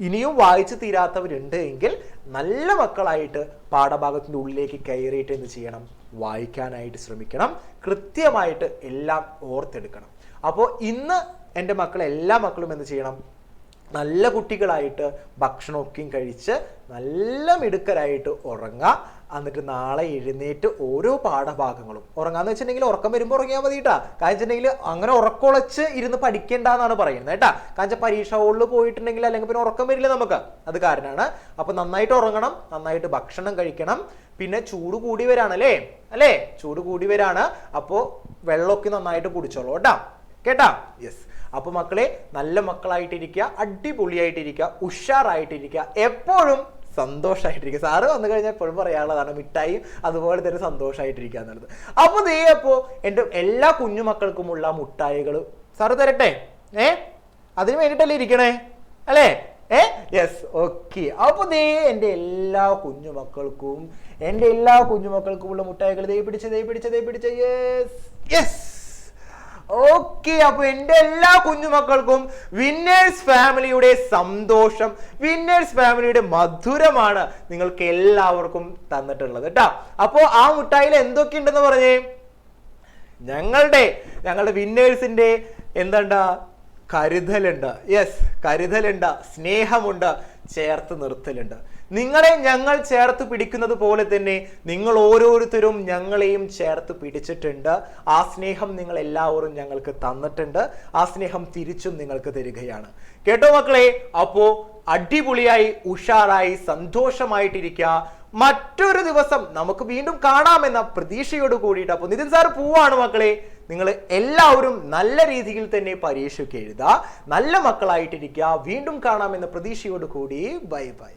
ഇനിയും വായിച്ചു തീരാത്തവരുണ്ട് എങ്കിൽ നല്ല മക്കളായിട്ട് പാഠഭാഗത്തിന്റെ ഉള്ളിലേക്ക് കയറിയിട്ട് എന്ത് ചെയ്യണം? വായിക്കാനായിട്ട് ശ്രമിക്കണം. കൃത്യമായിട്ട് എല്ലാം ഓർത്തെടുക്കണം. അപ്പോൾ ഇന്ന് എൻ്റെ എല്ലാ മക്കളും എന്ത് ചെയ്യണം? നല്ല കുട്ടികളായിട്ട് ഭക്ഷണമൊക്കെയും കഴിച്ച് നല്ല മിടുക്കരായിട്ട് ഉറങ്ങുക. എന്നിട്ട് നാളെ എഴുന്നേറ്റ് ഓരോ പാഠഭാഗങ്ങളും ഉറങ്ങാന്ന് വെച്ചിട്ടുണ്ടെങ്കിൽ ഉറക്കം വരുമ്പോൾ ഉറങ്ങിയാൽ മതി കേട്ടാ. കാരണം വെച്ചിട്ടുണ്ടെങ്കിൽ അങ്ങനെ ഉറക്കൊളച്ച് ഇരുന്ന് പഠിക്കേണ്ടെന്നാണ് പറയുന്നത് കേട്ടാ. കാരണം പരീക്ഷ ഹോളിൽ പോയിട്ടുണ്ടെങ്കിൽ അല്ലെങ്കിൽ പിന്നെ ഉറക്കം വരില്ല നമുക്ക്. അത് കാരണമാണ്. അപ്പൊ നന്നായിട്ട് ഉറങ്ങണം, നന്നായിട്ട് ഭക്ഷണം കഴിക്കണം. പിന്നെ ചൂട് കൂടി വരാണല്ലേ? ചൂട് കൂടി വരാണ്. അപ്പോൾ വെള്ളമൊക്കെ നന്നായിട്ട് കുടിച്ചോളൂ കേട്ടാ. യെസ്. അപ്പൊ മക്കളെ നല്ല മക്കളായിട്ടിരിക്കുക, അടിപൊളിയായിട്ടിരിക്കുക, ഉഷാറായിട്ടിരിക്കുക, എപ്പോഴും സന്തോഷമായിട്ടിരിക്കുക. സാറ് വന്നു കഴിഞ്ഞാൽ എപ്പോഴും പറയാനുള്ളതാണ് മിഠായി അതുപോലെ തന്നെ സന്തോഷമായിട്ടിരിക്കുക എന്നുള്ളത്. അപ്പൊ എൻ്റെ എല്ലാ കുഞ്ഞുമക്കൾക്കുമുള്ള മുട്ടായികൾ സാറ് തരട്ടെ. അതിന് വേണ്ടിയിട്ടല്ലേ ഇരിക്കണേ അല്ലേ? Yes, okay. അപ്പൊ എൻ്റെ എല്ലാ കുഞ്ഞുമക്കൾക്കുമുള്ള മുട്ടായികൾ പിടിച്ച് യെസ്. ഓക്കെ, അപ്പൊ എൻ്റെ എല്ലാ കുഞ്ഞുമക്കൾക്കും വിന്നേഴ്സ് ഫാമിലിയുടെ സന്തോഷം, വിന്നേഴ്സ് ഫാമിലിയുടെ മധുരമാണ് നിങ്ങൾക്ക് എല്ലാവർക്കും തന്നിട്ടുള്ളത് കേട്ടോ. അപ്പോ ആ മുട്ടായിൽ എന്തൊക്കെ ഉണ്ടെന്ന് പറഞ്ഞേ? ഞങ്ങളുടെ വിന്നേഴ്സിന്റെ എന്താ? കരുതലുണ്ട്. യെസ്, കരുതലുണ്ട്, സ്നേഹമുണ്ട്, ചേർത്ത് നിർത്തലുണ്ട്. നിങ്ങളെ ഞങ്ങൾ ചേർത്ത് പിടിക്കുന്നത് പോലെ തന്നെ നിങ്ങൾ ഓരോരുത്തരും ഞങ്ങളെയും ചേർത്ത് പിടിച്ചിട്ടുണ്ട്. ആ സ്നേഹം നിങ്ങൾ എല്ലാവരും ഞങ്ങൾക്ക് തന്നിട്ടുണ്ട്. ആ സ്നേഹം തിരിച്ചും നിങ്ങൾക്ക് തരികയാണ് കേട്ടോ മക്കളെ. അപ്പോ അടിപൊളിയായി ഉഷാറായി സന്തോഷമായിട്ടിരിക്കുക. മറ്റൊരു ദിവസം നമുക്ക് വീണ്ടും കാണാമെന്ന പ്രതീക്ഷയോട് കൂടിയിട്ട് അപ്പൊ നിതിൻ സാർ പോവാണ് മക്കളെ. നിങ്ങൾ എല്ലാവരും നല്ല രീതിയിൽ തന്നെ പരീക്ഷയ്ക്ക് എഴുതുക, നല്ല മക്കളായിട്ടിരിക്കുക. വീണ്ടും കാണാമെന്ന പ്രതീക്ഷയോട് കൂടി ബൈ ബൈ.